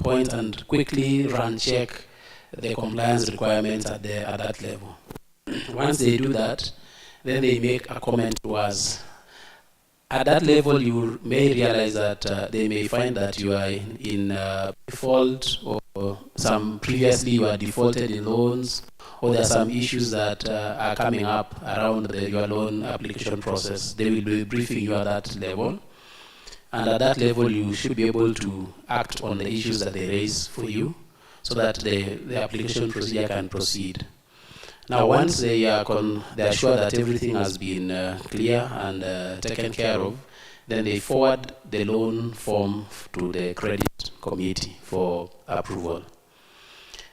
point and quickly run check the compliance requirements at that level. Once they do that, then they make a comment to us. At that level, you may realize that they may find that you are in default, or previously you are defaulted in loans, or there are some issues that are coming up around your loan application process. They will be briefing you at that level. And at that level, you should be able to act on the issues that they raise for you so that the application procedure can proceed. Now, once they are sure that everything has been clear and taken care of, then they forward the loan form to the credit committee for approval.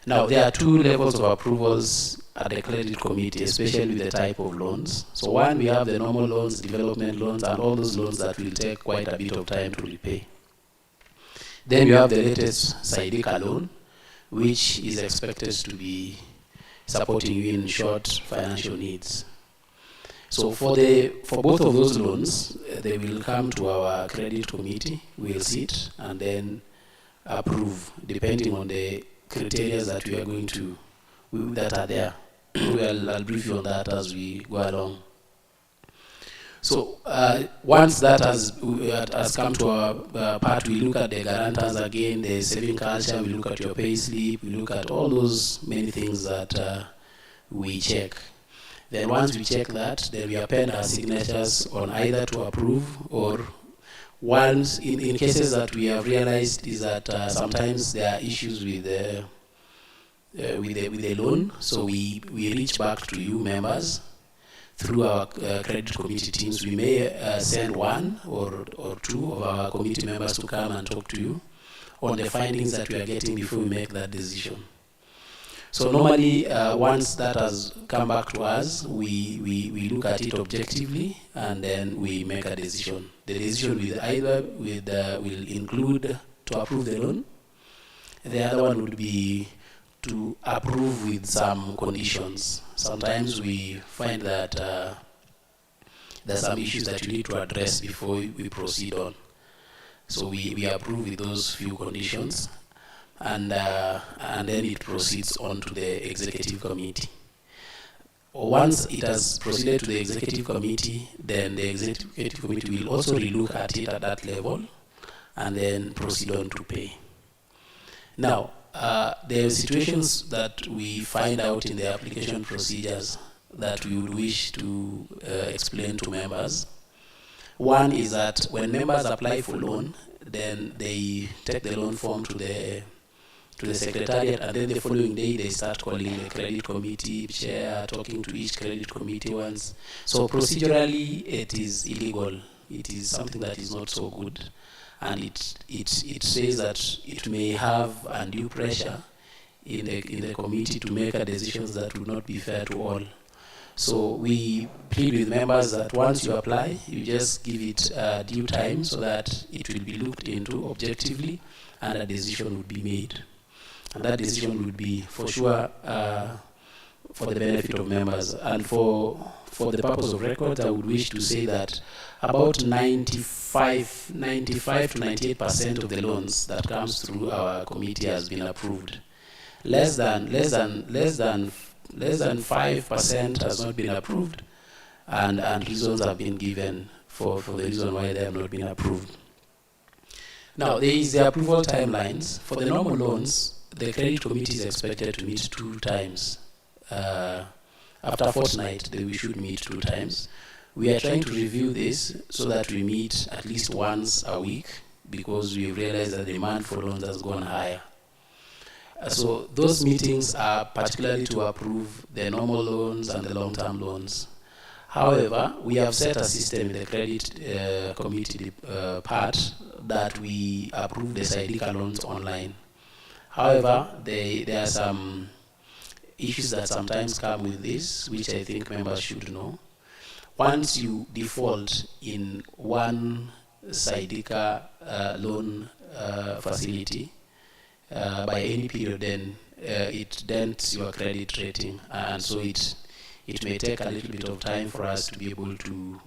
Now, there are two levels of approvals at the credit committee, especially with the type of loans. So one, we have the normal loans, development loans, and all those loans that will take quite a bit of time to repay. Then you have the latest SIDICA loan, which is expected to be supporting you in short financial needs. So for both of those loans, they will come to our credit committee, we'll sit and then approve, depending on the criteria that we are going to, that are there. I'll brief you on that as we go along. So once that has come to our part, we look at the guarantors again, the saving culture, we look at your pay slip, we look at all those many things that we check. Then once we check that, then we append our signatures on either to approve, or once in cases that we have realized is that sometimes there are issues with the loan, so we reach back to you members through our credit committee teams. We may send one or two of our committee members to come and talk to you on the findings that we are getting before we make that decision. So normally, once that has come back to us, we look at it objectively, and then we make a decision. The decision will include to approve the loan. The other one would be to approve with some conditions. Sometimes we find that there are some issues that you need to address before we proceed on. So we approve with those few conditions, and then it proceeds on to the executive committee. Once it has proceeded to the executive committee, then the executive committee will also relook at it at that level, and then proceed on to pay. Now, there are situations that we find out in the application procedures that we would wish to explain to members. One is that when members apply for loan, then they take the loan form to the secretariat, and then the following day they start calling the credit committee chair, talking to each credit committee once. So procedurally, it is illegal. It is something that is not so good. And it says that it may have undue pressure in the committee to make decisions that would not be fair to all. So we plead with members that once you apply, you just give it due time so that it will be looked into objectively and a decision would be made. And that decision would be for sure for the benefit of members. And for the purpose of record, I would wish to say that about 95 to 98% of the loans that comes through our committee has been approved. Less than 5% has not been approved, and reasons have been given for the reason why they have not been approved. Now, there is the approval timelines. For the normal loans, the credit committee is expected to meet 2 times. After a fortnight, we should meet 2 times. We are trying to review this so that we meet at least once a week, because we realize that the demand for loans has gone higher. So those meetings are particularly to approve the normal loans and the long-term loans. However, we have set a system in the credit committee part that we approve the SIDICA loans online. However, there are some issues that sometimes come with this, which I think members should know. Once you default in one SIDICA loan facility by any period, then it dents your credit rating, and so it may take a little bit of time for us to be able to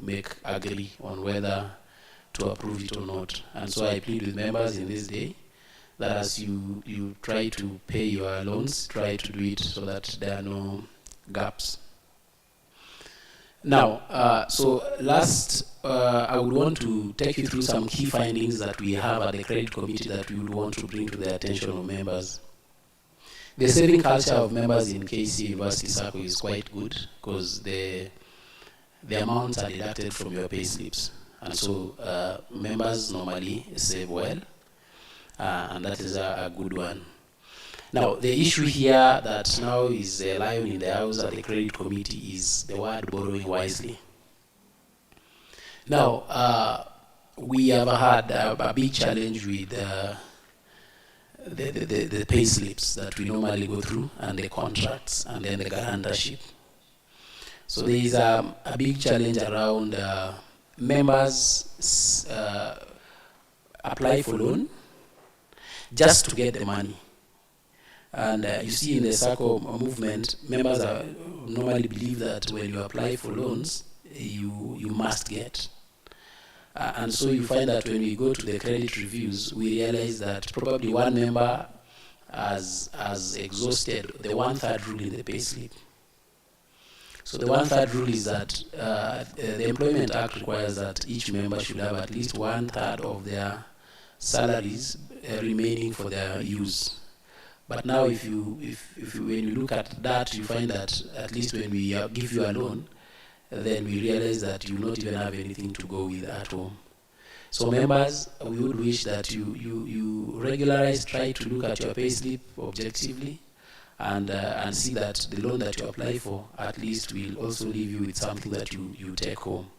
agree on whether to approve it or not. And so I plead with members in this day that as you try to pay your loans, try to do it so that there are no gaps. Now, so last, I would want to take you through some key findings that we have at the credit committee that we would want to bring to the attention of members. The saving culture of members in Kcau University Sacco is quite good because the amounts are deducted from your pay slips. And so members normally save well, and that is a good one. Now, the issue here that now is a lion in the house at the credit committee is the word borrowing wisely. Now, we have had a big challenge with the pay slips that we normally go through, and the contracts, and then the guarantorship. So there is a big challenge around members apply for loan just to get the money. And you see in the Sacco movement, members normally believe that when you apply for loans, you must get. And so you find that when we go to the credit reviews, we realize that probably one member has exhausted the 1/3 rule in the payslip. So the 1/3 rule is that the Employment Act requires that each member should have at least 1/3 of their salaries remaining for their use. But now, when you look at that, you find that at least when we give you a loan, then we realize that you not even have anything to go with at home. So members, we would wish that you regularize, try to look at your payslip objectively, and see that the loan that you apply for at least will also leave you with something that you take home.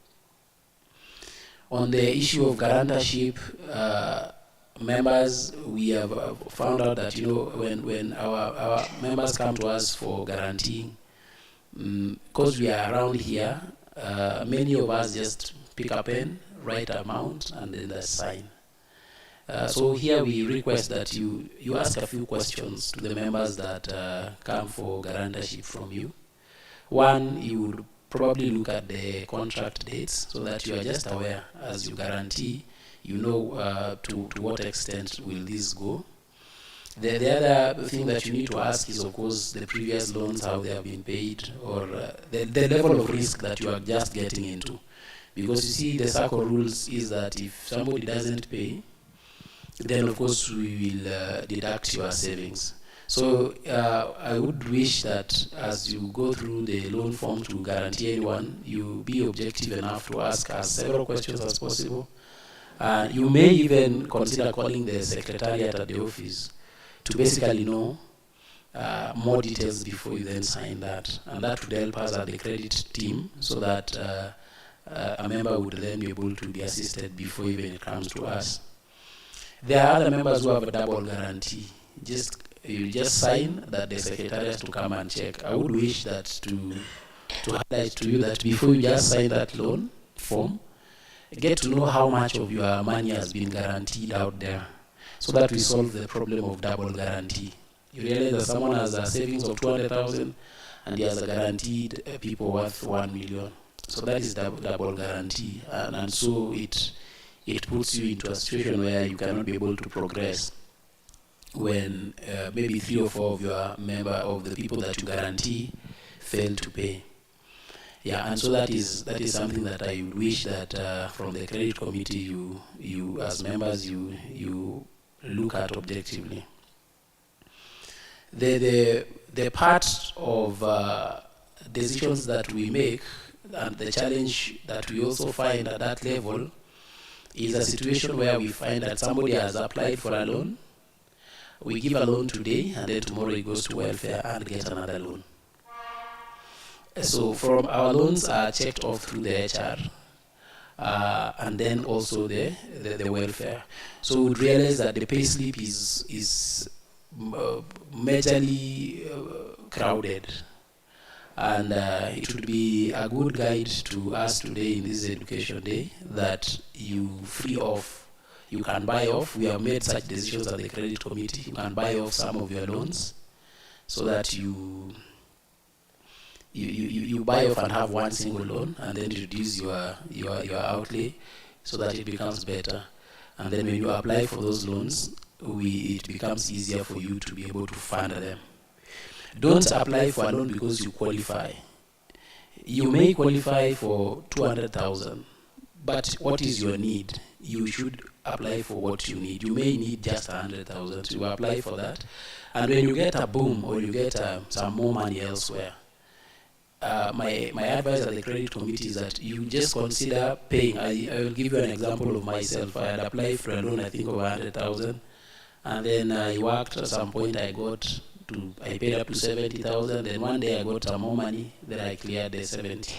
On the issue of guarantorship, members, we have found out that when our members come to us for guaranteeing, because we are around here, many of us just pick a pen, write amount, and then they sign. So here we request that you ask a few questions to the members that come for guarantorship from you. One, you would probably look at the contract dates so that you are just aware as you guarantee, you know to what extent will this go. The other thing that you need to ask is, of course, the previous loans, how they have been paid, or the level of risk that you are just getting into. Because you see, the Sacco rules is that if somebody doesn't pay, then of course we will deduct your savings. So I would wish that as you go through the loan form to guarantee anyone, you be objective enough to ask as several questions as possible. You may even consider calling the secretariat at the office to basically know more details before you then sign that. And that would help us at the credit team so that a member would then be able to be assisted before even it comes to us. There are other members who have a double guarantee. You just sign that the secretariat to come and check. I would wish that to highlight to you that before you just sign that loan form, get to know how much of your money has been guaranteed out there, so that we solve the problem of double guarantee. You realize that someone has a savings of 200,000 and he has a guaranteed people worth 1 million. So that is double guarantee, and so it puts you into a situation where you cannot be able to progress when maybe 3 or 4 of your the people that you guarantee fail to pay. Yeah, and so that is something that I wish that from the credit committee you as members you look at objectively. The part of decisions that we make, and the challenge that we also find at that level, is a situation where we find that somebody has applied for a loan. We give a loan today, and then tomorrow it goes to welfare and get another loan. So from our loans are checked off through the HR, and then also the welfare. So we realize that the payslip is majorly crowded, and it would be a good guide to us today in this education day that you can buy off. We have made such decisions at the credit committee. You can buy off some of your loans so that you buy off and have one single loan, and then reduce your outlay so that it becomes better. And then when you apply for those loans, it becomes easier for you to be able to fund them. Don't apply for a loan because you qualify. You may qualify for 200,000, but what is your need? You should apply for what you need. You may need just 100,000. You apply for that, and when you get a boom or you get some more money elsewhere, my advice at the credit committee is that you just consider paying. I will give you an example of myself. I had applied for a loan, I think, of 100,000, and then I worked. At some point, I paid up to 70,000. Then one day I got some more money. Then I cleared the 70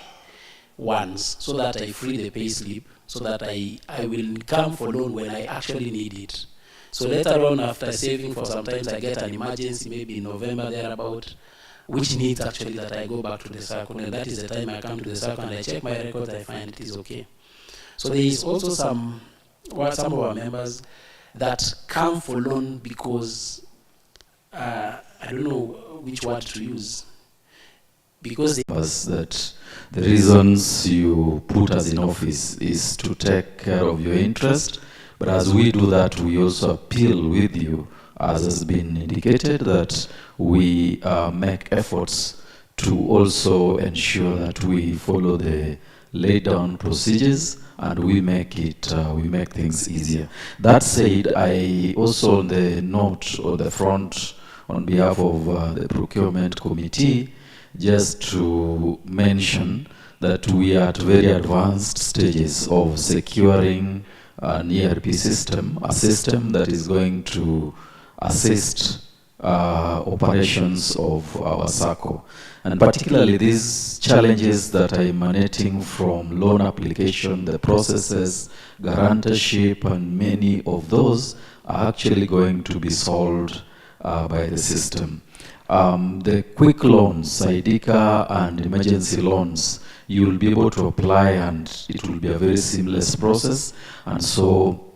once, so that I free the pay slip, so that I will come for loan when I actually need it. So later on, after saving for sometimes, I get an emergency, maybe in November thereabout, which needs actually that I go back to the Sacco, and that is the time I come to the Sacco and I check my records, I find it is okay. So there is also some of our members that come for loan because I don't know which word to use, because that the reasons you put us in office is to take care of your interest, but as we do that, we also appeal with you, as has been indicated, that we make efforts to also ensure that we follow the laid down procedures and we make things easier. That said, I also on the note or the front on behalf of the procurement committee, just to mention that we are at very advanced stages of securing an ERP system, a system that is going to assist operations of our Sacco. And particularly these challenges that are emanating from loan application, the processes, guarantorship, and many of those are actually going to be solved by the system. The quick loans, IDICA and emergency loans, you will be able to apply and it will be a very seamless process. And so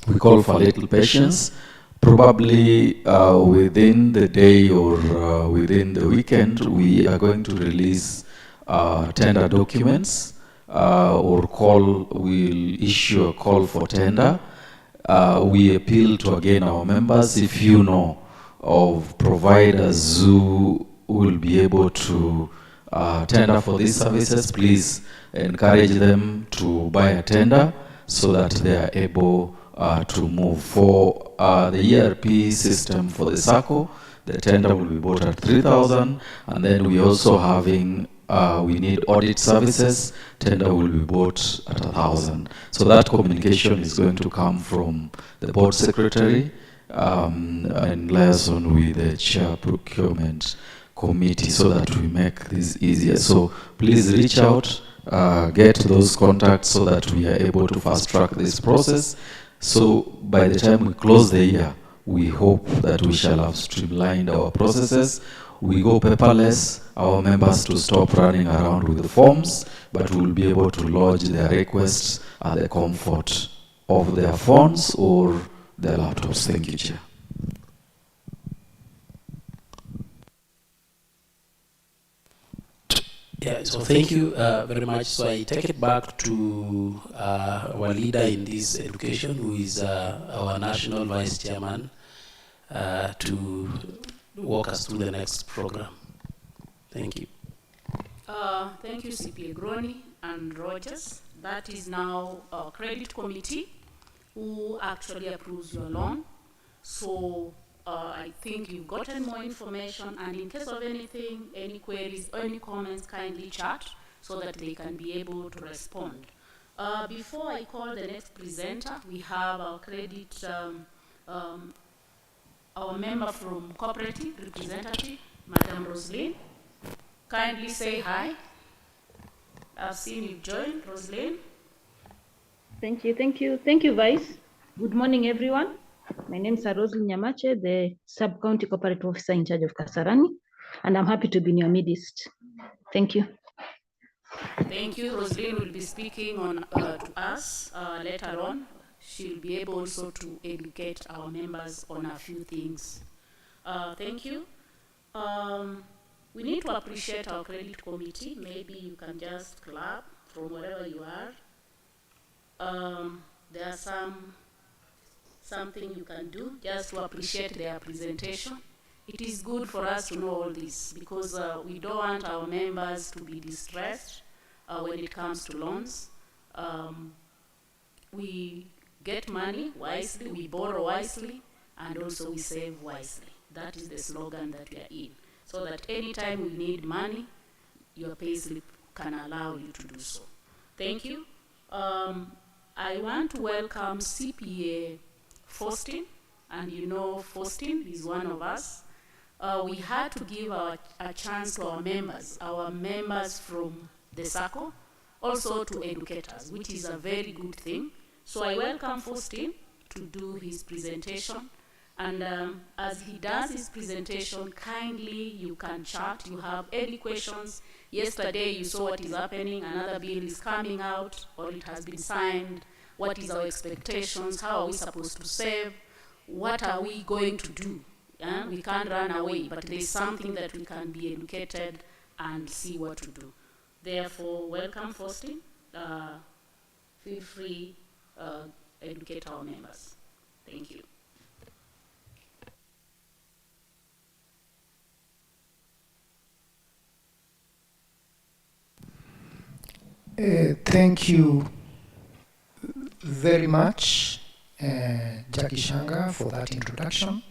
we call for a little patience. Probably within the day or within the weekend, we are going to release tender documents we'll issue a call for tender. We appeal to again our members, if you know of providers who will be able to tender for these services, please encourage them to buy a tender so that they are able to move. For the ERP system for the Sacco, the tender will be bought at 3,000, and then we also having we need audit services, tender will be bought at 1,000. So that communication is going to come from the board secretary in liaison with the chair procurement committee, so that we make this easier. So please reach out, get those contacts so that we are able to fast track this process. So by the time we close the year, we hope that we shall have streamlined our processes. We go paperless, our members to stop running around with the forms, but we'll be able to lodge their requests at the comfort of their phones or their laptops. Thank you, Chair. Yeah, so thank you very much. So I take it back to our leader in this education, who is our national vice chairman, to walk us through the next program. Thank you. Thank you, CPA Groni and Rogers. That is now our credit committee who actually approves your loan. So I think you've gotten more information, and in case of anything, any queries or any comments, kindly chat so that they can be able to respond. Before I call the next presenter, we have our credit, our member from cooperative representative, Madam Roslyn. Kindly say hi. I've seen you join, Roslyn. Thank you, Vice. Good morning, everyone. My name is Roslyn Nyamache, the Sub-County Cooperative Officer in charge of Kasarani, and I'm happy to be in your midst. Thank you. Thank you. Roslyn will be speaking on to us later on. She'll be able also to educate our members on a few things. Thank you. We need to appreciate our credit committee. Maybe you can just clap from wherever you are. There are some something you can do just to appreciate their presentation. It is good for us to know all this because we don't want our members to be distressed when it comes to loans. We get money wisely, we borrow wisely, and also we save wisely. That is the slogan that we are in. So that anytime we need money, your payslip can allow you to do so. Thank you. I want to welcome CPA Faustin, and you know Faustin is one of us. We had to give a chance to our members from the Sacco, also to educators, which is a very good thing. So I welcome Faustin to do his presentation. And as he does his presentation, kindly you can chat. You have any questions. Yesterday you saw what is happening. Another bill is coming out, or it has been signed. What is our expectations? How are we supposed to save? What are we going to do? We can't run away, but there's something that we can be educated and see what to do. Therefore, welcome, Faustin. Feel free, educate our members. Thank you. Thank you very much, Jackie Shanga, for that introduction.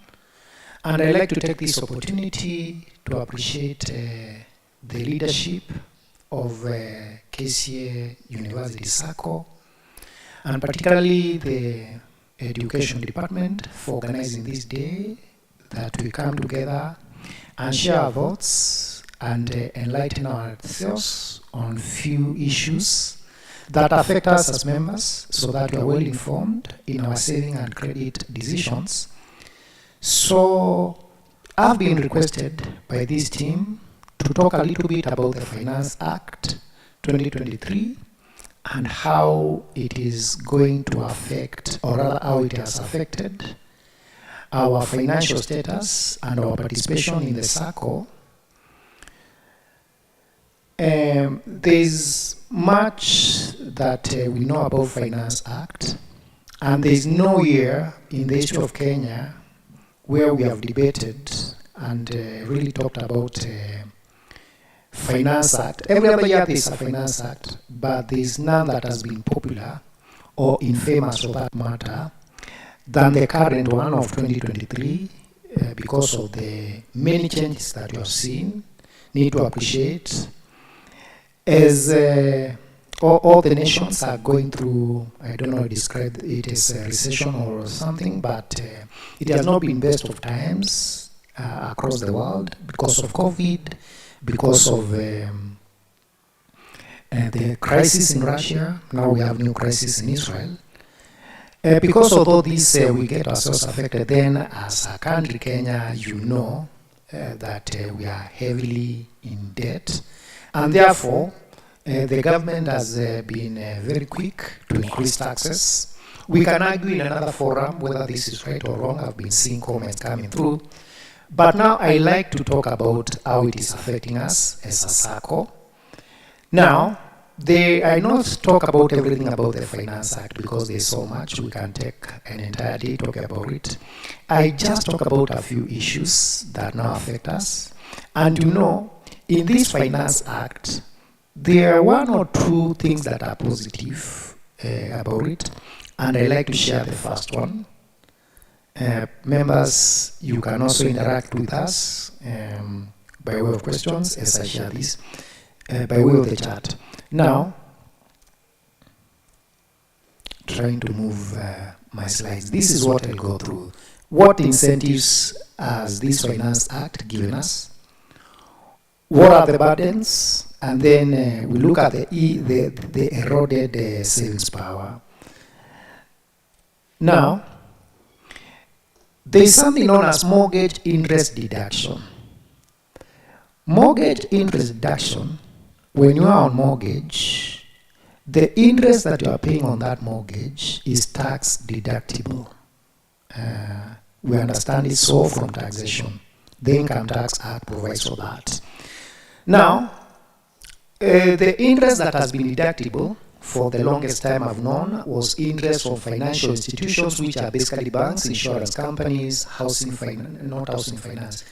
And I'd like to take this opportunity to appreciate the leadership of Kcau University Sacco, and particularly the Education Department for organizing this day, that we come together and share our thoughts and enlighten ourselves on few issues that affect us as members, so that we are well informed in our saving and credit decisions. So I've been requested by this team to talk a little bit about the Finance Act 2023 and how it is going to affect, or rather how it has affected, our financial status and our participation in the Sacco. There's much that we know about Finance Act, and there's no year in the history of Kenya where we have debated and really talked about Finance Act. Every other year there's a Finance Act, but there's none that has been popular or infamous for that matter than the current one of 2023 because of the many changes that you have seen. Need to appreciate as all the nations are going through, I don't know how to describe it as a recession or something, but it has not been best of times across the world because of COVID, because of the crisis in Russia. Now we have new crisis in Israel. Because of all this, we get ourselves affected. Then as a country, Kenya, you know that we are heavily in debt. And therefore, the government has been very quick to increase taxes. We can argue in another forum whether this is right or wrong. I've been seeing comments coming through. But now I like to talk about how it is affecting us as a Sacco. Now, I not talk about everything about the Finance Act because there's so much. We can take an entire day talking about it. I just talk about a few issues that now affect us. And you know, in this Finance Act, there are one or two things that are positive about it, and I like to share the first one. Members, you can also interact with us by way of questions as I share this, by way of the chat. Now, trying to move my slides. This is what I'll go through. What incentives has this Finance Act given us? What are the burdens? And then we look at the eroded savings power. Now, there is something known as mortgage interest deduction. Mortgage interest deduction, when you are on mortgage, the interest that you are paying on that mortgage is tax deductible. We understand it so from taxation. The Income Tax Act provides for that. Now, the interest that has been deductible for the longest time I've known was interest from financial institutions, which are basically banks, insurance companies, not housing finance,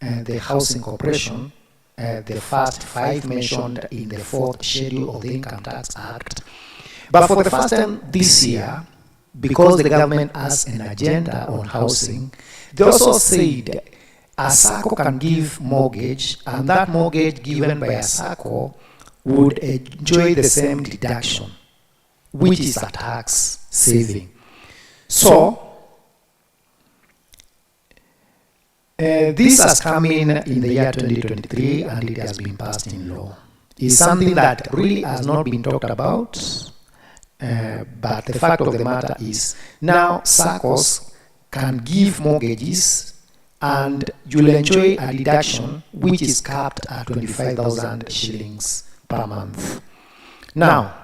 and the housing corporation, the first 5 mentioned in the 4th schedule of the Income Tax Act. But for the first time this year, because the government has an agenda on housing, they also said a Sacco can give mortgage, and that mortgage given by a Sacco would enjoy the same deduction, which is a tax saving. So, this has come in the year 2023, and it has been passed in law. It's something that really has not been talked about, but the fact of the matter is now Saccos can give mortgages and you'll enjoy a deduction which is capped at 25,000 shillings per month. Now,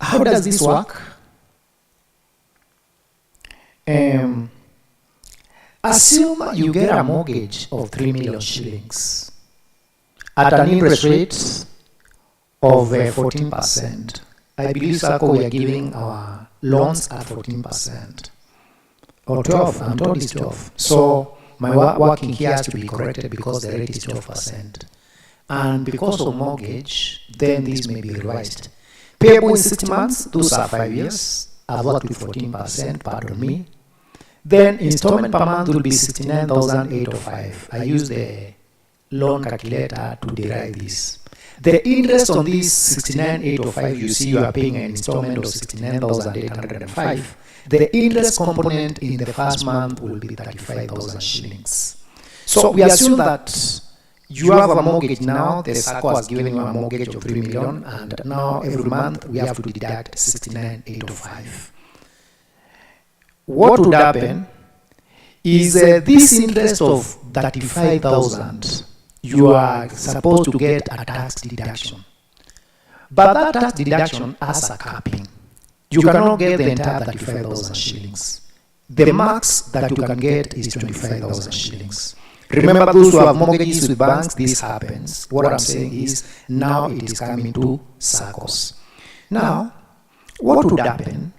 how does this work? Assume you get a mortgage of 3 million shillings at an interest rate of 14%. I believe Sacco we are giving our loans at 14%. Or 12, I'm told it's 12. So my working here has to be corrected because the rate is 12%. And because of mortgage, then this may be revised. Payable in 60 months, those are 5 years. I've worked with 14%, pardon me. Then installment per month will be 69,805. I use the loan calculator to derive this. The interest on this 69,805, you see you are paying an installment of 69,805. The interest component in the first month will be 35,000 shillings. So we assume that you have a mortgage now, the Sacco has given you a mortgage of 3 million, and now every month we have to deduct 69,805. What would happen is this interest of 35,000, you are supposed to get a tax deduction. But that tax deduction has a capping. You cannot get the entire 35,000 shillings. The max that you can get is 25,000 shillings. Remember, those who have mortgages with banks, this happens. What I'm saying is, now it is coming to Saccos. Now, what would happen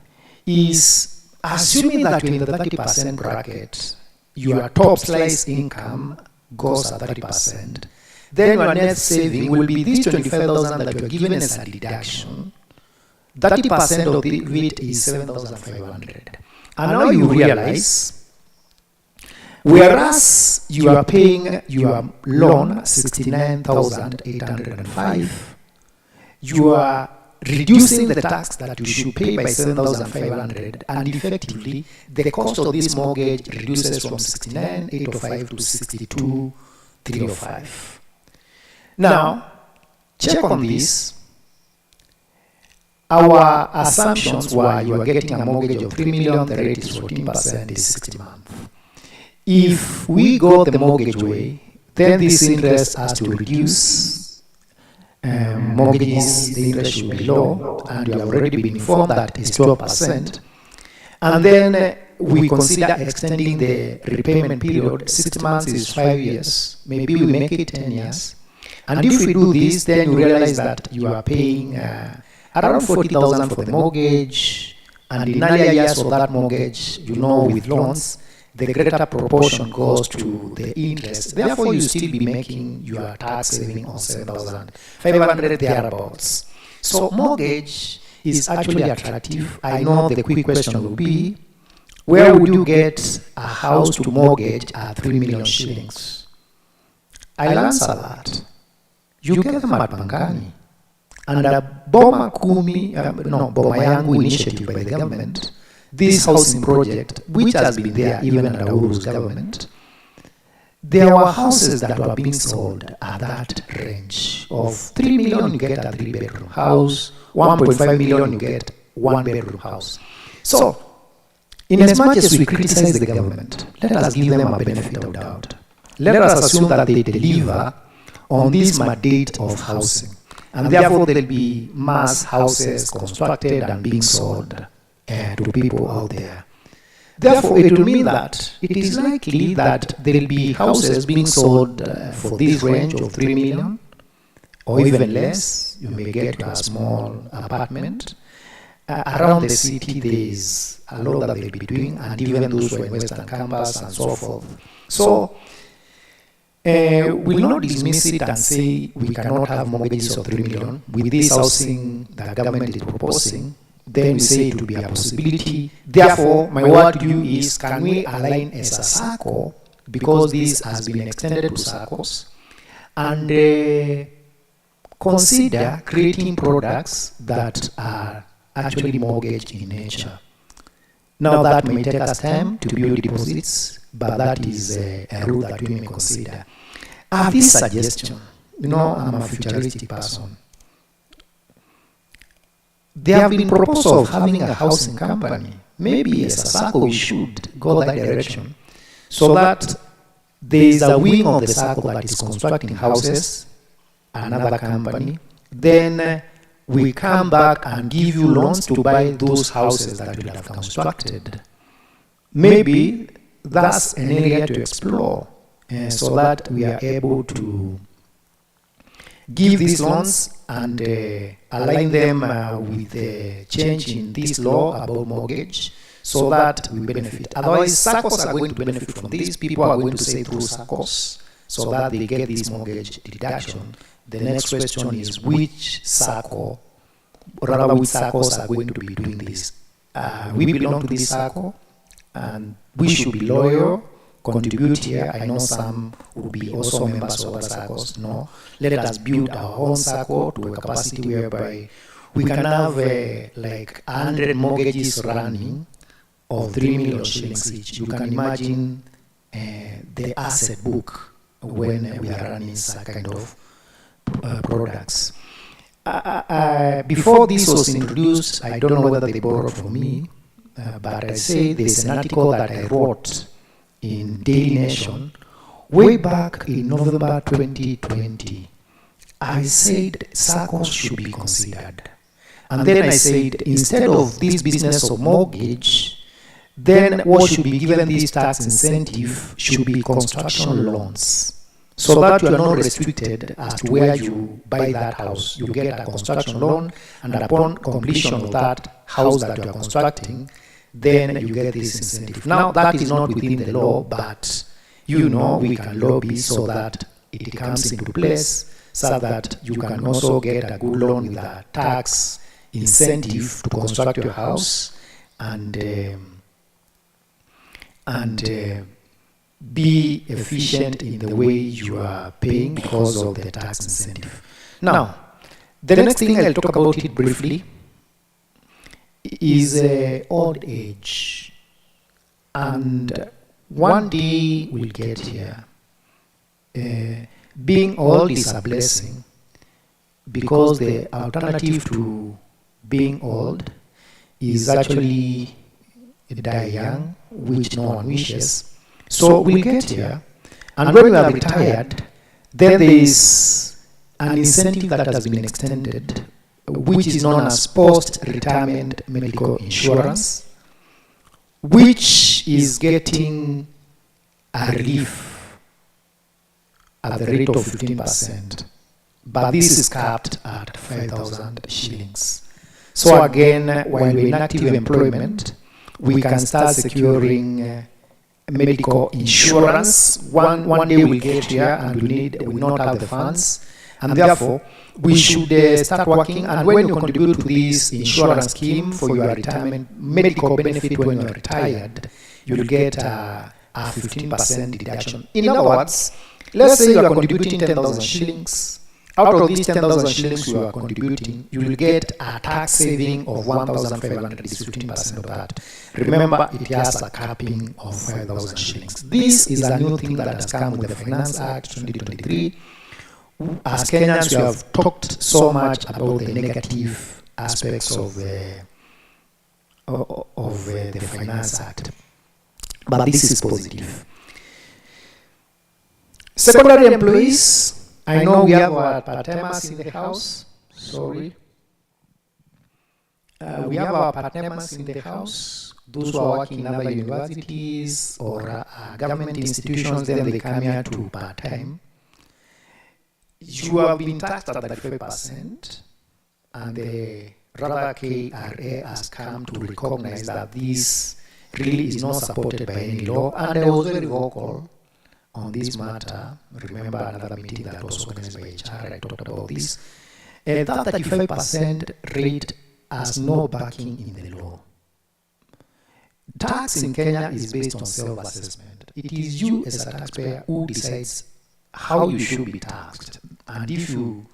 is, assuming that you're in the 30% bracket, your top slice income goes at 30%, then your net saving will be this 25,000 that you are given as a deduction. 30% of it is 7,500. And now you realize, whereas you are paying your loan 69,805, you are reducing the tax that you should pay by 7,500, and effectively the cost of this mortgage reduces from 69,805 to 62,305. Now, check on this. Our assumptions were you are getting a mortgage of 3 million, the rate is 14%, is 60 months. If we go the mortgage way, then this interest has to reduce. Mortgages, the interest should be low, and you have already been informed that it's 12%. And then we consider extending the repayment period. 60 months is 5 years. Maybe we make it 10 years. And if we do this, then you realize that you are paying around 40,000 for the mortgage, and in earlier years of that mortgage, you know, with loans, the greater proportion goes to the interest. Therefore, you still be making your tax saving on 7,500 thereabouts. So mortgage is actually attractive. I know the quick question will be, where would you get a house to mortgage at 3 million shillings? I'll answer that. You get them at Pangani. Under Boma Yangu initiative by the government, this housing project, which has been there even under Uru's government, there were houses that were being sold at that range of 3 million you get a 3-bedroom house, 1.5 million you get 1-bedroom house. So, in as much as we criticize the government, let us give them a benefit of doubt. Let us assume that they deliver on this mandate of housing, and therefore there will be mass houses constructed and being sold to people out there. Therefore, it will mean that it is likely that there will be houses being sold for this range of 3 million or even less. You may get to a small apartment. Around the city, there is a lot that they'll be doing, and even those who are in Western Campus and so forth. So, we'll not dismiss it and say we cannot have mortgages of 3 million. With this housing that the government is proposing, then we say it will be a possibility. Therefore, my word to you is, can we align as a Sacco, because this has been extended to Saccos, and consider creating products that are actually mortgage in nature. Now that may take us time to build deposits, but that is a route that we may consider. I have this suggestion. I'm a futuristic person. There have been proposals of having a housing company. Maybe as a Sacco we should go that direction, so that there is a wing of the Sacco that is constructing houses, another company, then we come back and give you loans to buy those houses that we have constructed. Maybe that's an area to explore, so that we are able to give these loans and align them with the change in this law about mortgage, so that we benefit. Otherwise, Saccos are going to benefit from this. People are going to say through Saccos, so that they get this mortgage deduction. The next question is, which Sacco, or rather which Saccos are going to be doing this? We belong to this Sacco, and we should be loyal, contribute here. I know some will be also members of other Saccos. No, let us build our own Sacco to a capacity whereby we can have like 100 mortgages running of 3 million shillings each. You can imagine the asset book when we are running such kind of products. Before this was introduced, I don't know whether they borrowed from me, but I say there's an article that I wrote in Daily Nation way back in November 2020. I said Saccos should be considered. And then I said, instead of this business of mortgage, then what should be given this tax incentive should be construction loans, so that you are not restricted as to where you buy that house. You get a construction loan, and upon completion of that house that you are constructing, then you get this incentive. Now, that is not within the law, but we can lobby so that it comes into place, so that you can also get a good loan with a tax incentive to construct your house and be efficient in the way you are paying because of the tax incentive. Now, the next thing I'll talk about it briefly is old age. And one day we'll get here. Being old is a blessing, because the alternative to being old is actually die young, which no one wishes. So we'll get here, and when we are retired, then there is an incentive that has been extended, which is known as post-retirement medical insurance, which is getting a relief at the rate of 15%. But this is capped at 5,000 shillings. So again, while we're in active employment, we can start securing medical insurance. One day we'll get here and we not have the funds, and therefore we should start working. And when you contribute to this insurance scheme for your retirement medical benefit when you're retired, you'll get a 15% deduction. In other words, let's say you are contributing 10,000 shillings. Out of these 10,000 shillings you are contributing, you will get a tax saving of 1,500, is 15% of that. Remember, it has a capping of 5,000 shillings. This is a new thing that has come with the Finance Act 2023. As Kenyans, we have talked so much about the negative aspects of the Finance Act, but this is positive. Secondary employees. I know we have our part-timers in the house. Sorry. We have our part-timers in the house. Those who are working in other universities or government institutions, then they come here to part-time. you have been taxed at 35%, and the rather KRA has come to recognize that this really is not supported by any law, and I was very vocal on this matter. Remember another meeting that was organized by HR, I talked about this. That 35% rate has no backing in the law. Tax in Kenya is based on self-assessment. It is you as a taxpayer who decides how you should be taxed. And if you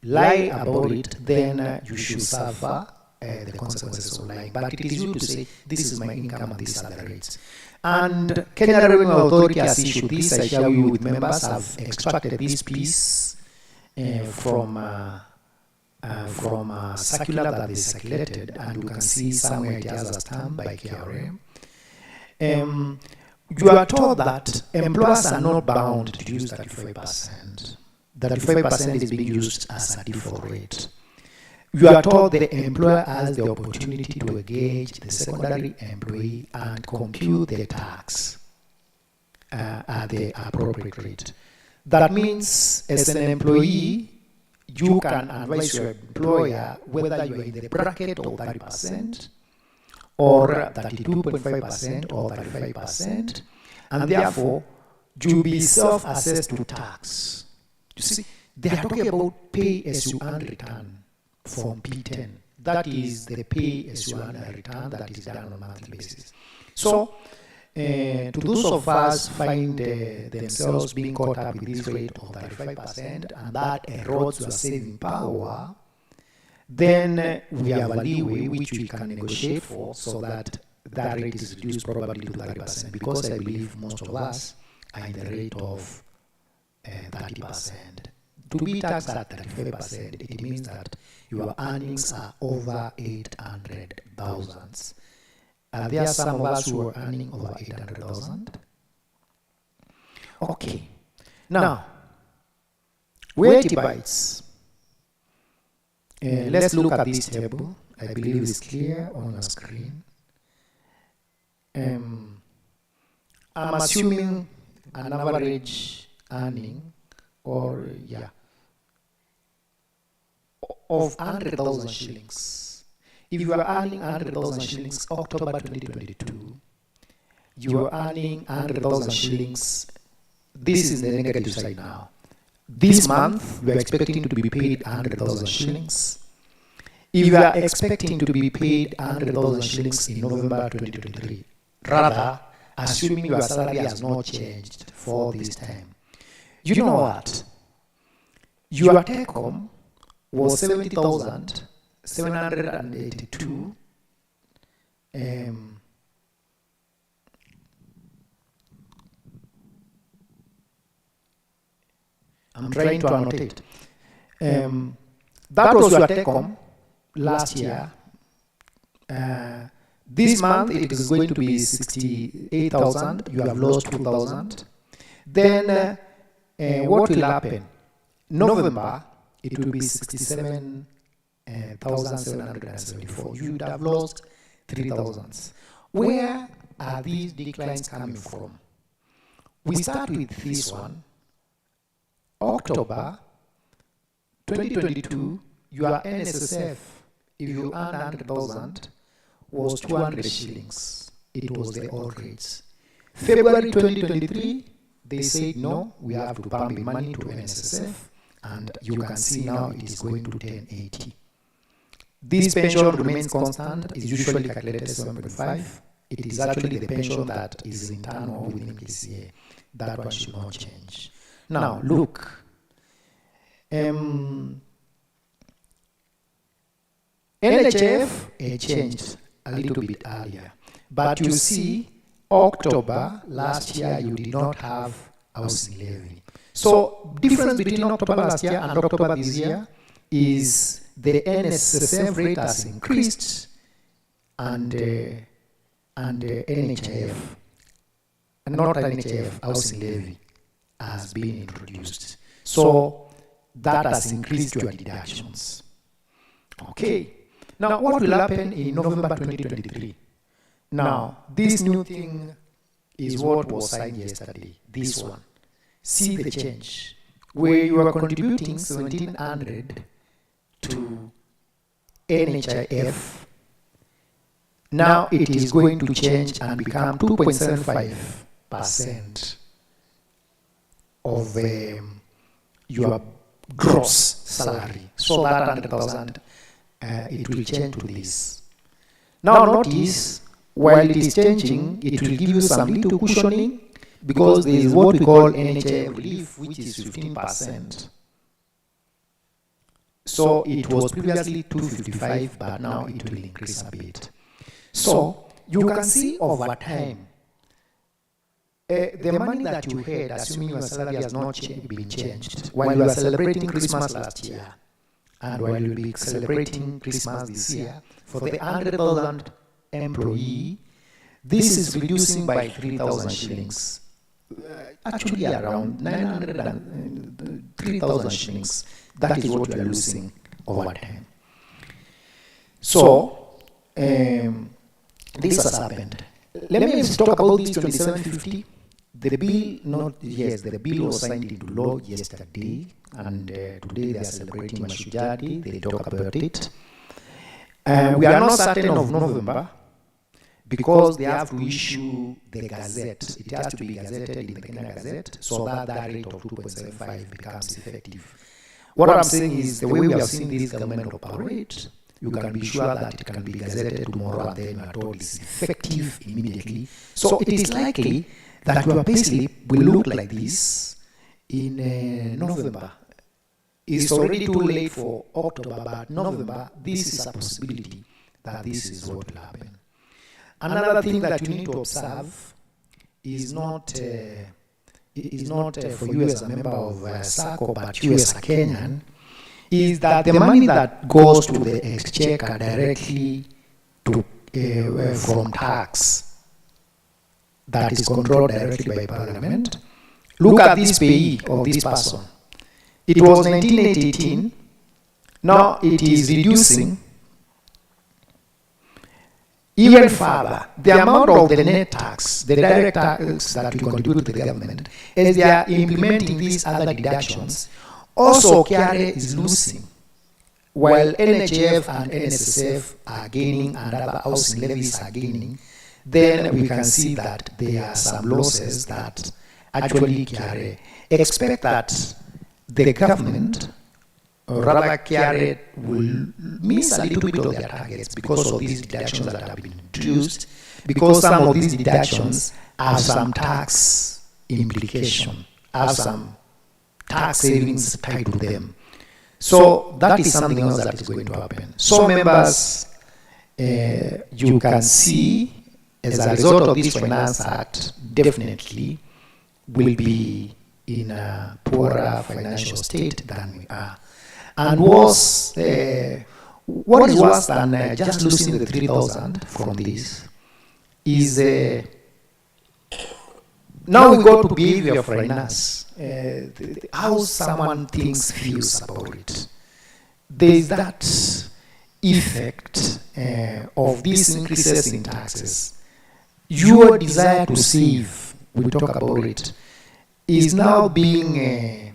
lie about it, then you should suffer the consequences of lying. But it is you to say, this is my income and these are the rates. And Kenya Revenue Authority has issued this. I share you with members. I've extracted this piece from a circular that is circulated, and you can see somewhere it has a stamp by KRA. You are told that employers are not bound to use 35%. 35% is being used as a default rate. You are told the employer has the opportunity to engage the secondary employee and compute the tax at the appropriate rate. That means, as an employee, you can advise your employer whether you are in the bracket of 30% or 32.5% or 35%, and therefore you be self-assessed to tax. You see, they are talking about pay as you earn return from P10. That is the pay as you earn a return that is done on a monthly basis. So, to those of us find themselves being caught up with this rate of 35% and that erodes your saving power, then we have a leeway which we can negotiate for so that that rate is reduced probably to 30%, because I believe most of us are in the rate of 30%. To be taxed at 35%, it means that your earnings are over 800,000. There are some of us who are earning over 800,000. Okay. Now, weighty bites. Let's look at this table. I believe it's clear on your screen. I'm assuming an average earning, or of 100,000 shillings. If you are earning 100,000 shillings October 2022, you are earning 100,000 shillings. This is the negative side now. This month, you are expecting to be paid 100,000 shillings. If you are expecting to be paid 100,000 shillings in November 2023, rather, assuming your salary has not changed for this time, you know what? Your take home was 70,782. I'm trying to annotate. That was your take home last year. This month it is going to be 68,000. You have lost 2,000. Then what will happen? November, it will be 67,774. You would have lost 3,000. Where are these declines coming from? We start with this one. October 2022, your NSSF, if you earn 100,000, was 200 shillings. It was the old rates. February 2023, they said no, we have to pump in money to NSSF, and you can see now it is going to 1080. This pension remains constant, is usually calculated 7.5. It is actually the pension that is internal within KCA. That one should not change. Now, look. NHF changed a little bit earlier. But you see, October last year, you did not have housing levy. So, difference between October last year and October this year is the NSSF rate has increased and NHF, not NHF, housing levy has been introduced. So that has increased your deductions. Okay. Now what will happen in November 2023? Now this new thing is what was signed yesterday. This one. See the change. where you are contributing 1,700 to NHIF, now it is going to change and become 2.75% of your gross salary. So that 100,000, it will change to this. Now notice, while it is changing, it will give you some little cushioning, because there is what we call NHIF relief, which is 15%. So it was previously 255, but now it will increase a bit. So you can see over time, the money that you had, assuming your salary has not been changed, while you are celebrating Christmas last year, and while you'll be celebrating Christmas this year, for the 100,000 employee, this is reducing by 3,000 shillings. Actually around 900 and 3,000 shillings. That is what you are losing over time. So, this has happened. Let me talk about this 2750. The bill was signed into law yesterday, and today they are celebrating Mashujaa Day. They talk about it. We are not certain of November, because they have to issue the gazette. It has to be gazetted in the Kenya Gazette, so that rate of 2.75 becomes effective. What I'm saying is, the way we have seen this government operate, you can be sure that it can be gazetted tomorrow, and then you are told it's effective immediately. So it is likely that your payslip will look like this in November. It's already too late for October, but November, this is a possibility that this is what will happen. Another thing that you need to observe is not for you as a member of Sacco, but you as a Kenyan, is that the money that goes to the exchequer directly to from tax, that is controlled directly by Parliament. Look at this payee of this person. It was 1918. Now it is reducing even further. The amount of the net tax, the direct tax that we contribute to the government, as they are implementing these other deductions, also Kcau is losing. While NHF and NSSF are gaining and other housing levies are gaining, then we can see that there are some losses that actually Kcau expect that the government, or rather Kcau, will miss a little bit of their targets because of these deductions that have been introduced, because some of these deductions have some tax implication, have some tax savings tied to them. So that is something else that is going to happen. So members, you can see, as a result of this Finance Act, definitely will be in a poorer financial state than we are. And what is worse than just losing the 3,000 from this is now we go to behavior finance, how someone thinks, feels about it. There is that effect of these increases in taxes. Your desire to save, we talk about it, is now being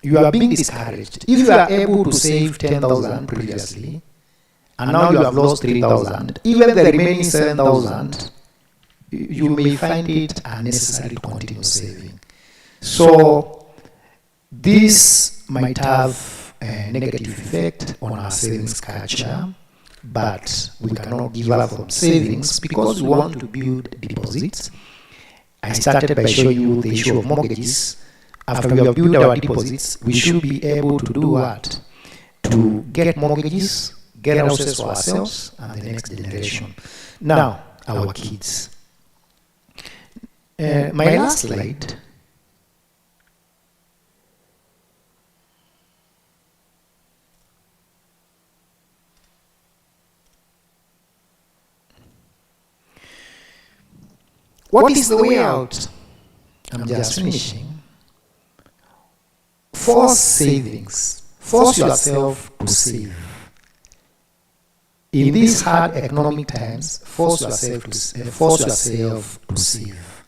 you are being discouraged. If you are able to save 10,000 previously, and now you have lost 3,000, even the remaining 7,000, you may find it unnecessary to continue saving. So this might have a negative effect on our savings culture, but we cannot give up from savings because we want to build deposits. I started by showing you the issue of mortgages. After we have built our deposits, we should be able to do what? To get mortgages, get houses for ourselves and the next generation. Now, our kids. My last slide. What is the way out? I'm just finishing. Force savings. Force yourself to save. In these hard economic times, force yourself to save.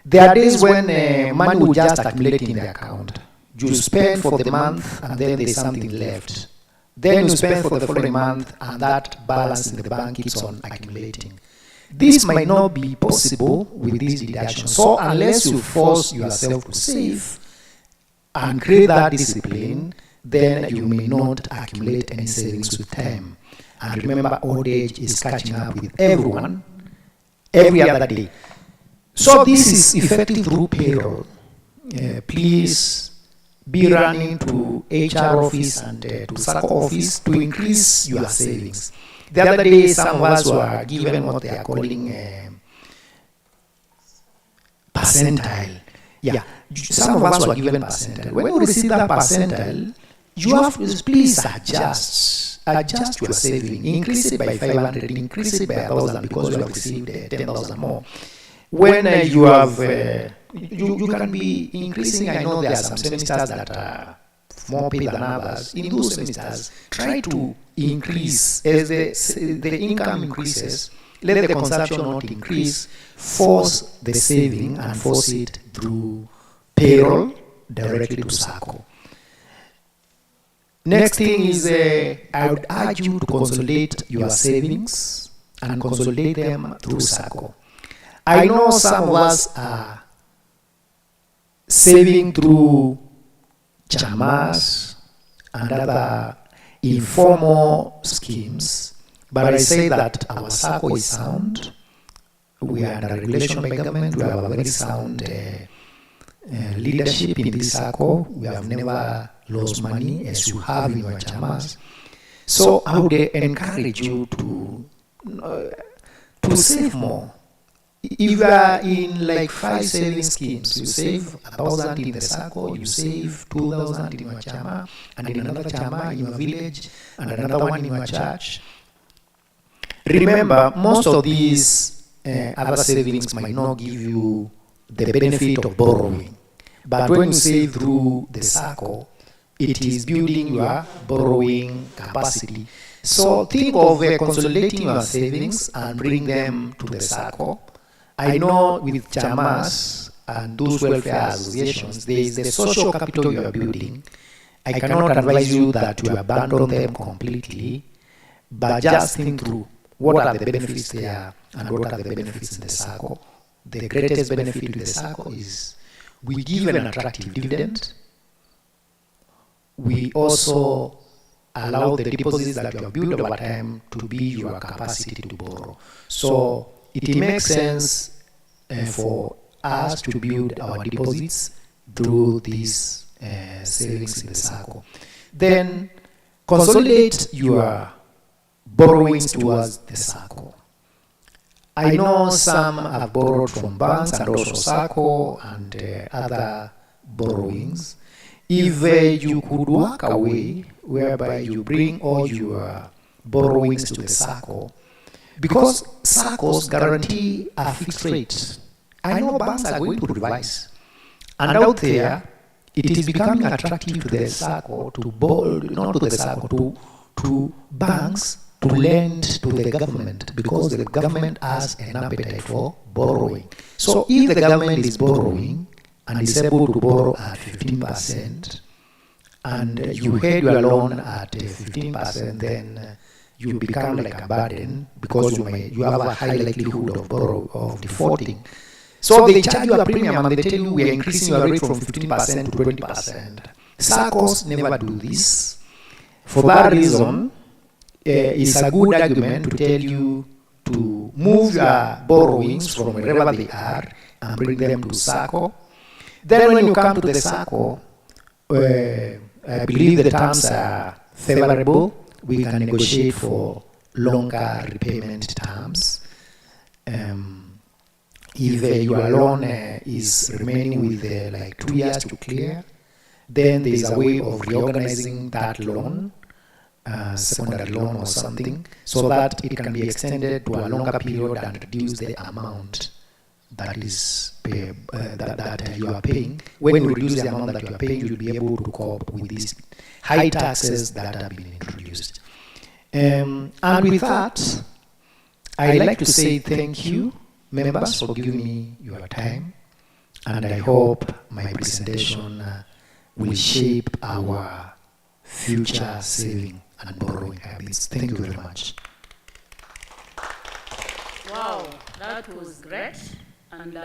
There are days when money will just accumulate in the account you spend for the month and then there's something left. Then you spend for the following month and that balance in the bank keeps on accumulating. This might not be possible with this deduction. So unless you force yourself to save and create that discipline, then you may not accumulate any savings with time. And remember, old age is catching up with everyone every other day. So this is effective through payroll. Please be running to HR office and to Sacco office to increase your savings. The other day, some of us were given what they are calling percentile. Yeah, some of us were given percentile. When you receive that percentile, you have to please adjust your saving. Increase it by 500, increase it by 1,000 because you have received 10,000 more. When you have, you can be increasing. I know there are some semesters that are more paid than others. In those semesters, try to increase as the income increases. Let the consumption not increase. Force the saving and force it through payroll directly to Sacco. Next thing is, I would urge you to consolidate your savings and consolidate them through Sacco. I know some of us are saving through chamas and other informal schemes, but I say that our Sacco is sound. We are under regulation by government. We have a very sound leadership in this Sacco. We have never lost money as you have in your chamas. So I would encourage you to save more. If you are in like 5 saving schemes, you save 1,000 in the Sacco, you save 2,000 in your chama, and in another chama in your village, and another one in your church. Remember, most of these other savings might not give you the benefit of borrowing. But when you save through the Sacco, it is building your borrowing capacity. So think of consolidating your savings and bring them to the Sacco. I know with chamas and those welfare associations, there is the social capital you are building. I cannot advise you that you abandon them completely, but just think through what are the benefits there and what are the benefits in the Sacco. The greatest benefit to the Sacco is we give an attractive dividend. We also allow the deposits that you have built over time to be your capacity to borrow. So it makes sense for us to build our deposits through these savings in the Sacco. Then consolidate your borrowings towards the Sacco. I know some have borrowed from banks and also Sacco and other borrowings. If you could work a way whereby you bring all your borrowings to the Sacco, because Saccos guarantee a fixed rate. I know banks are going to revise. And out there, it is becoming attractive to the Sacco to borrow, not to the Sacco, to banks to lend to the government because the government has an appetite for borrowing. So if the government is borrowing and is able to borrow at 15%, and you had your loan at 15%, then you become like a burden because you have a high likelihood of defaulting. So they charge you a premium and they tell you we are increasing your rate from 15% to 20%. Saccos never do this. For that reason, it's a good argument to tell you to move your borrowings from wherever they are and bring them to Sacco. Then when you come to the Sacco, I believe the terms are favorable. We can negotiate for longer repayment terms. If your loan is remaining with like 2 years to clear, then there is a way of reorganizing that loan, secondary loan or something, so that it can be extended to a longer period and reduce the amount that is that you are paying. When you reduce the amount that you are paying, you'll be able to cope with these high taxes that have been introduced. And with that, I'd like to say thank you, members, for giving me your time, and I hope my presentation will shape our future saving and borrowing habits. Thank you very much. Wow, that was great. And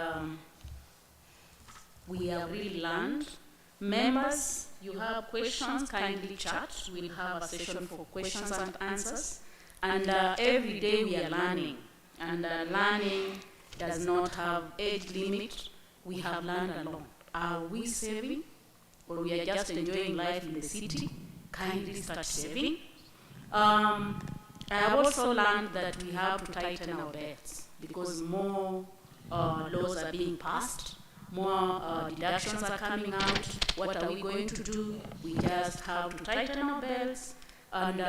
we have really learned. Members, you have questions, kindly chat. We'll have a session for questions and answers. And every day we are learning. And learning does not have age limit. We have learned a lot. Are we saving? Or we are just enjoying life in the city? Kindly start saving. I have also learned that we have to tighten our belts because more laws are being passed, more deductions are coming out. What are we going to do? We just have to tighten our belts. And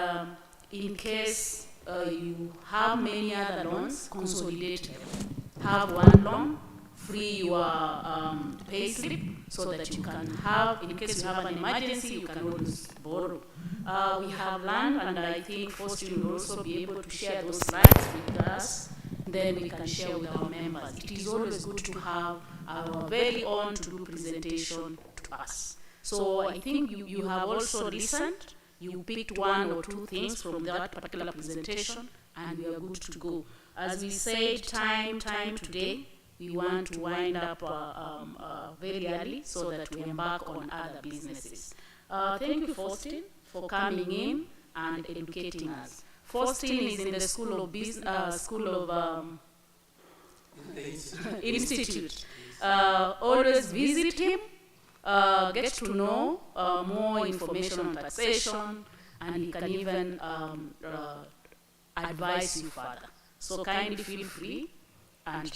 in case you have many other loans, consolidate them. Have one loan, free your pay slip so that you can have, in case you have an emergency, you can always borrow. We have learned, and I think Faustin will also be able to share those slides with us. Then we can share with our members. It is always good to have our very own to do presentation to us. So I think you have also listened. You picked one or two things from that particular presentation, and we are good to go. As we said, time today, we want to wind up very early so that we embark on other businesses. Thank you, Faustin, for coming in and educating us. Faustin is in the School of Institute. Always visit him, get to know more information on taxation, and he can even advise you further. So kindly feel free and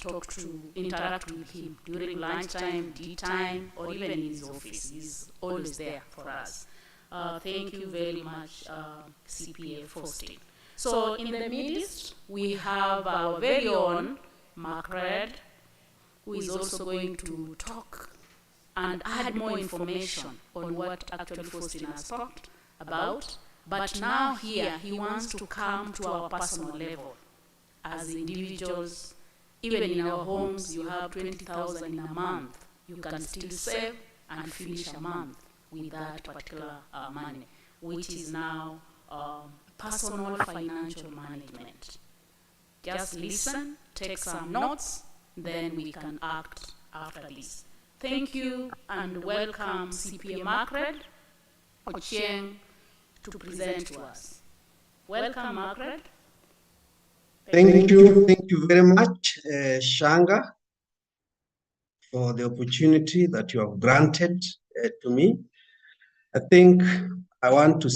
interact with him during lunchtime, tea time, or even in his office. He's always there for us. Thank you very much, CPA Faustin. So in the midst, we have our very own Mark Red, who is also going to talk and add more information on what actually Faustin has talked about. But now here, he wants to come to our personal level. As individuals, even in our homes, you have 20,000 in a month. You can still save and finish a month with that particular money, which is now personal financial management. Just listen, take some notes, then we can act after this. Thank you and welcome CPA Margaret Ochieng to present to us. Welcome, Margaret. Thank you very much, Shanga, for the opportunity that you have granted to me. I think I want to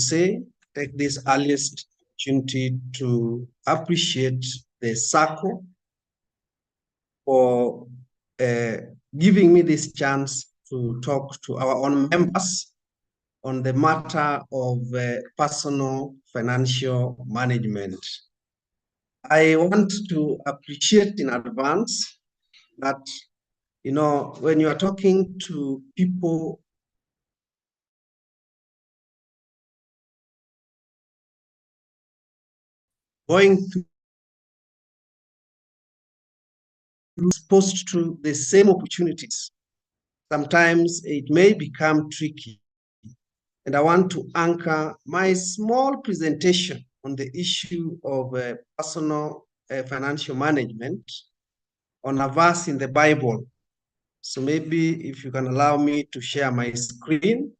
take this earliest opportunity to appreciate the Sacco for giving me this chance to talk to our own members on the matter of personal financial management. I want to appreciate in advance that, when you are talking to people going to exposed to the same opportunities, sometimes it may become tricky. And I want to anchor my small presentation on the issue of personal financial management on a verse in the Bible. So maybe if you can allow me to share my screen.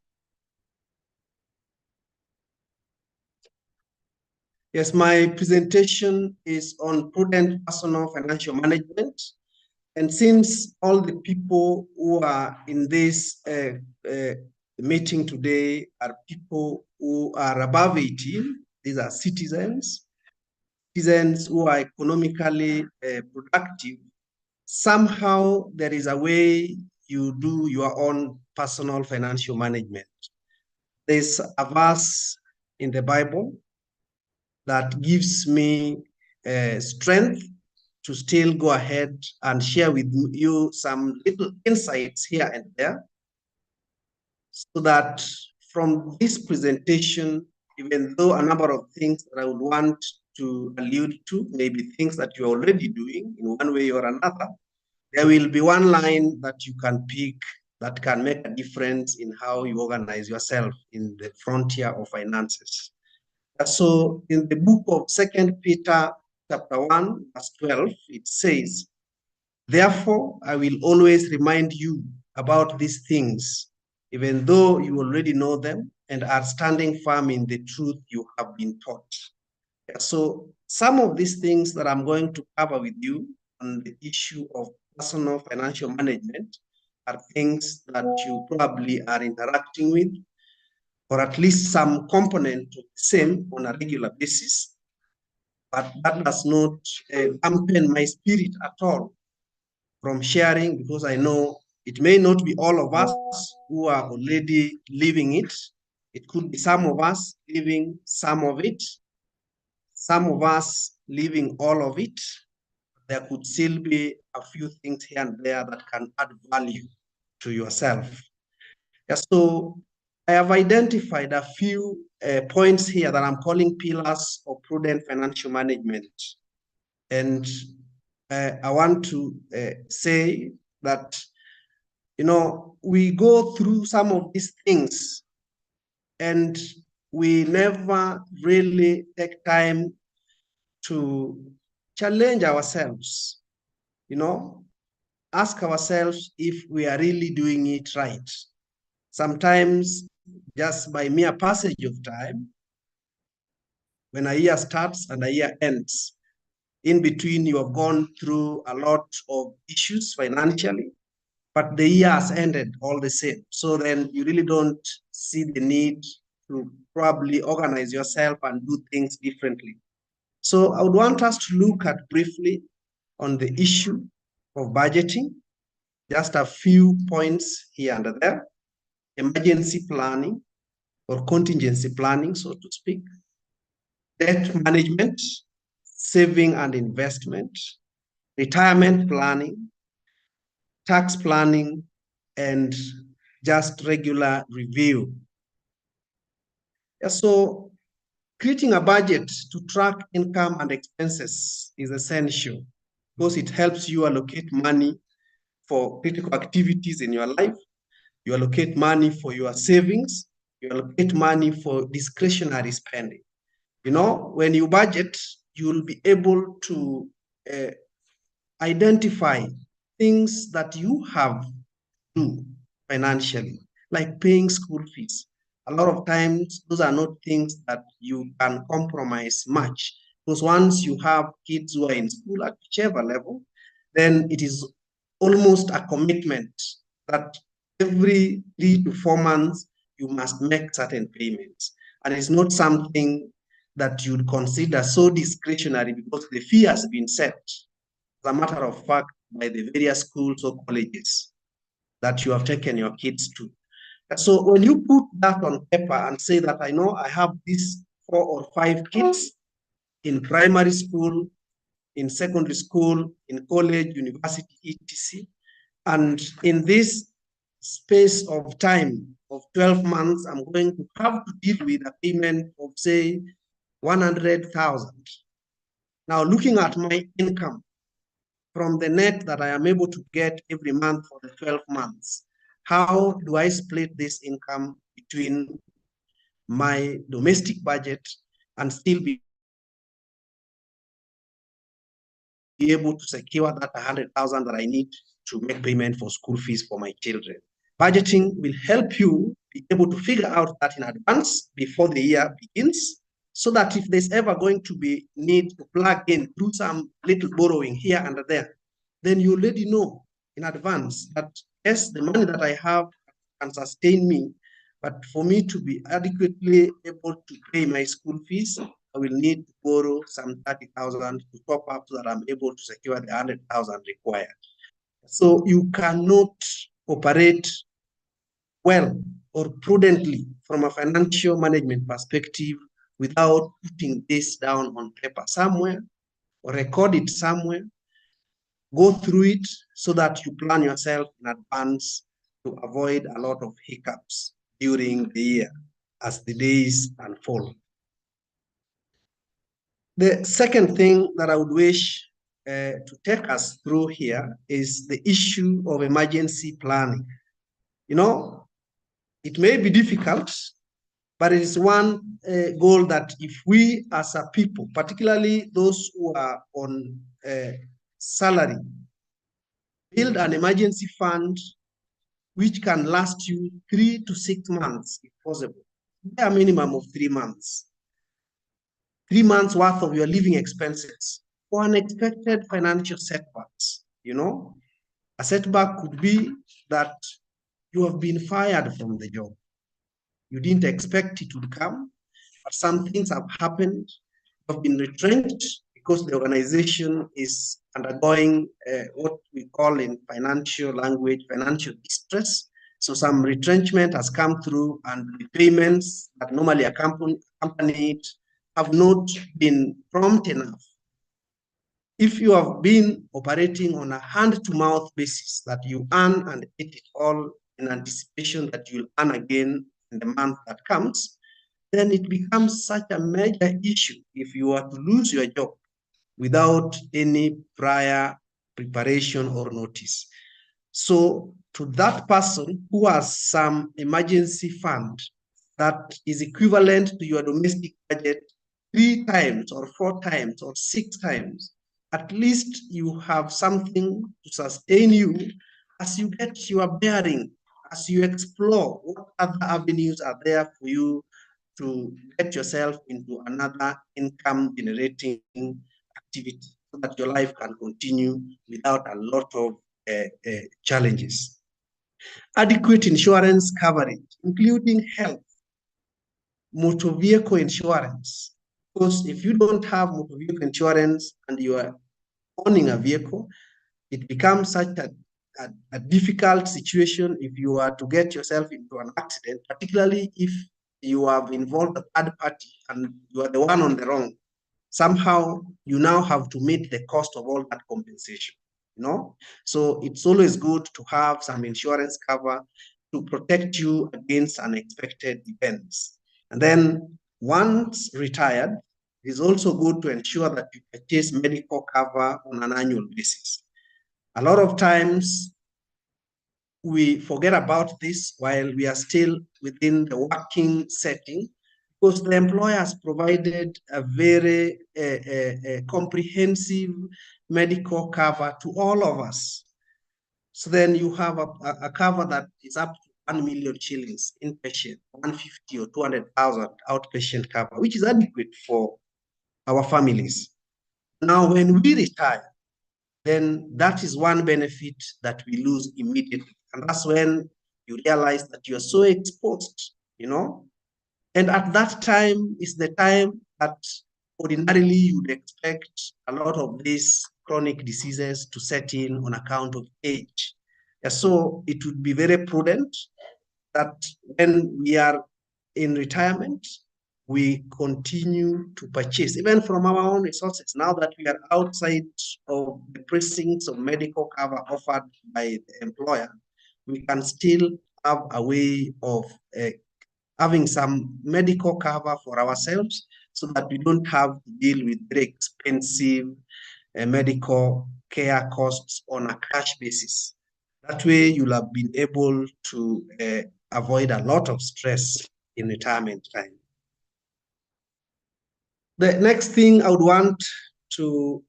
Yes, my presentation is on prudent personal financial management. And since all the people who are in this meeting today are people who are above 18, these are citizens who are economically productive, somehow there is a way you do your own personal financial management. There's a verse in the Bible that gives me strength to still go ahead and share with you some little insights here and there, so that from this presentation, even though a number of things that I would want to allude to, maybe things that you're already doing in one way or another, there will be one line that you can pick that can make a difference in how you organize yourself in the frontier of finances. So in the book of 2 Peter chapter 1, verse 12, it says, "Therefore, I will always remind you about these things, even though you already know them and are standing firm in the truth you have been taught." So some of these things that I'm going to cover with you on the issue of personal financial management are things that you probably are interacting with, or at least some component of the same on a regular basis. But that does not dampen my spirit at all from sharing, because I know it may not be all of us who are already living it. It could be some of us living some of it, some of us living all of it. There could still be a few things here and there that can add value to yourself. Yeah, so I have identified a few points here that I'm calling pillars of prudent financial management. And I want to say that, we go through some of these things and we never really take time to challenge ourselves, ask ourselves if we are really doing it right. Sometimes, just by mere passage of time, when a year starts and a year ends, in between you have gone through a lot of issues financially, but the year has ended all the same. So then you really don't see the need to probably organize yourself and do things differently. So I would want us to look at briefly on the issue of budgeting, just a few points here and there, emergency planning or contingency planning, so to speak, debt management, saving and investment, retirement planning, tax planning, and just regular review. So creating a budget to track income and expenses is essential because it helps you allocate money for critical activities in your life. You allocate money for your savings. You allocate money for discretionary spending. When you budget, you will be able to identify things that you have to do financially, like paying school fees. A lot of times, those are not things that you can compromise much, because once you have kids who are in school at whichever level, then it is almost a commitment that every 3 to 4 months, you must make certain payments. And it's not something that you'd consider so discretionary because the fee has been set, as a matter of fact, by the various schools or colleges that you have taken your kids to. So when you put that on paper and say that I know I have these 4 or 5 kids in primary school, in secondary school, in college, university, etc., and in this space of time of 12 months, I'm going to have to deal with a payment of, say, 100,000. Now, looking at my income from the net that I am able to get every month for the 12 months, how do I split this income between my domestic budget and still be able to secure that 100,000 that I need to make payment for school fees for my children? Budgeting will help you be able to figure out that in advance before the year begins, so that if there's ever going to be need to plug in through some little borrowing here and there, then you already know in advance that, yes, the money that I have can sustain me, but for me to be adequately able to pay my school fees, I will need to borrow some 30,000 to top up so that I'm able to secure the 100,000 required. So you cannot operate well or prudently from a financial management perspective without putting this down on paper somewhere or record it somewhere, go through it so that you plan yourself in advance to avoid a lot of hiccups during the year as the days unfold. The second thing that I would wish to take us through here is the issue of emergency planning. You know, it may be difficult, but it is one goal that if we as a people, particularly those who are on salary, build an emergency fund which can last you 3 to 6 months if possible. A minimum of 3 months. 3 months worth of your living expenses for unexpected financial setbacks. You know, a setback could be that you have been fired from the job. You didn't expect it to come, but some things have happened. You have been retrenched because the organization is undergoing what we call in financial language, financial distress. So some retrenchment has come through, and the payments that normally accompany it have not been prompt enough. If you have been operating on a hand-to-mouth basis, that you earn and eat it all in anticipation that you'll earn again in the month that comes, then it becomes such a major issue if you are to lose your job without any prior preparation or notice. So to that person who has some emergency fund that is equivalent to your domestic budget 3 times or 4 times or 6 times, at least you have something to sustain you as you get your bearing, as you explore what other avenues are there for you to get yourself into another income generating activity so that your life can continue without a lot of challenges. Adequate insurance coverage, including health, motor vehicle insurance. Because if you don't have motor vehicle insurance and you are owning a vehicle, it becomes such a difficult situation if you are to get yourself into an accident, particularly if you have involved a third party and you are the one on the wrong. Somehow you now have to meet the cost of all that compensation, you know? So it's always good to have some insurance cover to protect you against unexpected events. And then once retired, it is also good to ensure that you purchase medical cover on an annual basis. A lot of times we forget about this while we are still within the working setting, because the employer has provided a very comprehensive medical cover to all of us. So then you have a cover that is up to 1 million shillings inpatient, 150 or 200,000 outpatient cover, which is adequate for our families. Now, when we retire, then that is one benefit that we lose immediately. And that's when you realize that you're so exposed, you know? And at that time is the time that ordinarily you'd expect a lot of these chronic diseases to set in on account of age. And so it would be very prudent that when we are in retirement, we continue to purchase, even from our own resources. Now that we are outside of the precincts of medical cover offered by the employer, we can still have a way of having some medical cover for ourselves so that we don't have to deal with very expensive medical care costs on a cash basis. That way, you'll have been able to avoid a lot of stress in retirement time. The next thing I would want to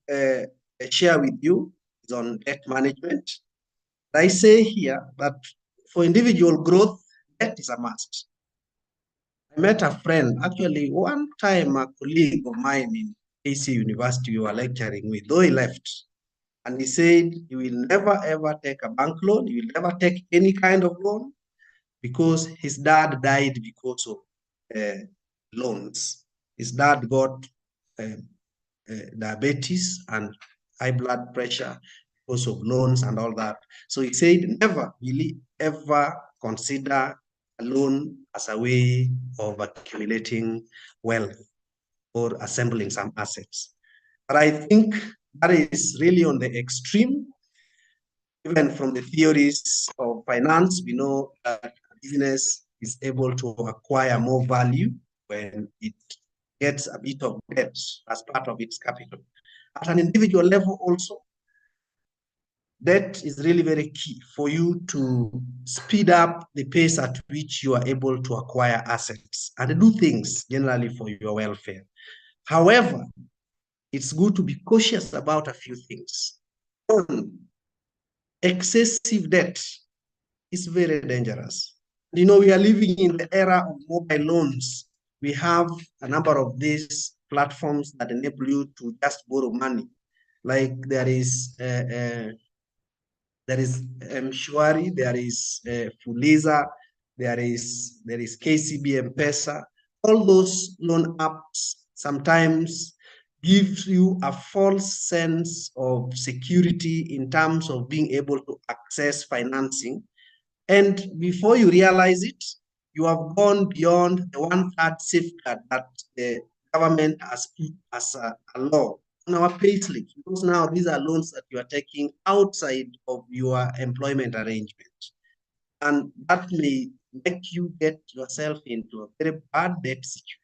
share with you is on debt management. I say here that for individual growth, debt is a must. I met a friend, actually one time a colleague of mine in Kcau University we were lecturing with, though he left. And he said he will never ever take a bank loan, he will never take any kind of loan because his dad died because of loans. His dad got diabetes and high blood pressure because of loans and all that. So he said never really ever consider a loan as a way of accumulating wealth or assembling some assets. But I think that is really on the extreme. Even from the theories of finance, we know that a business is able to acquire more value when it gets a bit of debt as part of its capital. At an individual level also, That is really very key for you to speed up the pace at which you are able to acquire assets and do things generally for your welfare. However, it's good to be cautious about a few things. One, excessive debt is very dangerous. You know, we are living in the era of mobile loans. We have a number of these platforms that enable you to just borrow money. Like there is Mshwari, there is Fuliza, there is KCB M-Pesa. All those loan apps sometimes give you a false sense of security in terms of being able to access financing. And before you realize it, you have gone beyond the one-third safeguard that the government has put as a law on our payslips, because now these are loans that you are taking outside of your employment arrangement. And that may make you get yourself into a very bad debt situation.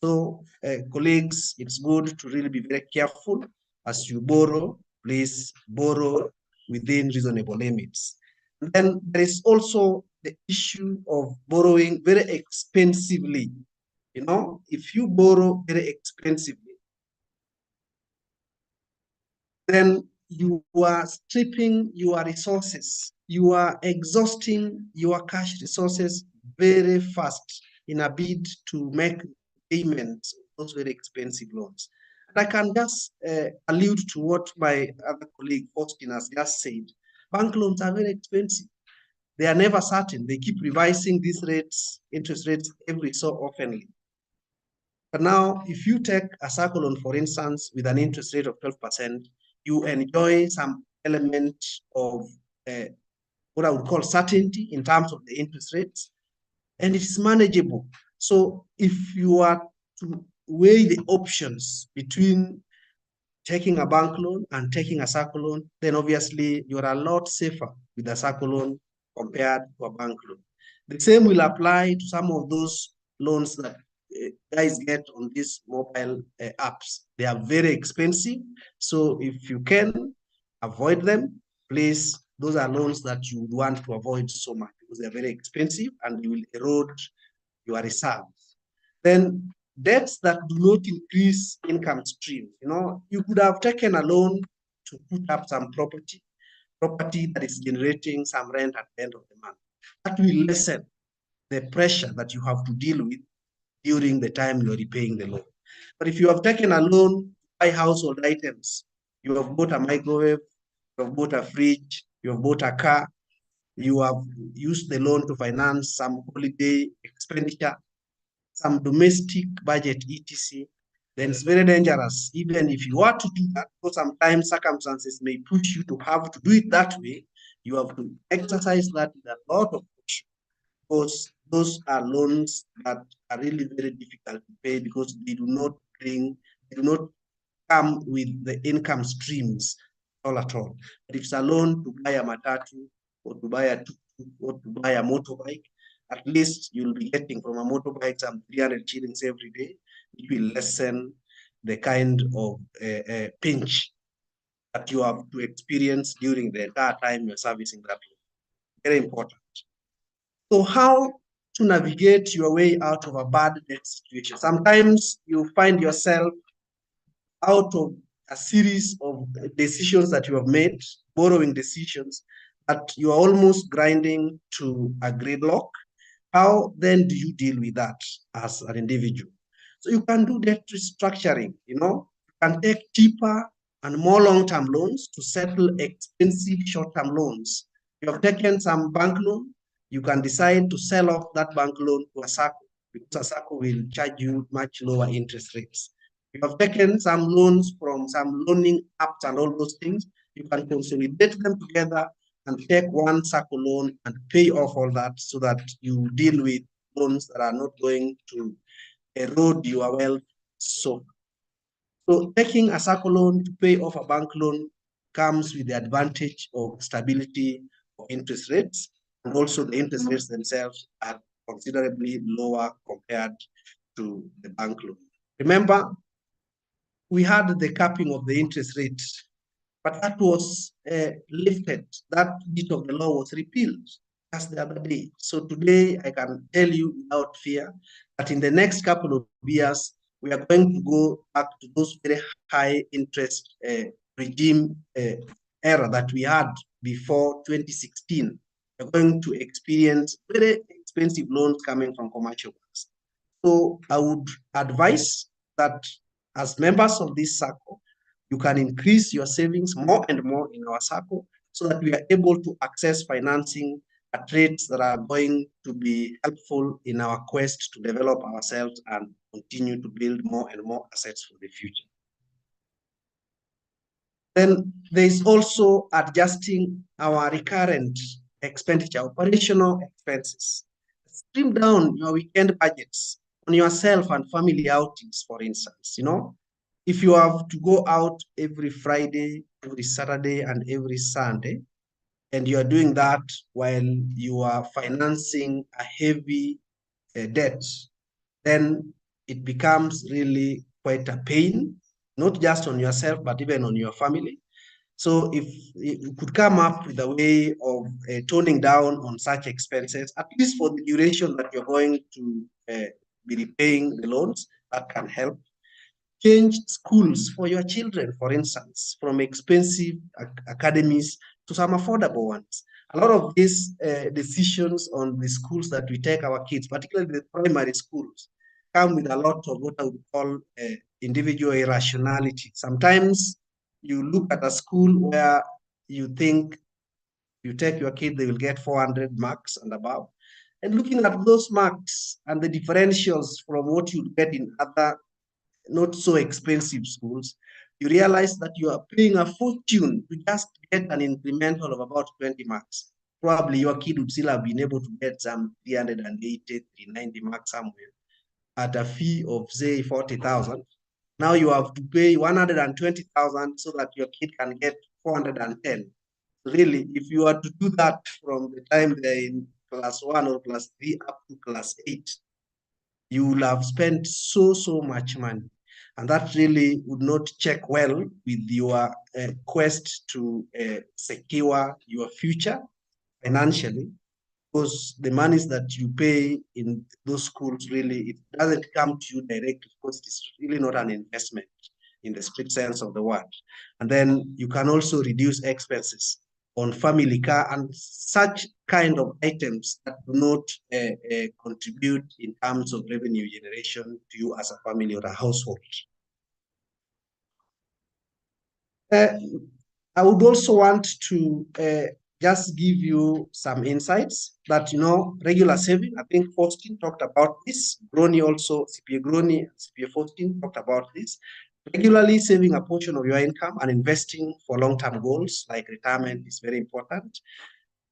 So, colleagues, it's good to really be very careful as you borrow. Please borrow within reasonable limits. And then there is also the issue of borrowing very expensively. You know, if you borrow very expensively, then you are stripping your resources. You are exhausting your cash resources very fast in a bid to make payments of those very expensive loans. And I can just allude to what my other colleague Faustin has just said. Bank loans are very expensive. They are never certain. They keep revising these rates, interest rates, every so oftenly. But now, if you take a Sacco loan, for instance, with an interest rate of 12%, you enjoy some element of what I would call certainty in terms of the interest rates, and it is manageable. So if you are to weigh the options between taking a bank loan and taking a Sacco loan, then obviously you are a lot safer with a Sacco loan compared to a bank loan. The same will apply to some of those loans that guys get on these mobile apps. They are very expensive. So if you can avoid them, please, those are loans that you would want to avoid so much because they're very expensive and you will erode your reserves. Then debts that do not increase income streams. You know, you could have taken a loan to put up some property that is generating some rent at the end of the month. That will lessen the pressure that you have to deal with during the time you're repaying the loan. But if you have taken a loan to buy household items, you have bought a microwave, you have bought a fridge, you have bought a car, you have used the loan to finance some holiday expenditure, some domestic budget, etc., then it's very dangerous. Even if you are to do that, because sometimes circumstances may push you to have to do it that way, you have to exercise that with a lot of caution, because those are loans that are really very difficult to pay because they do not come with the income streams all at all. But if it's a loan to buy a matatu or to buy a tuk-tuk or to buy a motorbike, at least you'll be getting from a motorbike some 300 shillings every day. It will lessen the kind of pinch that you have to experience during the entire time you're servicing that loan. Very important. So how to navigate your way out of a bad debt situation? Sometimes you find yourself out of a series of decisions that you have made, borrowing decisions, that you are almost grinding to a gridlock. How then do you deal with that as an individual? So you can do debt restructuring, you know, you can take cheaper and more long-term loans to settle expensive short-term loans. You have taken some bank loan, you can decide to sell off that bank loan to a Sacco, because a Sacco will charge you much lower interest rates. You have taken some loans from some loaning apps and all those things, you can consolidate them together and take one Sacco loan and pay off all that so that you deal with loans that are not going to erode your wealth. So taking a Sacco loan to pay off a bank loan comes with the advantage of stability of interest rates, and also the interest rates themselves are considerably lower compared to the bank loan. Remember, we had the capping of the interest rate But that was lifted. That bit of the law was repealed just the other day. So today I can tell you without fear that in the next couple of years, we are going to go back to those very high interest regime era that we had before 2016. We're going to experience very expensive loans coming from commercial banks. So I would advise that as members of this Sacco, you can increase your savings more and more in our Sacco so that we are able to access financing at rates that are going to be helpful in our quest to develop ourselves and continue to build more and more assets for the future. Then there is also adjusting our recurrent expenditure, operational expenses. Trim down your weekend budgets on yourself and family outings, for instance. If you have to go out every Friday, every Saturday, and every Sunday, and you are doing that while you are financing a heavy debt, then it becomes really quite a pain, not just on yourself, but even on your family. So if you could come up with a way of toning down on such expenses, at least for the duration that you're going to be repaying the loans, that can help. Change schools for your children, for instance, from expensive academies to some affordable ones. A lot of these decisions on the schools that we take our kids, particularly the primary schools, come with a lot of what I would call individual irrationality. Sometimes you look at a school where you think you take your kid, they will get 400 marks and above. And looking at those marks and the differentials from what you get in other not so expensive schools, you realize that you are paying a fortune to just get an incremental of about 20 marks. Probably your kid would still have been able to get some 380, 390 marks somewhere at a fee of, say, 40,000. Now you have to pay 120,000 so that your kid can get 410. Really, if you are to do that from the time they're in class 1 or class 3 up to class 8, you will have spent so much money. And that really would not check well with your quest to secure your future financially, because the monies that you pay in those schools, really, it doesn't come to you directly because it's really not an investment in the strict sense of the word. And then you can also reduce expenses on family car and such kind of items that do not contribute in terms of revenue generation to you as a family or a household. I would also want to just give you some insights that, regular saving, I think Faustin talked about this, Groni also, CPA Groni, CPA Faustin talked about this. Regularly saving a portion of your income and investing for long-term goals like retirement is very important.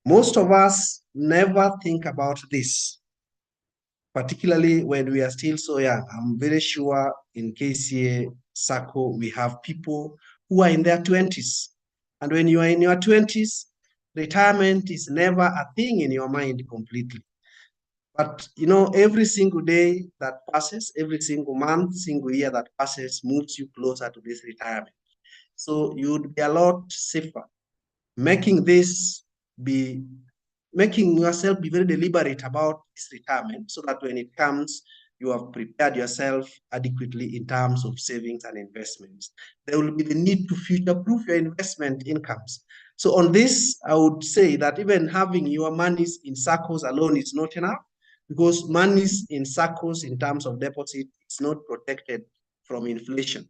Most of us never think about this, particularly when we are still so young. I'm very sure in KCA Sacco, we have people who are in their 20s. And when you are in your 20s, retirement is never a thing in your mind completely. But, every single day that passes, every single month, single year that passes moves you closer to this retirement. So you would be a lot safer making yourself be very deliberate about this retirement so that when it comes, you have prepared yourself adequately in terms of savings and investments. There will be the need to future-proof your investment incomes. So on this, I would say that even having your monies in SACCOs alone is not enough, because monies in SACCOs in terms of deposit is not protected from inflation.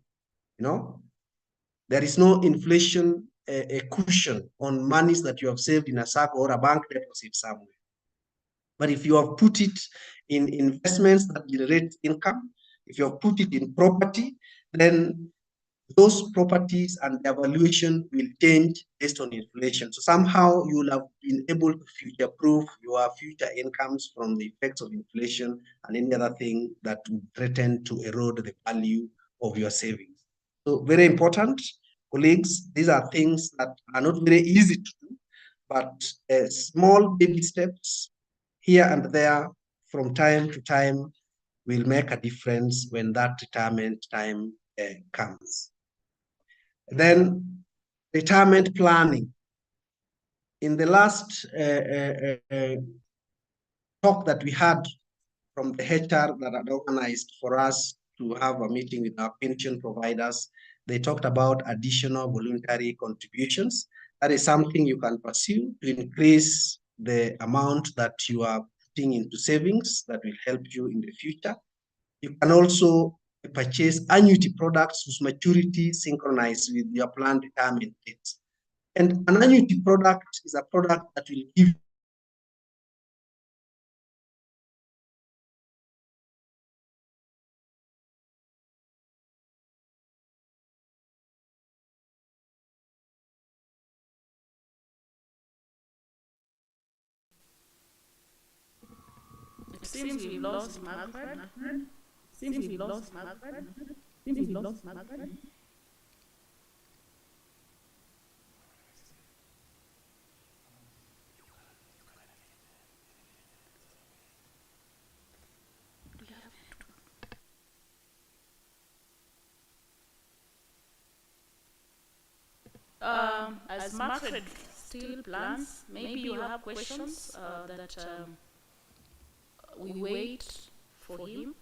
There is no inflation a cushion on monies that you have saved in a Sacco or a bank deposit somewhere. But if you have put it in investments that generate income, if you have put it in property, then those properties and their valuation will change based on inflation. So somehow you will have been able to future-proof your future incomes from the effects of inflation and any other thing that would threaten to erode the value of your savings. So very important, colleagues, these are things that are not very easy to do, but small baby steps here and there from time to time will make a difference when that retirement time comes. Then retirement planning. In the last talk that we had from the HR that had organized for us to have a meeting with our pension providers, they talked about additional voluntary contributions. That is something you can pursue to increase the amount that you are putting into savings that will help you in the future. You can also purchase annuity products whose maturity synchronizes with your planned retirement dates. And an annuity product is a product that will give It seems we've lost Margaret. Seems we've lost Margaret. Seems we've lost Margaret. As Margaret still plans, maybe you have questions that we wait for him.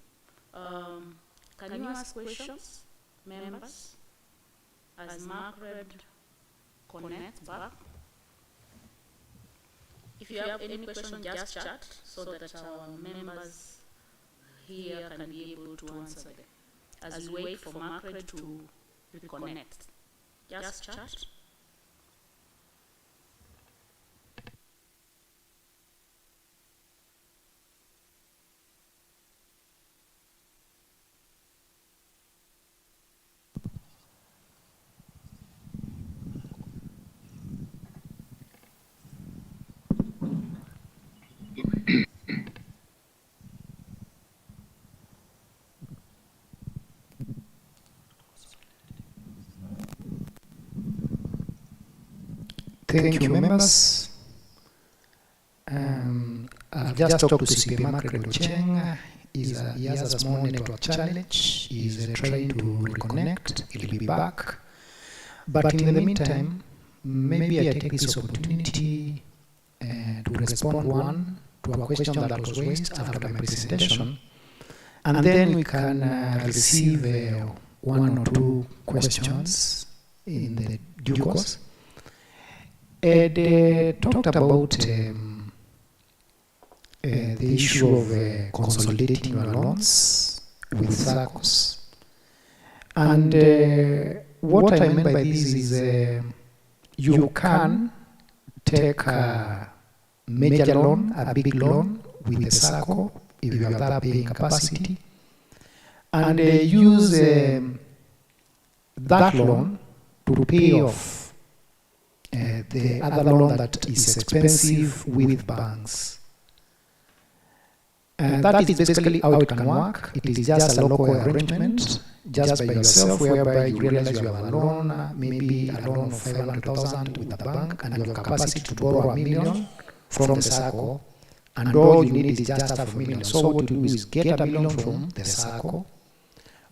Can you ask questions, members, as Margaret connects back? If you have any question, just chat so that our members here can be able to answer them. As we wait for Margaret to reconnect, just chat. Thank you, members. I've just talked to CPA Margaret Ocheng. He has a small network challenge. He's trying to reconnect. He'll be back. But in the meantime, maybe I take this opportunity to respond to a question that was raised after my presentation. And then we can receive one or two questions in the due course. They talked about the issue of consolidating your loans with Saccos. And what I meant by this is you can take a major loan, a big loan with the Sacco, if you have that paying capacity, and use that loan to pay off the other loan that is expensive with banks. And that is basically how it can work. It is just a local arrangement, just by yourself, whereby you realize you have a loan, maybe a loan of 500,000 with the bank, and you have capacity to borrow $1 million from the Sacco, and all you need is just $500,000. So what you do is get $1 million from the Sacco,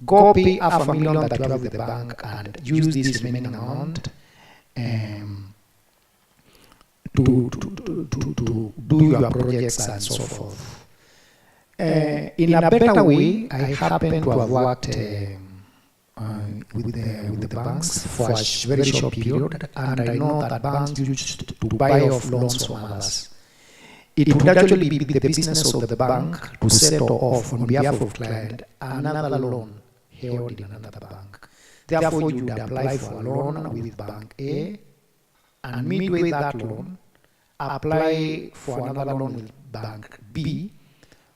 go pay $500,000 that you have with the bank, and use this remaining amount to do your projects and so forth. In a better way, I happen to have worked with the banks for a very short period, and I know that banks used to buy off loans from others. It would actually be the business of the bank to settle off on behalf of client another loan held in another bank. Therefore, you would apply for a loan with Bank A, and midway that loan, apply for another loan with Bank B,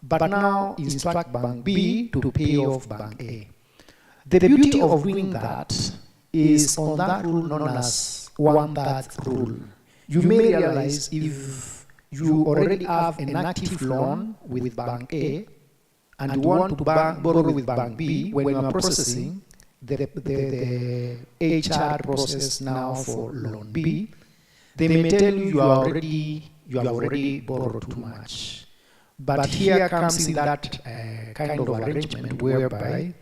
but now instruct Bank B to pay off Bank A. The beauty of doing that is on that rule known as one-third rule. You may realize if you already have an active loan with Bank A and you want to borrow with Bank B, when you are processing the HR process now for loan B, they may tell you you have already borrowed too much. But here comes in that kind of arrangement whereby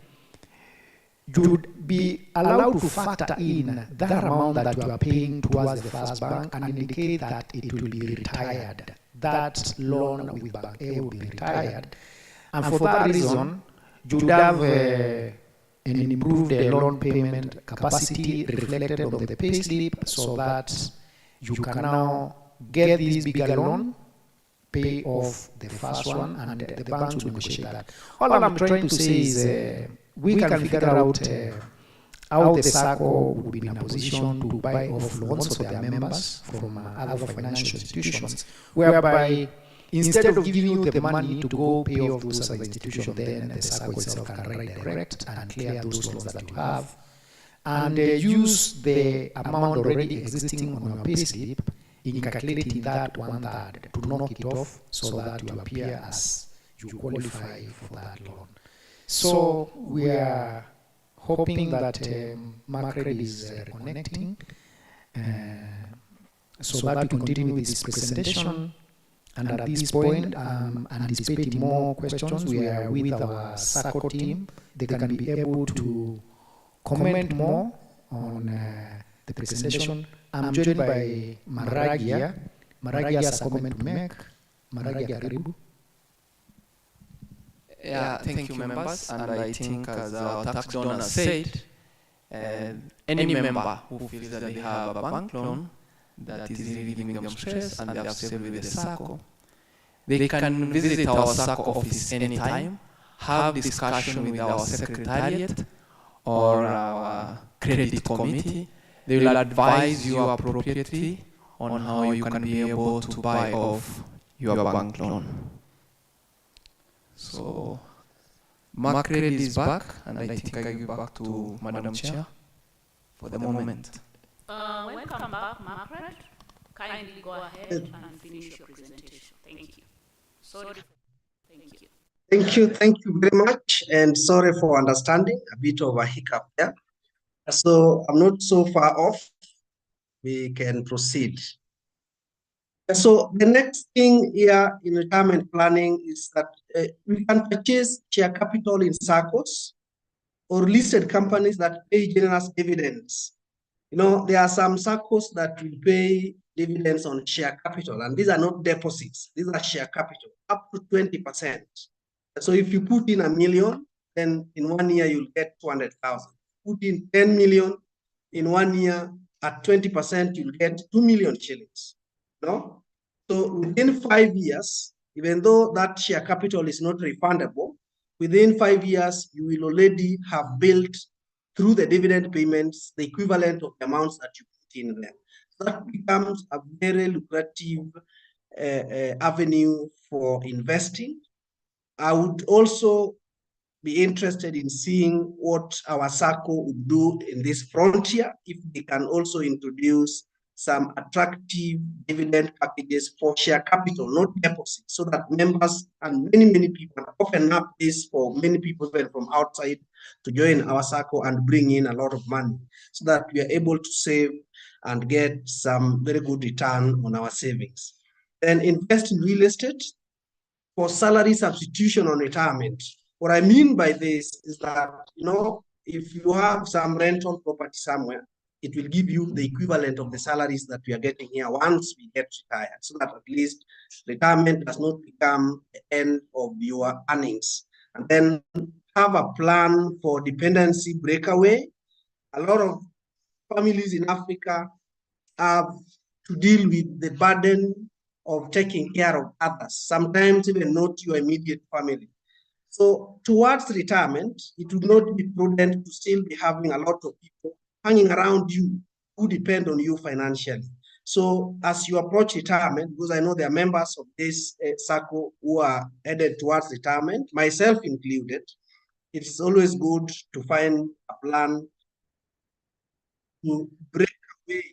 you'd be allowed to factor in that amount that you are paying towards the first bank and indicate that it will be retired. That loan with Bank A will be retired. And for that reason, you'd have an improved loan payment capacity reflected on the payslip so that you can now get this bigger loan, pay off the first one, and the banks will negotiate that. All I'm trying to say is we can figure out how the Sacco would be in a position to buy off loans for their members from other financial institutions, whereby instead of giving you the money to go pay off those other institutions, then the Sacco itself can write direct and clear those loans that you have, and use the amount already existing on your payslip in calculating that 1/3 to knock it off so that you appear as you qualify for that loan. So we are hoping that market is reconnecting so that we continue with this presentation. And at this point, anticipating more questions, we are with our Sacco team. They can be able to comment more on the presentation. I'm joined by Maragia. Maragia has a comment to make. Maragia, karibu. Yeah, thank you, members. And I think, as our tax donor said, any member who feels that they have a bank loan that is relieving them stress and they have saved with the Sacco, they can visit our Sacco office anytime, have discussion with our secretariat or our credit committee. They will advise you appropriately on how you can be able to buy off your bank loan. So, Macred is back, and I think I give back to Madam Chair for the moment. Welcome back, Macred. Kindly go ahead and finish your presentation. Thank you. Sorry. Thank you. Thank you very much, and sorry for understanding a bit of a hiccup there. So I'm not so far off. We can proceed. So the next thing here in retirement planning is that we can purchase share capital in Saccos or listed companies that pay generous dividends. You know, there are some Saccos that will pay dividends on share capital, and these are not deposits. These are share capital, up to 20%. So if you put in $1 million, then in 1 year you'll get 200,000. Put in 10 million in 1 year at 20%, you'll get 2 million shillings. No? So within 5 years, even though that share capital is not refundable, within 5 years, you will already have built through the dividend payments the equivalent of the amounts that you put in there. So that becomes a very lucrative avenue for investing. I would also be interested in seeing what our Sacco would do in this frontier, if they can also introduce some attractive dividend packages for share capital, not deposits, so that members and many people open up this for many people from outside to join our Sacco and bring in a lot of money, so that we are able to save and get some very good return on our savings. Then invest in real estate for salary substitution on retirement. What I mean by this is that, you know, if you have some rental property somewhere, it will give you the equivalent of the salaries that we are getting here once we get retired, so that at least retirement does not become the end of your earnings. And then have a plan for dependency breakaway. A lot of families in Africa have to deal with the burden of taking care of others, sometimes even not your immediate family. So towards retirement, it would not be prudent to still be having a lot of people hanging around you who depend on you financially. So as you approach retirement, because I know there are members of this Sacco who are headed towards retirement, myself included, it's always good to find a plan to break away,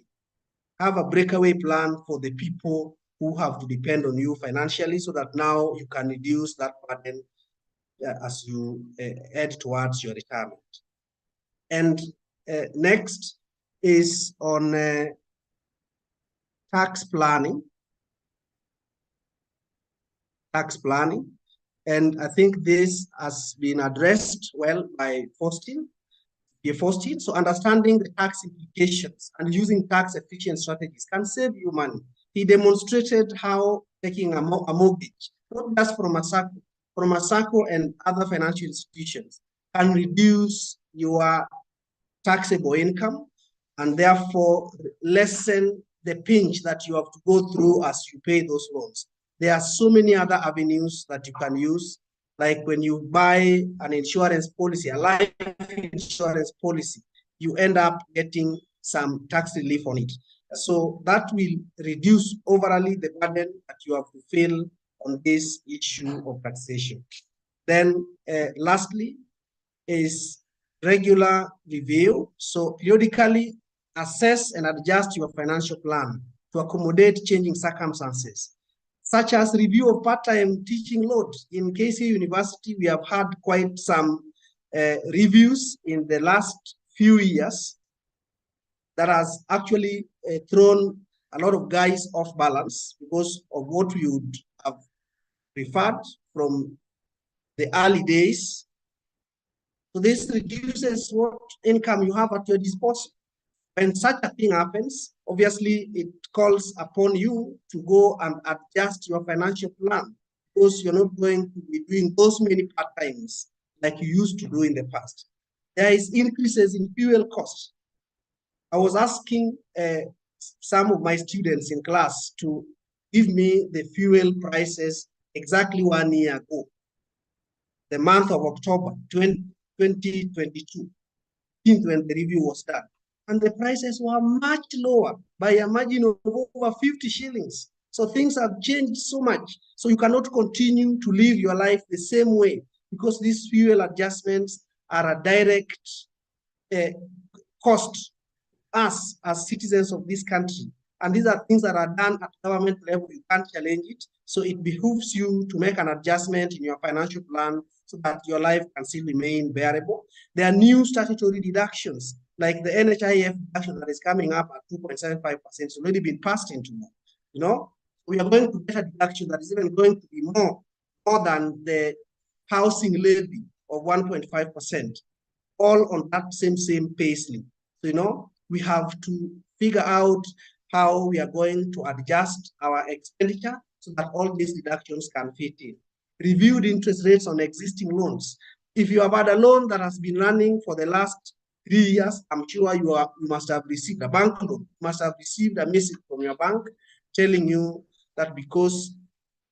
have a breakaway plan for the people who have to depend on you financially, so that now you can reduce that burden as you head towards your retirement. And next is on tax planning. And I think this has been addressed well by Faustin, PA14. So understanding the tax implications and using tax efficient strategies can save you money. He demonstrated how taking a mortgage, not just from a Sacco and other financial institutions, can reduce your taxable income and therefore lessen the pinch that you have to go through as you pay those loans. There are so many other avenues that you can use, like when you buy an insurance policy, a life insurance policy, you end up getting some tax relief on it. So that will reduce overall the burden that you have to feel on this issue of taxation. Then lastly is regular review. So periodically assess and adjust your financial plan to accommodate changing circumstances, such as review of part-time teaching load. In Kcau University, we have had quite some reviews in the last few years that has actually thrown a lot of guys off balance because of what we would have preferred from the early days. So this reduces what income you have at your disposal. When such a thing happens, obviously it calls upon you to go and adjust your financial plan because you're not going to be doing those many part-times like you used to do in the past. There is increases in fuel costs. I was asking some of my students in class to give me the fuel prices exactly 1 year ago, the month of October 2022, when the review was done. And the prices were much lower by a margin of over 50 shillings. So things have changed so much. So you cannot continue to live your life the same way because these fuel adjustments are a direct cost us as citizens of this country. And these are things that are done at government level. You can't challenge it. So it behooves you to make an adjustment in your financial plan so that your life can still remain bearable. There are new statutory deductions, like the NHIF deduction that is coming up at 2.75%. It's already been passed into law. You know, we are going to get a deduction that is even going to be more than the housing levy of 1.5%, all on that same pay slip. So, you know, we have to figure out how we are going to adjust our expenditure so that all these deductions can fit in. Reviewed interest rates on existing loans. If you have had a loan that has been running for the last 3 years, I'm sure you must have received a bank loan. You must have received a message from your bank telling you that because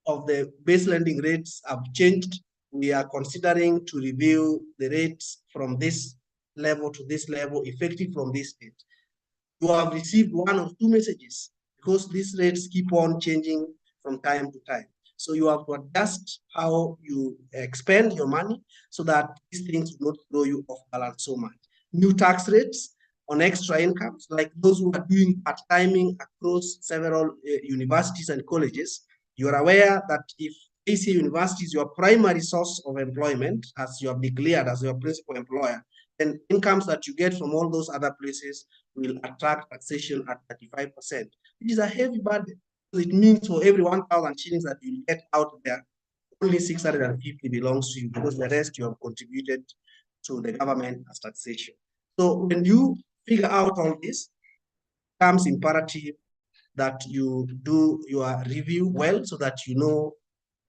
of the base lending rates have changed, we are considering to review the rates from this level to this level, effective from this date. You have received 1 or 2 messages because these rates keep on changing from time to time. So you have to adjust how you expend your money so that these things do not throw you off balance so much. New tax rates on extra incomes, like those who are doing part-timing across several universities and colleges. You are aware that if Kcau University is your primary source of employment, as you have declared as your principal employer, then incomes that you get from all those other places will attract taxation at 35%. It is a heavy burden. So it means for every 1,000 shillings that you get out there, only 650 belongs to you because the rest you have contributed to the government as taxation. So when you figure out all this, it becomes imperative that you do your review well so that you know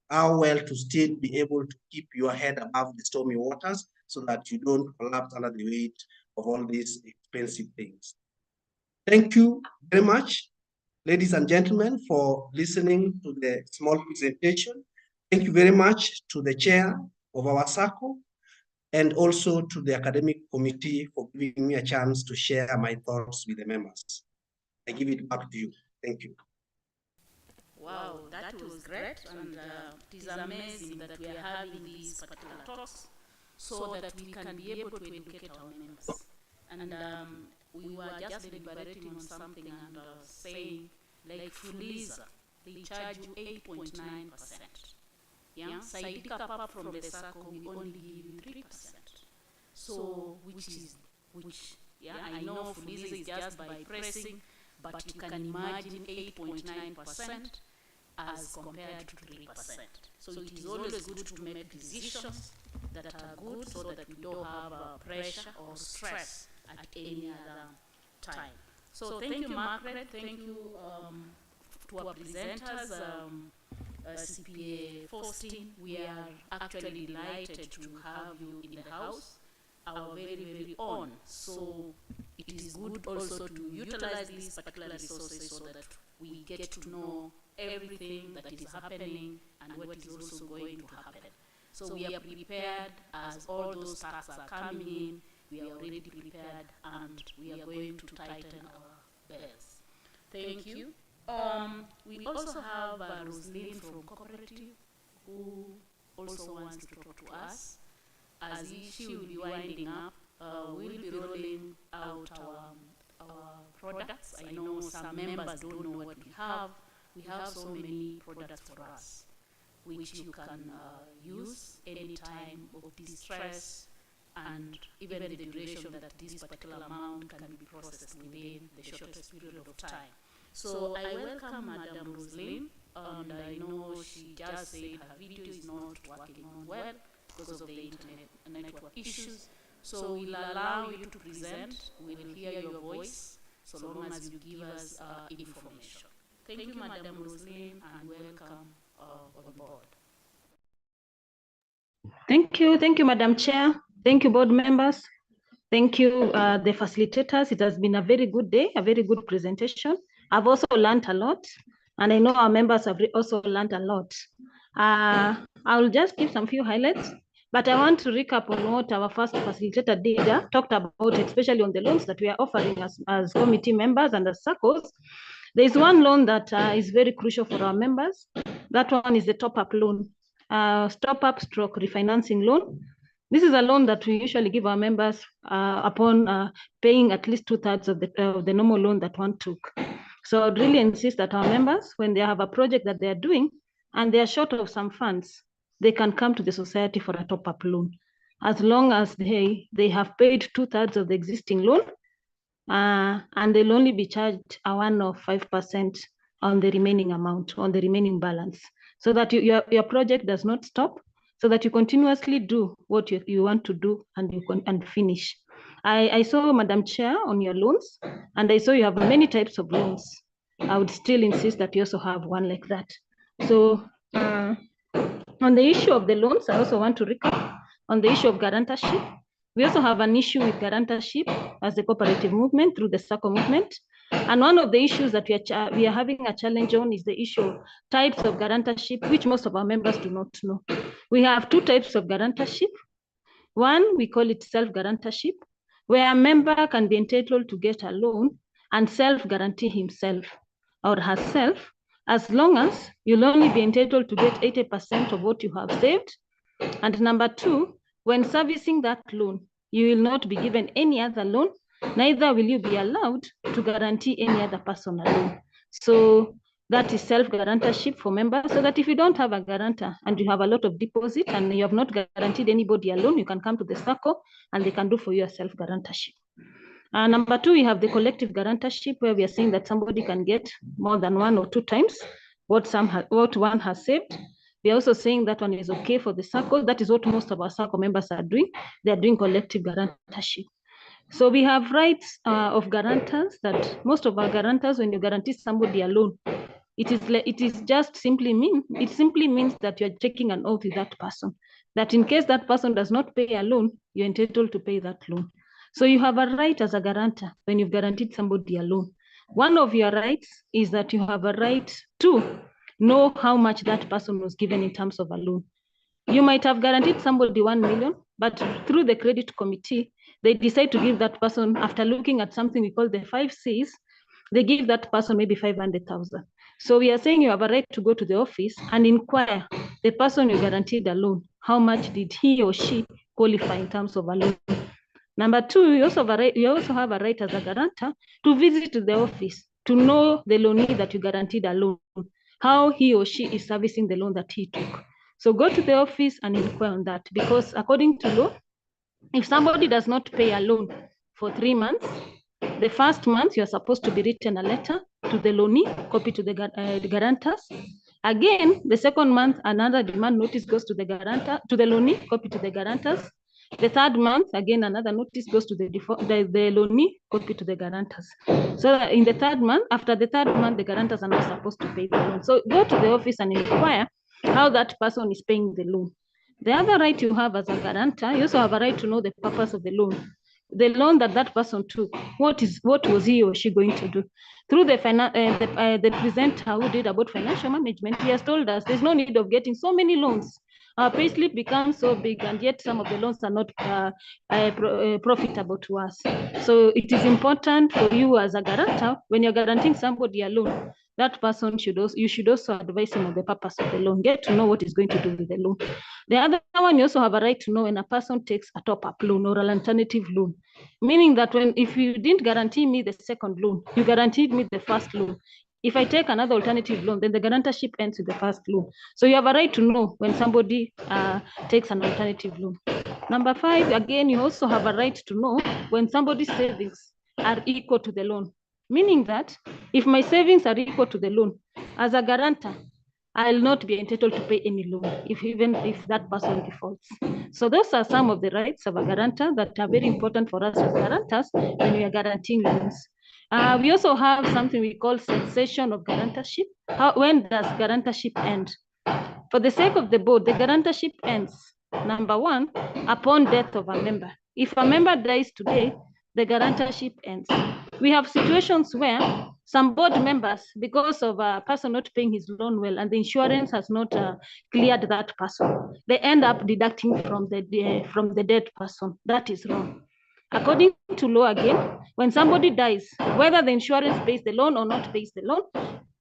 how well to still be able to keep your head above the stormy waters so that you don't collapse under the weight of all these expensive things. Thank you very much, ladies and gentlemen, for listening to the small presentation. Thank you very much to the chair of our Sacco and also to the academic committee for giving me a chance to share my thoughts with the members. I give it back to you. Thank you. Wow, that was great, and it is amazing that we are having these particular talks so that we can be able to educate our members. And we were just deliberating on something and saying, like Fuliza, they charge you 8.9%. Yeah, Saidika Papa from the Sacco, we only give you 3%. So, yeah, I know Fuliza is just by pressing, but you can imagine 8.9% as compared to 3%. So it is always good to make decisions that are good so that we don't have pressure or stress at any other time. So thank you, Margaret. Thank you to our presenters, CPA Faustin. We are actually delighted to have you in the house, our very, very own. So it is good also to utilize these particular resources so that we get to know everything that is happening and what is also going to happen. So we are prepared as all those tasks are coming in. We are already prepared and we are going to tighten our belts. Thank you. We also have Rosaline from Cooperative who also wants to talk to us. As she will be winding up, we'll be rolling out our products. I know some members don't know what we have. We have so many products for us, which you can use any time of distress and even the duration that this particular amount can be processed within the shortest period of time. So I welcome Madam Rosaline, and I know she just said her video is not working on well because of the internet network issues. So we'll allow you to present. We will hear your voice so long as you give us information. Thank you, Madam Rosaline, and welcome on board. Thank you, Madam Chair. Thank you, board members. Thank you, the facilitators. It has been a very good day, a very good presentation. I've also learned a lot, and I know our members have also learned a lot. I'll just give some few highlights, but I want to recap on what our first facilitator did, talked about, especially on the loans that we are offering as committee members and as Saccos. There is one loan that is very crucial for our members. That one is the top-up loan, top-up stroke refinancing loan. This is a loan that we usually give our members upon paying at least 2/3 of the normal loan that one took. So I'd really insist that our members, when they have a project that they are doing and they are short of some funds, they can come to the society for a top-up loan. As long as they have paid 2/3 of the existing loan, and they'll only be charged a one-off 5% on the remaining amount, on the remaining balance, so that your project does not stop, so that you continuously do what you want to do and finish. I saw, Madam Chair, on your loans, and I saw you have many types of loans. I would still insist that you also have one like that. So on the issue of the loans, I also want to recap on the issue of guarantorship. We also have an issue with guarantorship as the cooperative movement through the Sacco movement. And one of the issues that we are having a challenge on is the issue of types of guarantorship, which most of our members do not know. We have two types of guarantorship. One, we call it self-guarantorship, where a member can be entitled to get a loan and self-guarantee himself or herself, as long as you'll only be entitled to get 80% of what you have saved. And number two, when servicing that loan, you will not be given any other loan, neither will you be allowed to guarantee any other person a loan. So that is self-guarantorship for members, so that if you don't have a guarantor and you have a lot of deposit and you have not guaranteed anybody a loan, you can come to the Sacco and they can do for you a self-guarantorship. Number two, we have the collective guarantorship, where we are saying that somebody can get more than 1 or 2 times what one has saved. We are also saying that one is okay for the Sacco. That is what most of our Sacco members are doing. They are doing collective guarantorship. So we have rights of guarantors, that most of our guarantors, when you guarantee somebody a loan, it simply means that you're taking an oath with that person, that in case that person does not pay a loan, you're entitled to pay that loan. So you have a right as a guarantor when you've guaranteed somebody a loan. One of your rights is that you have a right to know how much that person was given in terms of a loan. You might have guaranteed somebody 1 million, but through the credit committee, they decide to give that person, after looking at something we call the 5 C's, they give that person maybe 500,000. So we are saying you have a right to go to the office and inquire the person you guaranteed a loan, how much did he or she qualify in terms of a loan. Number two, you also have a right as a guarantor to visit the office to know the loanee that you guaranteed a loan, how he or she is servicing the loan that he took. So go to the office and inquire on that, because according to law, if somebody does not pay a loan for 3 months, the first month you're supposed to be written a letter to the loanee, copy to the guarantors, Again, the second month, another demand notice goes to the guarantor, to the loanee, copy to the guarantors. The third month, again, another notice goes to the loanee, copy to the guarantors. So in the third month, after the third month, the guarantors are not supposed to pay the loan. So go to the office and inquire how that person is paying the loan. The other right you have as a guarantor, you also have a right to know the purpose of the loan. The loan that person took, what was he or she going to do? Through the presenter who did about financial management, he has told us there's no need of getting so many loans. Our payslip becomes so big, and yet some of the loans are not profitable to us. So it is important for you as a guarantor, when you're guaranteeing somebody a loan, that person you should also advise him on the purpose of the loan. Get to know what he's going to do with the loan. The other one, you also have a right to know when a person takes a top-up loan or an alternative loan, meaning that if you didn't guarantee me the second loan, you guaranteed me the first loan. If I take another alternative loan, then the guarantorship ends with the first loan. So you have a right to know when somebody takes an alternative loan. Number 5, again, you also have a right to know when somebody's savings are equal to the loan, meaning that if my savings are equal to the loan, as a guarantor, I'll not be entitled to pay any loan, even if that person defaults. So those are some of the rights of a guarantor that are very important for us as guarantors when we are guaranteeing loans. We also have something we call cessation of guarantorship. When does guarantorship end? For the sake of the board, the guarantorship ends, number 1, upon death of a member. If a member dies today, the guarantorship ends. We have situations where some board members, because of a person not paying his loan well and the insurance has not cleared that person, they end up deducting from the dead person. That is wrong. According to law, again, when somebody dies, whether the insurance pays the loan or not pays the loan,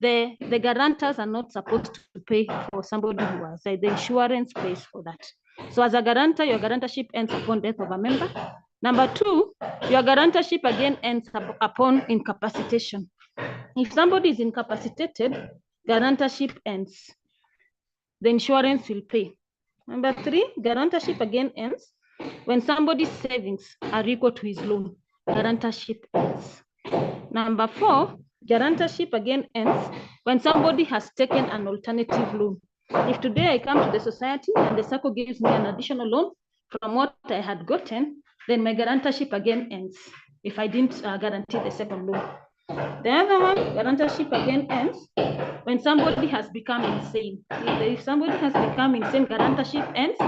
the guarantors are not supposed to pay for somebody who has died. The insurance pays for that. So as a guarantor, your guarantorship ends upon death of a member. Number 2, your guarantorship again ends upon incapacitation. If somebody is incapacitated, guarantorship ends. The insurance will pay. Number 3, guarantorship again ends when somebody's savings are equal to his loan. Guarantorship ends. Number 4, guarantorship again ends when somebody has taken an alternative loan. If today I come to the society and the Sacco gives me an additional loan from what I had gotten, then my guarantorship again ends if I didn't guarantee the second loan. The other one, guarantorship again ends when somebody has become insane. If somebody has become insane, guarantorship ends.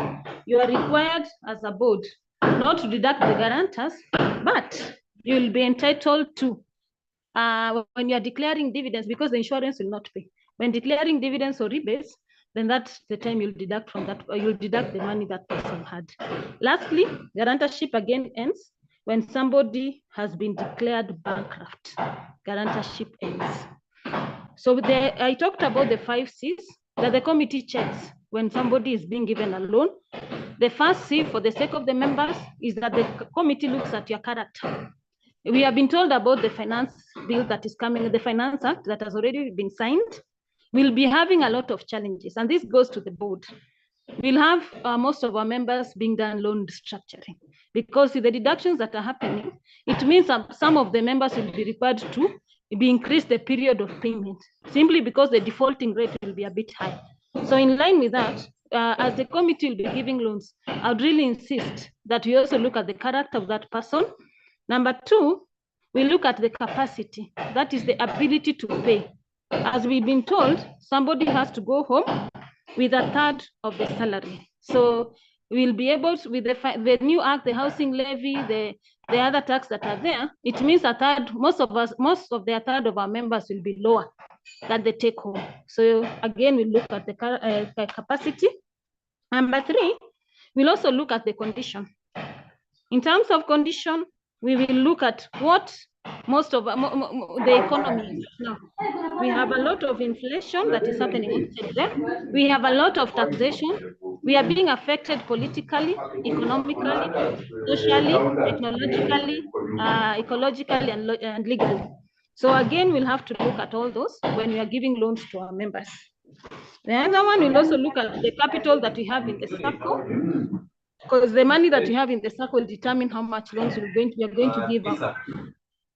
You are required as a board not to deduct the guarantors, but you'll be entitled to, when you're declaring dividends, because the insurance will not pay. When declaring dividends or rebates, then that's the time you'll deduct from that, or you'll deduct the money that person had. Lastly, guarantorship again ends when somebody has been declared bankrupt. Guarantorship ends. So I talked about the 5 C's that the committee checks when somebody is being given a loan. The first C, for the sake of the members, is that the committee looks at your character. We have been told about the finance bill that is coming, the Finance Act that has already been signed. We'll be having a lot of challenges, and this goes to the board. We'll have most of our members being done loan restructuring, because with the deductions that are happening, it means some of the members will be required to increase the period of payment, simply because the defaulting rate will be a bit high. So in line with that, as the committee will be giving loans, I would really insist that we also look at the character of that person. Number 2, we look at the capacity, that is the ability to pay. As we've been told, somebody has to go home with a third of the salary. So we'll be able to, with the new act, the housing levy, the other tax that are there, it means a third, most of the third of our members will be lower than the take home. So again, we look at the capacity. Number 3, we'll also look at the condition. In terms of condition, we will look at what most of the economy is now. We have a lot of inflation that is happening there. We have a lot of taxation. We are being affected politically, economically, socially, technologically, ecologically, and legally. So again, we'll have to look at all those when we are giving loans to our members. The other one, we'll also look at the capital that we have in the Sacco, because the money that you have in the Sacco will determine how much loans you're going to give up.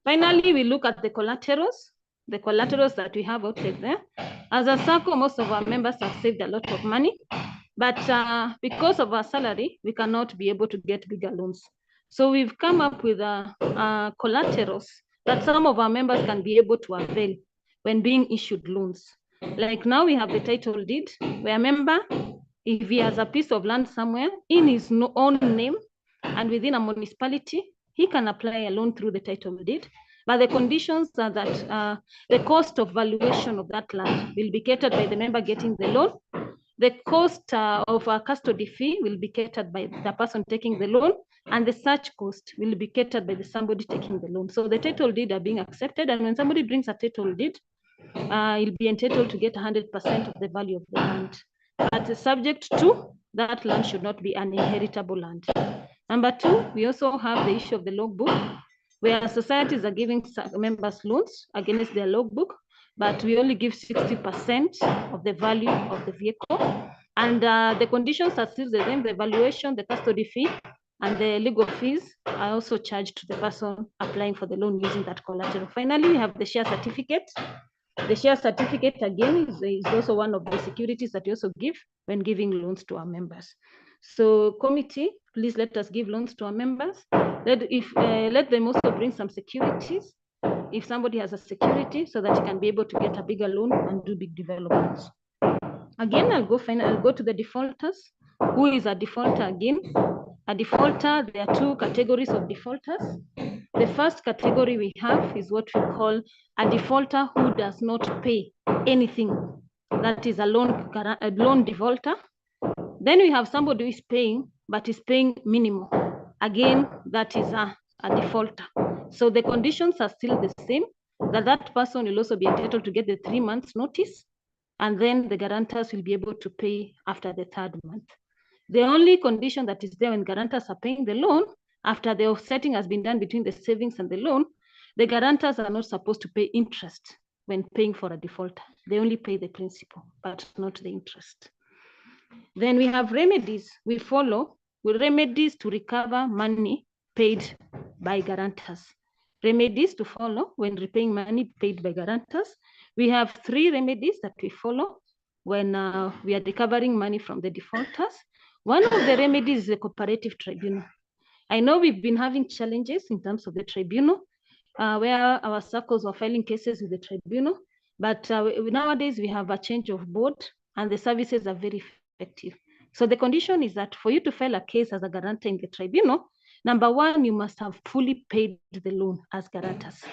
Finally, we look at the collaterals. the collaterals that we have outside there. As a Sacco, most of our members have saved a lot of money, but because of our salary, we cannot be able to get bigger loans. So we've come up with collaterals that some of our members can be able to avail when being issued loans. Like now we have the title deed, where a member, if he has a piece of land somewhere in his own name and within a municipality, he can apply a loan through the title deed. But the conditions are that the cost of valuation of that land will be catered by the member getting the loan. The cost of a custody fee will be catered by the person taking the loan, and the search cost will be catered by somebody taking the loan. So the title deed are being accepted, and when somebody brings a title deed, he'll be entitled to get 100% of the value of the land. But subject to that land should not be an inheritable land. Number two, we also have the issue of the logbook, where societies are giving members loans against their logbook, but we only give 60% of the value of the vehicle. And the conditions are still the same: the valuation, the custody fee, and the legal fees are also charged to the person applying for the loan using that collateral. Finally, we have the share certificate. The share certificate, again, is also one of the securities that we also give when giving loans to our members. So committee, please let us give loans to our members. Let them also bring some securities if somebody has a security, so that he can be able to get a bigger loan and do big developments. Again, I'll go to the defaulters. Who is a defaulter again? A defaulter, there are two categories of defaulters. The first category we have is what we call a defaulter who does not pay anything. That is a loan defaulter. Then we have somebody who is paying, but is paying minimum. Again, that is a defaulter. So the conditions are still the same, that person will also be entitled to get the 3 months notice, and then the guarantors will be able to pay after the 3rd month. The only condition that is there when guarantors are paying the loan, after the offsetting has been done between the savings and the loan, the guarantors are not supposed to pay interest when paying for a defaulter. They only pay the principal, but not the interest. Then we have remedies. We follow with remedies to recover money paid by guarantors. Remedies to follow when repaying money paid by guarantors. We have 3 remedies that we follow when we are recovering money from the defaulters. One of the remedies is the cooperative tribunal. I know we've been having challenges in terms of the tribunal, where our circles are filing cases with the tribunal, but nowadays we have a change of board and the services are very effective. So the condition is that for you to file a case as a guarantor in the tribunal, number 1, you must have fully paid the loan as guarantors.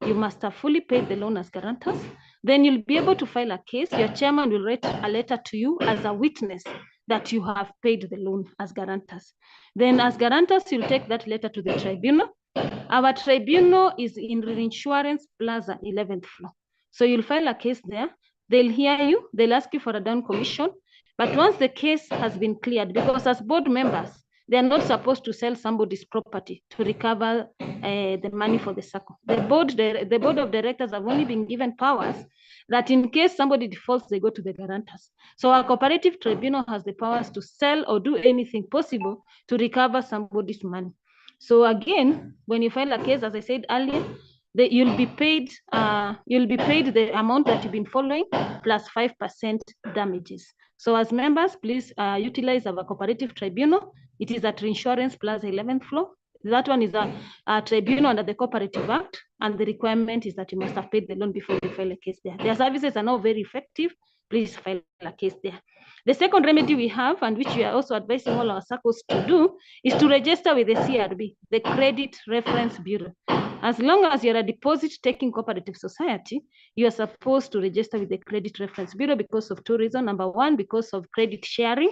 You must have fully paid the loan as guarantors. Then you'll be able to file a case. Your chairman will write a letter to you as a witness that you have paid the loan as guarantors. Then as guarantors, you'll take that letter to the tribunal. Our tribunal is in Reinsurance Plaza, 11th floor. So you'll file a case there. They'll hear you. They'll ask you for a down commission. But once the case has been cleared, because as board members, they're not supposed to sell somebody's property to recover the money for the Sacco. The board of directors have only been given powers that in case somebody defaults, they go to the guarantors. So our cooperative tribunal has the powers to sell or do anything possible to recover somebody's money. So again, when you file a case, as I said earlier, you'll be paid the amount that you've been following plus 5% damages. So as members, please utilize our cooperative tribunal. It is at Reinsurance Plaza, 11th floor. That one is a tribunal under the Cooperative Act, and the requirement is that you must have paid the loan before you file a case there. Their services are not very effective. Please file a case there. The second remedy we have, and which we are also advising all our circles to do, is to register with the CRB, the Credit Reference Bureau. As long as you're a deposit-taking cooperative society, you are supposed to register with the Credit Reference Bureau because of 2 reasons. Number 1, because of credit sharing.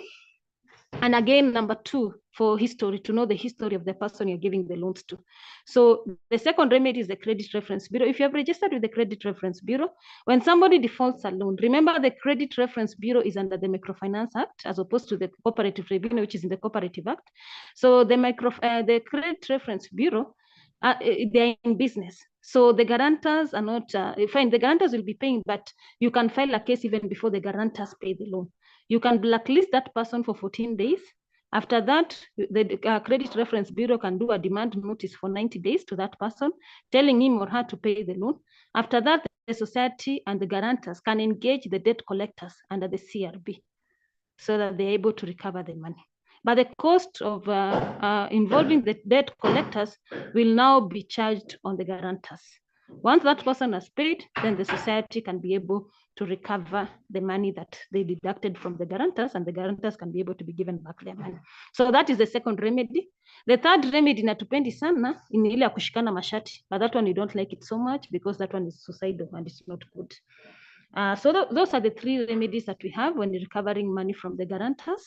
And again, number 2, for history, to know the history of the person you're giving the loans to. So the second remedy is the Credit Reference Bureau. If you have registered with the Credit Reference Bureau, when somebody defaults a loan, remember the Credit Reference Bureau is under the Microfinance Act, as opposed to the Cooperative Tribunal, which is in the Cooperative Act. So the Credit Reference Bureau, they're in business. So the guarantors are not, fine, the guarantors will be paying, but you can file a case even before the guarantors pay the loan. You can blacklist that person for 14 days. After that, the Credit Reference Bureau can do a demand notice for 90 days to that person, telling him or her to pay the loan. After that, the society and the guarantors can engage the debt collectors under the CRB so that they're able to recover the money. But the cost of involving the debt collectors will now be charged on the guarantors. Once that person has paid, then the society can be able to recover the money that they deducted from the guarantors, and the guarantors can be able to be given back their money. So that is the second remedy. The third remedy natupendi sana ni ile ya kushikana mashati, but that one we don't like it so much because that one is suicidal and it's not good. So those are the three remedies that we have when recovering money from the guarantors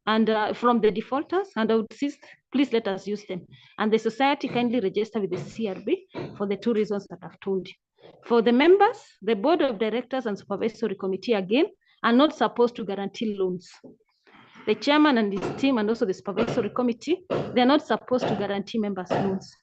and from the defaulters, and I would insist, please let us use them. And the society kindly register with the CRB for the two reasons that I've told you. For the members, the board of directors and supervisory committee again are not supposed to guarantee loans. The chairman and his team and also the supervisory committee, they're not supposed to guarantee members' loans.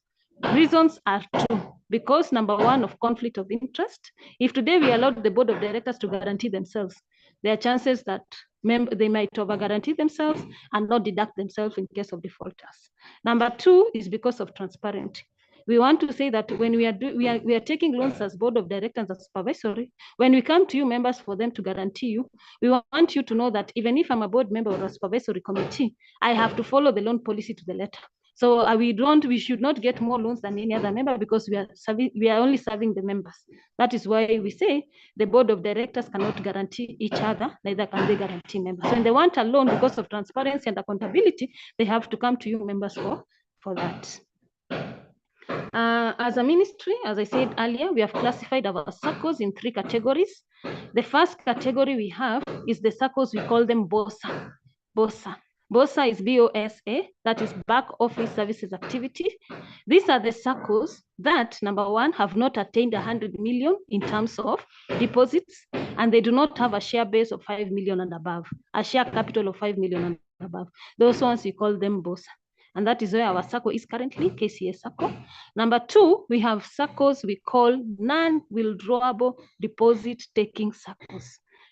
Reasons are two. Because number one, of conflict of interest. If today we allowed the board of directors to guarantee themselves, there are chances that they might over-guarantee themselves and not deduct themselves in case of defaulters. Number two is because of transparency. We want to say that when we are taking loans as board of directors and supervisory, when we come to you members for them to guarantee you, we want you to know that even if I'm a board member or a supervisory committee, I have to follow the loan policy to the letter. So we should not get more loans than any other member because we are only serving the members. That is why we say the board of directors cannot guarantee each other, neither can they guarantee members. So when they want a loan because of transparency and accountability, they have to come to you members for that. As a ministry, as I said earlier, we have classified our SACCOs in three categories. The first category we have is the SACCOs, we call them BOSA. BOSA. BOSA is BOSA, that is back office services activity. These are the SACCOs that, number one, have not attained 100 million in terms of deposits, and they do not have a share base of 5 million and above, a share capital of 5 million and above. Those ones, we call them BOSA. And that is where our SACCO is currently, KCA Sacco. Number two, we have SACCOs we call non-withdrawable deposit-taking SACCOs.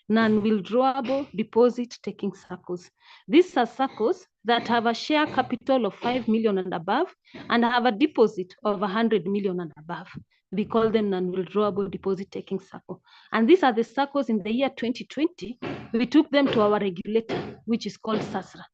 Non-withdrawable deposit-taking SACCOs. These are SACCOs that have a share capital of 5 million and above and have a deposit of 100 million and above. We call them non-withdrawable deposit-taking SACCO. And these are the SACCOs in the year 2020. We took them to our regulator, which is called SASRA.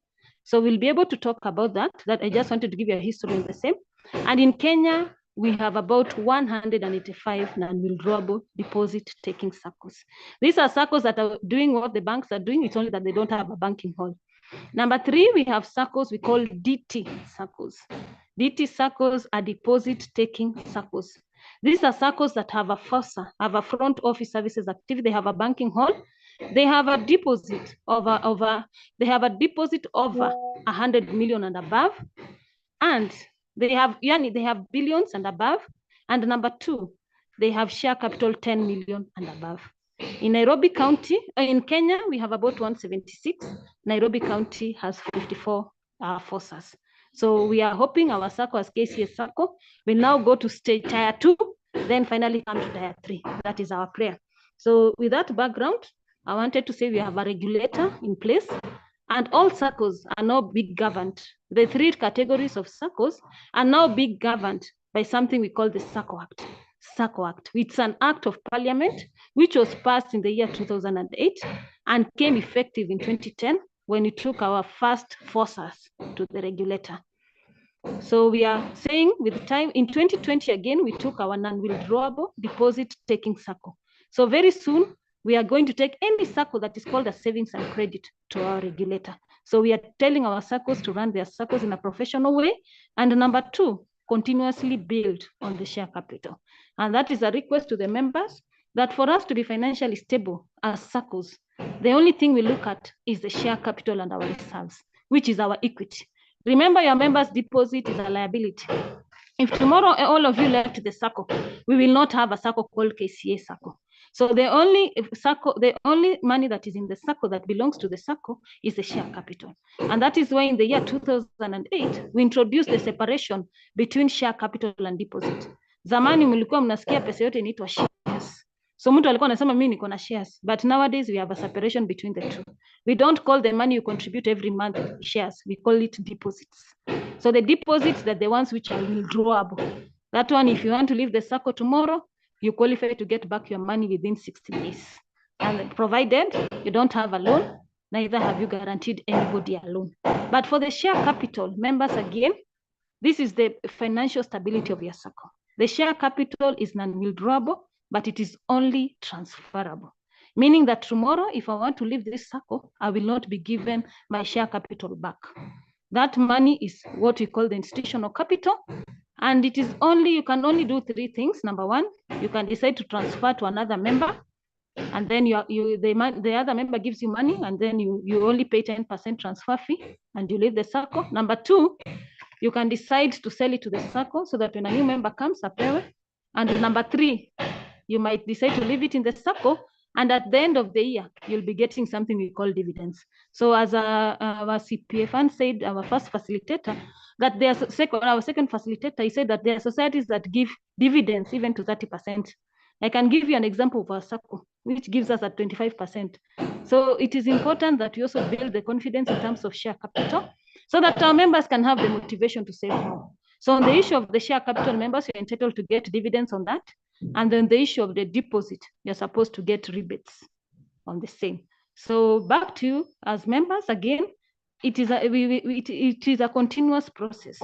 So we'll be able to talk about that I just wanted to give you a history in the same. And in Kenya, we have about 185 non-withdrawable deposit-taking SACCOs. These are SACCOs that are doing what the banks are doing, it's only that they don't have a banking hall. Number three, we have SACCOs we call DT SACCOs. DT SACCOs are deposit-taking SACCOs. These are SACCOs that have a FOSA, have a front office services activity, they have a banking hall. They have a deposit they have a deposit over 100 million and above, and they have billions and above. And number two, they have share capital 10 million and above. In Nairobi County, in Kenya, we have about 176. Nairobi County has 54 FOSAs. So we are hoping our SACCO as KCA Sacco will now go to stage tier 2, then finally come to tier 3. That is our prayer. So with that background, I wanted to say we have a regulator in place, and all SACCOs are now being governed. The three categories of SACCOs are now being governed by something we call the Sacco Act. Sacco Act. It's an act of parliament which was passed in the year 2008 and came effective in 2010 when we took our first FOSAs to the regulator. So we are saying with time, in 2020 again, we took our non-withdrawable deposit-taking SACCO. So very soon, we are going to take any SACCO that is called a savings and credit to our regulator. So we are telling our SACCOs to run their SACCOs in a professional way. And number two, continuously build on the share capital. And that is a request to the members that for us to be financially stable as SACCOs, the only thing we look at is the share capital and our reserves, which is our equity. Remember, your members' deposit is a liability. If tomorrow all of you left the SACCO, we will not have a SACCO called KCA Sacco. So the only money that is in the SACCO that belongs to the SACCO is the share capital. And that is why in the year 2008, we introduced the separation between share capital and deposit. Zamani mlikuwa mnasikia pesa yote inaitwa shares. So mtu alikuwa anasema mimi niko na shares, but nowadays we have a separation between the two. We don't call the money you contribute every month shares, we call it deposits. So the deposits are the ones which are withdrawable. That one, if you want to leave the SACCO tomorrow, you qualify to get back your money within 60 days. And provided you don't have a loan, neither have you guaranteed anybody a loan. But for the share capital, members, again, this is the financial stability of your Sacco. The share capital is non-withdrawable, but it is only transferable. Meaning that tomorrow, if I want to leave this Sacco, I will not be given my share capital back. That money is what we call the institutional capital. And it is only, you can only do three things. Number one, you can decide to transfer to another member. And then the other member gives you money, and then you only pay 10% transfer fee, and you leave the Sacco. Number two, you can decide to sell it to the Sacco so that when a new member comes, apewe. And number three, you might decide to leave it in the Sacco, and at the end of the year, you'll be getting something we call dividends. So as our CPFN said, our first facilitator, that our second facilitator, he said that there are societies that give dividends even to 30%. I can give you an example of our Sacco, which gives us at 25%. So it is important that we also build the confidence in terms of share capital so that our members can have the motivation to save more. So on the issue of the share capital, members, you're entitled to get dividends on that. And then the issue of the deposit, you're supposed to get rebates on the same. So back to you as members, again, it is a continuous process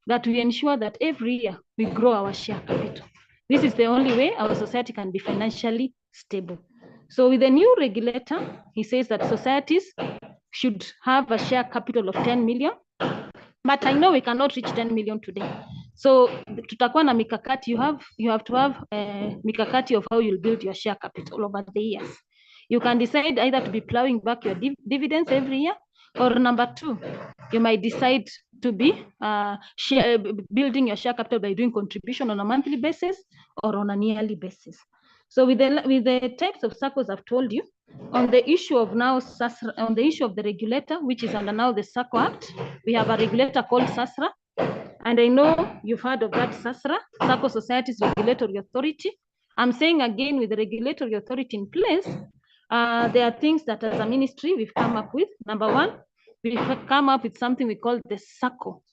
that we ensure that every year we grow our share capital. This is the only way our society can be financially stable. So with the new regulator, he says that societies should have a share capital of 10 million. But I know we cannot reach 10 million today. So tutakuwa na mikakati, you have to have mikakati of how you'll build your share capital over the years. You can decide either to be plowing back your dividends every year, or number two, you might decide to be building your share capital by doing contribution on a monthly basis or on a yearly basis. So with the types of Saccos I've told you, on the issue of now SASRA, on the issue of the regulator, which is under now the Sacco Act, we have a regulator called SASRA. And I know you've heard of that SASRA, Sacco Societies Regulatory Authority. I'm saying again, with the regulatory authority in place, there are things that as a ministry we've come up with. Number one, we've come up with something we call the Sacco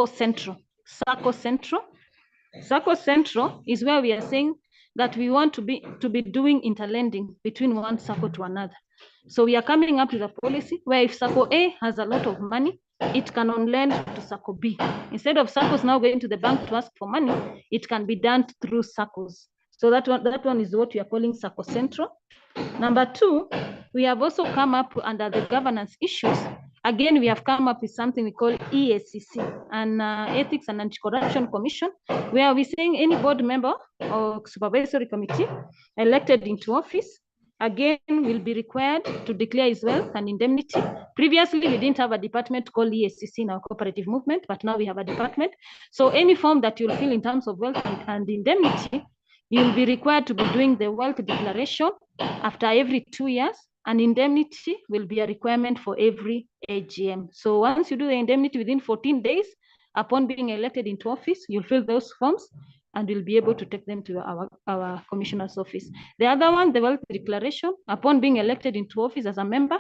Central. Sacco Central is where we are saying that we want to be doing interlending between one Sacco to another. So we are coming up with a policy where if Sacco A has a lot of money, it can on lend to Sacco B. Instead of Saccos now going to the bank to ask for money, it can be done through Saccos. So that one is what we are calling Sacco Central. Number two, we have also come up under the governance issues. Again, we have come up with something we call EACC, an Ethics and Anti-Corruption Commission, where we're saying any board member or supervisory committee elected into office, again, will be required to declare his wealth and indemnity. Previously, we didn't have a department called EACC in our cooperative movement, but now we have a department. So any form that you'll fill in terms of wealth and indemnity, you'll be required to be doing the wealth declaration after every 2 years, and indemnity will be a requirement for every AGM. So once you do the indemnity within 14 days, upon being elected into office, you'll fill those forms and we'll be able to take them to our commissioner's office. The other one, the wealth declaration, upon being elected into office as a member,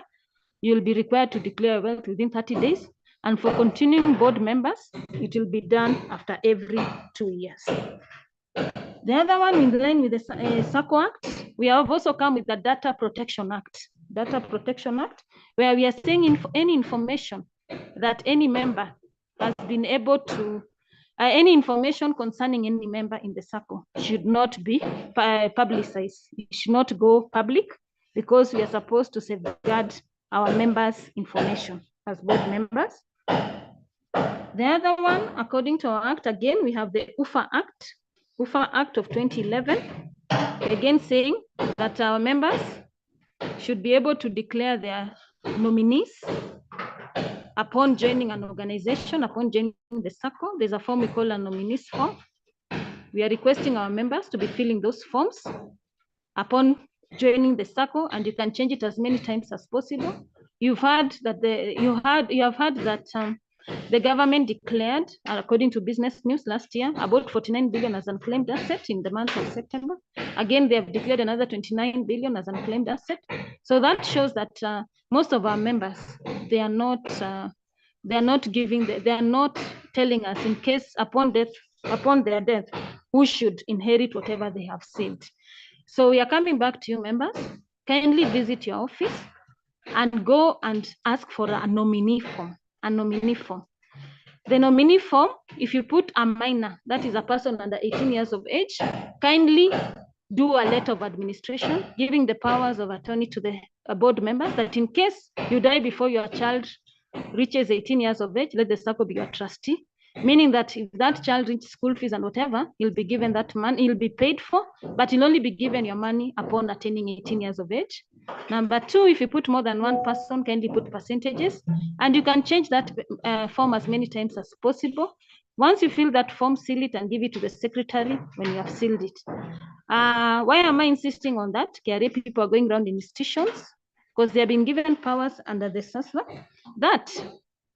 you'll be required to declare wealth within 30 days. And for continuing board members, it will be done after every 2 years. The other one, in line with the Sacco Act, we have also come with the Data Protection Act. Data Protection Act, where we are saying any information that any member has been able to, any information concerning any member in the Sacco should not be publicized. It should not go public, because we are supposed to safeguard our members' information as board members. The other one, according to our act, again, we have the UFA Act of 2011, again saying that our members should be able to declare their nominees upon joining an organization, upon joining the Sacco. There's a form we call a nominees form. We are requesting our members to be filling those forms upon joining the Sacco, and you can change it as many times as possible. You've heard that the government declared, according to Business News last year, about 49 billion as unclaimed asset in the month of September. Again, they have declared another 29 billion as unclaimed asset. So that shows that most of our members, they are not telling us in case upon their death, who should inherit whatever they have saved. So we are coming back to you, members. Kindly visit your office and go and ask for a nominee form. A nominee form. The nominee form, if you put a minor, that is a person under 18 years of age, kindly do a letter of administration giving the powers of attorney to the board members that in case you die before your child reaches 18 years of age, let the Sacco be your trustee, meaning that if that child reaches school fees and whatever, he'll be given that money, he'll be paid for, but he'll only be given your money upon attaining 18 years of age. Number two, if you put more than one person, kindly put percentages, and you can change that form as many times as possible. Once you fill that form, seal it and give it to the secretary when you have sealed it. Why am I insisting on that? KRA people are going around in institutions because they have been given powers under the SASLA that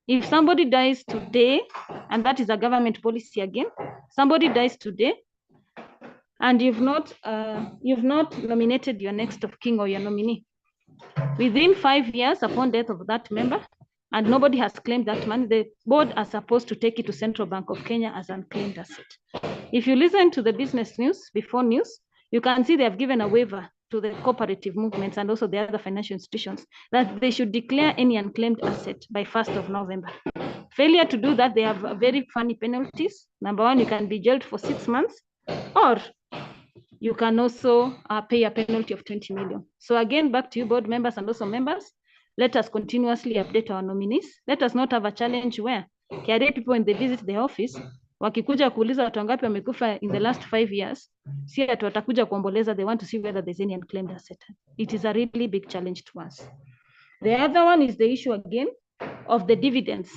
if somebody dies today, and that is a government policy again, somebody dies today and you've not nominated your next of kin or your nominee, within 5 years upon death of that member, and nobody has claimed that money, the board are supposed to take it to Central Bank of Kenya as unclaimed asset. If you listen to the business news, before news, you can see they have given a waiver to the cooperative movements and also the other financial institutions that they should declare any unclaimed asset by 1st of November. Failure to do that, they have very funny penalties. Number one, you can be jailed for 6 months, or you can also pay a penalty of 20 million. So again, back to you board members and also members, let us continuously update our nominees. Let us not have a challenge where KRA people, when they visit the office, wakikuja kuuliza watu wangapi wamekufa in the last 5 years, si ati watakuja kuomboleza, they want to see whether there's any unclaimed asset. It is a really big challenge to us. The other one is the issue again of the dividends.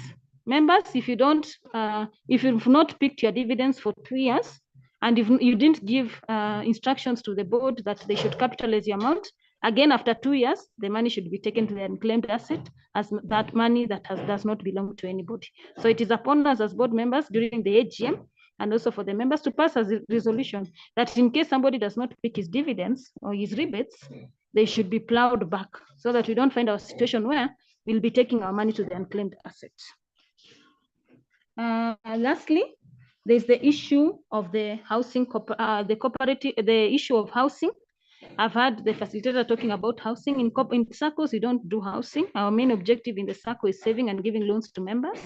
Members, if you've not picked your dividends for 2 years, and if you didn't give instructions to the board that they should capitalize your amount, again, after 2 years, the money should be taken to the unclaimed asset as that money that does not belong to anybody. So it is upon us as board members during the AGM and also for the members to pass a resolution that in case somebody does not pick his dividends or his rebates, they should be plowed back so that we don't find our situation where we'll be taking our money to the unclaimed asset. Lastly, there's the issue of the housing, the issue of housing. I've heard the facilitator talking about housing. In SACCOs, we don't do housing. Our main objective in the SACCO is saving and giving loans to members.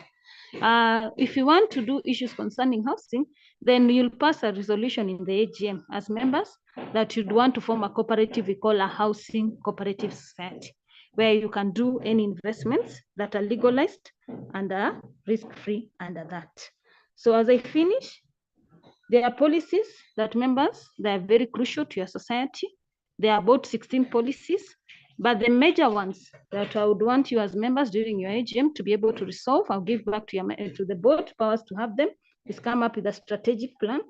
If you want to do issues concerning housing, then you'll pass a resolution in the AGM as members that you'd want to form a cooperative we call a housing cooperative society, where you can do any investments that are legalized and are risk-free under that. So as I finish, there are policies that members, they are very crucial to your society. There are about 16 policies, but the major ones that I would want you as members during your AGM to be able to resolve, I'll give back to the board powers to have them, is come up with a strategic plan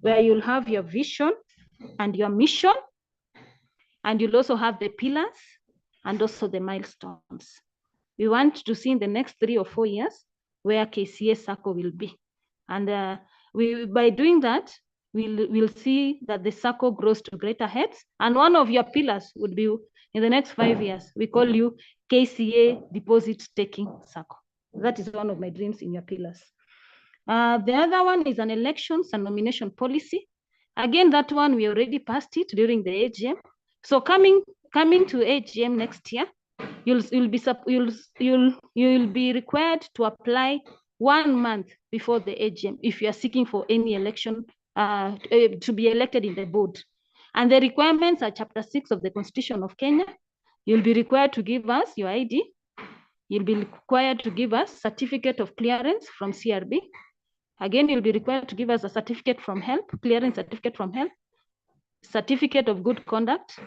where you'll have your vision and your mission, and you'll also have the pillars and also the milestones. We want to see in the next 3 or 4 years where KCA Sacco will be. And by doing that, we'll see that the Sacco grows to greater heights. And one of your pillars would be in the next 5 years, we call you KCA Deposit Taking Sacco. That is one of my dreams in your pillars. The other one is an elections and nomination policy. Again, that one, we already passed it during the AGM. So coming to AGM next year, you'll be required to apply 1 month before the AGM if you are seeking for any election to be elected in the board. And the requirements are Chapter 6 of the Constitution of Kenya. You'll be required to give us your ID. You'll be required to give us certificate of clearance from CRB. Again, you'll be required to give us a certificate from HELP, clearance certificate from HELP, certificate of good conduct,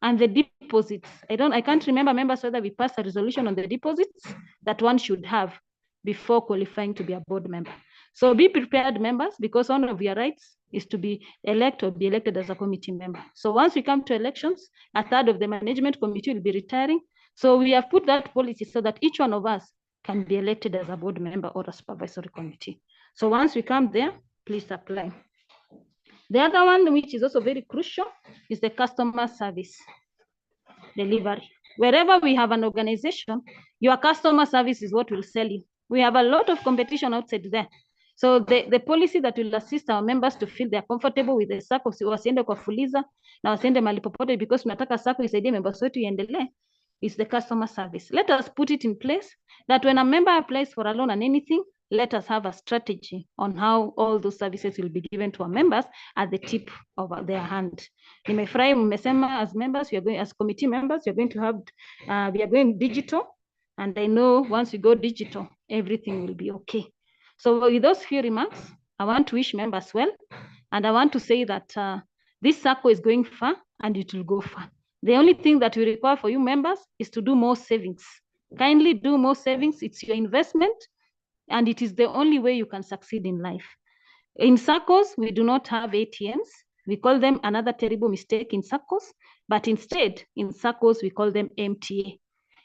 and the deposits. I can't remember, members, whether we passed a resolution on the deposits that one should have before qualifying to be a board member. So be prepared, members, because one of your rights is to be elected or be elected as a committee member. So once we come to elections, a third of the management committee will be retiring. So we have put that policy so that each one of us can be elected as a board member or a supervisory committee. So once we come there, please apply. The other one, which is also very crucial, is the customer service delivery. Wherever we have an organization, your customer service is what will sell you. We have a lot of competition outside there. So the policy that will assist our members to feel they're comfortable with the Sacco, wasiende kwa fuliza na wasiende mahali popote, because tunataka Sacco isaidie members wetu iendelee, is the customer service. Let us put it in place that when a member applies for a loan and anything, let us have a strategy on how all those services will be given to our members at the tip of their hand. Nimefurahi mmesema as members, we are going, as committee members, we are going to have, we are going digital, and I know once we go digital, everything will be okay. So with those few remarks, I want to wish members well, and I want to say that this Sacco is going far and it will go far. The only thing that we require for you members is to do more savings. Kindly do more savings. It's your investment, and it is the only way you can succeed in life. In Saccos, we do not have ATMs. We call them another terrible mistake in Saccos, but instead, in Saccos, we call them MTA.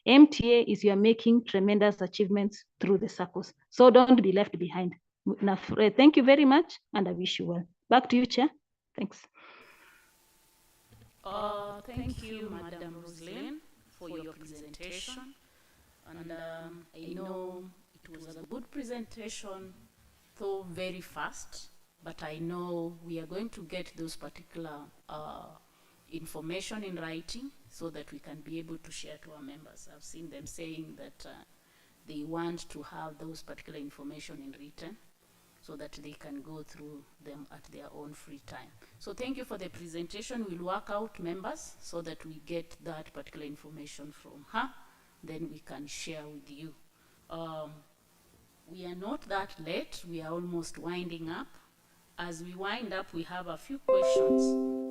MTA is you're making tremendous achievements through the Saccos. So don't be left behind. Now, thank you very much, and I wish you well. Back to you, Chair. Thanks. Thank you, Madam Roslyn, for your presentation. And I know it was a good presentation, though very fast, but I know we are going to get those particular information in writing so that we can be able to share to our members. I've seen them saying that they want to have those particular information in written so that they can go through them at their own free time. So thank you for the presentation. We'll work out members so that we get that particular information from her, then we can share with you. We are not that late. We are almost winding up. As we wind up, we have a few questions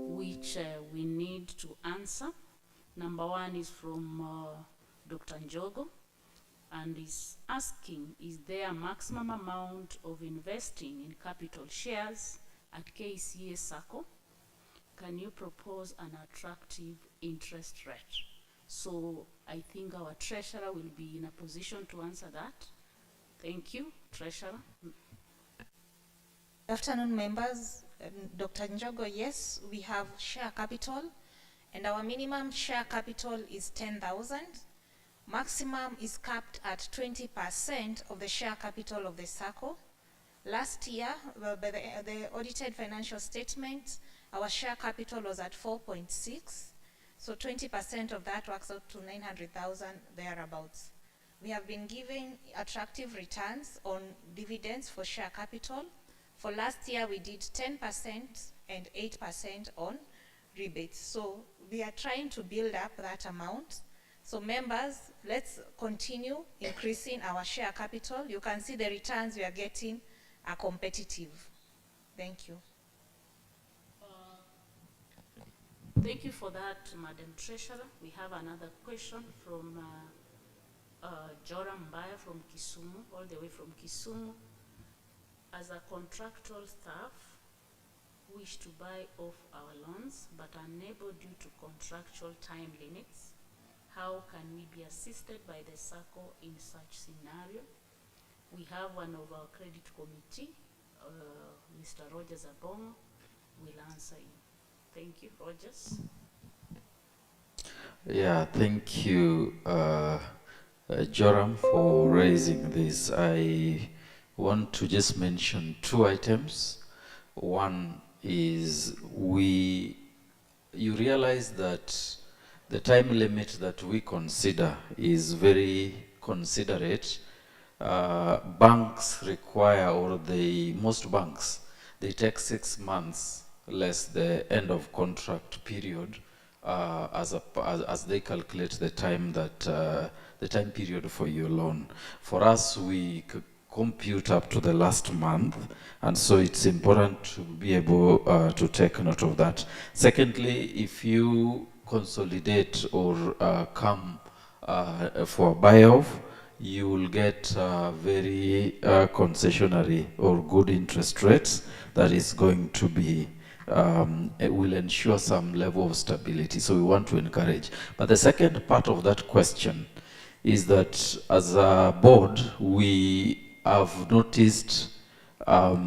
which we need to answer. Number one is from Dr. Njogo, and is asking, is there a maximum amount of investing in capital shares at Kcau Sacco? Can you propose an attractive interest rate? So I think our treasurer will be in a position to answer that. Thank you, treasurer. Good afternoon, members. Dr. Njogo, yes, we have share capital, and our minimum share capital is 10,000. Maximum is capped at 20% of the share capital of the Sacco. Last year, by the audited financial statement, our share capital was at 4.6. So 20% of that works out to 900,000 thereabouts. We have been giving attractive returns on dividends for share capital. For last year, we did 10% and 8% on rebates. So we are trying to build up that amount. So members, let's continue increasing our share capital. You can see the returns we are getting are competitive. Thank you. Thank you for that, Madam Treasurer. We have another question from Joram Mbaya from Kisumu, all the way from Kisumu. As a contractual staff, wish to buy off our loans, but unable due to contractual time limits, how can we be assisted by the Sacco in such scenario? We have one of our credit committee, Mr. Rogers Abongo, will answer you. Thank you, Rogers. Yeah, thank you, Joram, for raising this. I want to just mention two items. One is you realize that the time limit that we consider is very considerate. Banks require, or most banks, they take 6 months less the end of contract period as they calculate the time that the time period for your loan. For us, we compute up to the last month, and so it's important to be able to take note of that. Secondly, if you consolidate or come for buy-off, you will get very concessionary or good interest rates that is going to be it will ensure some level of stability. So we want to encourage. But the second part of that question is that as a board, we have noticed a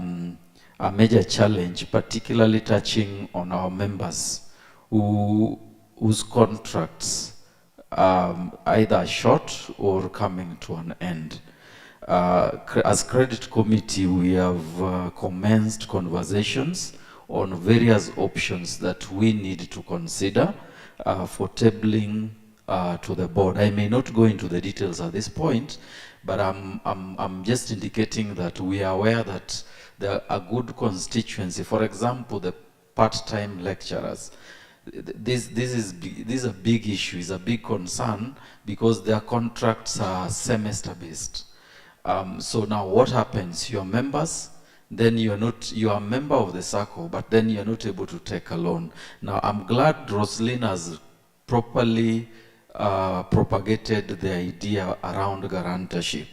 major challenge, particularly touching on our members whose contracts either short or coming to an end. As credit committee, we have commenced conversations on various options that we need to consider for tabling to the board. I may not go into the details at this point, but I'm just indicating that we are aware that there are a good constituency. For example, the part-time lecturers. This is a big issue, it's a big concern because their contracts are semester-based. So now what happens? You're members, then you are a member of the Sacco, but then you're not able to take a loan. Now I'm glad Roslyn has properly propagated the idea around guarantorship.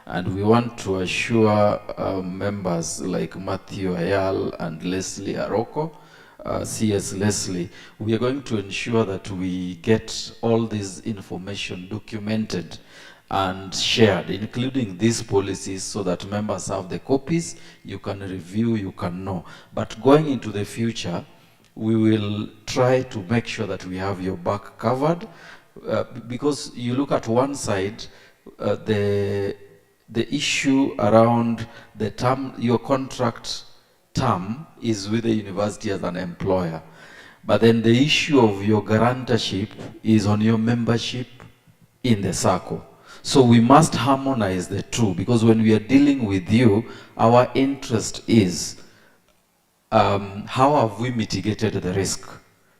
And we want to assure members like Matthew Ayal and Leslie Aroko, CS Leslie, we are going to ensure that we get all this information documented and shared, including these policies, so that members have the copies, you can review, you can know. But going into the future, we will try to make sure that we have your back covered, because you look at one side, the issue around the term, your contract term is with the university as an employer. But then the issue of your guarantorship is on your membership in the Sacco. So we must harmonize the two, because when we are dealing with you, our interest is how have we mitigated the risk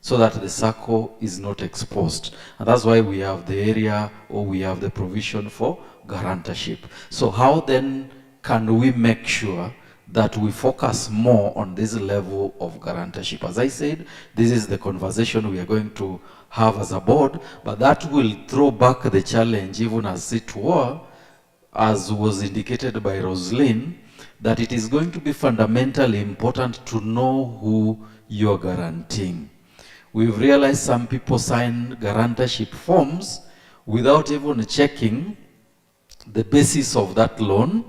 so that the Sacco is not exposed. And that's why we have the area, or we have the provision for guarantorship. So how then can we make sure that we focus more on this level of guarantorship? As I said, this is the conversation we are going to have as a board, but that will throw back the challenge, even as it were, as was indicated by Roslyn, that it is going to be fundamentally important to know who you're guaranteeing. We've realized some people sign guarantorship forms without even checking the basis of that loan.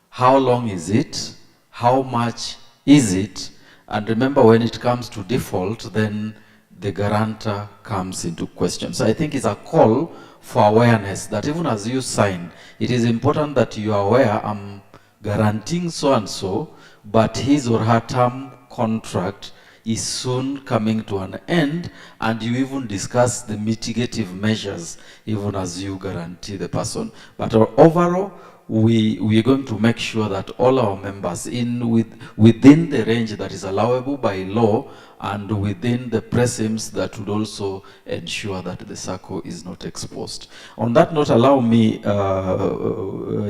How long is it? How much is it? And remember, when it comes to default, then the guarantor comes into question. So I think it's a call for awareness that even as you sign, it is important that you are aware, I'm guaranteeing so-and-so, but his or her term contract is soon coming to an end, and you even discuss the mitigative measures even as you guarantee the person. But overall, we are going to make sure that all our members within the range that is allowable by law, and within the precincts that would also ensure that the Sacco is not exposed. On that note, allow me,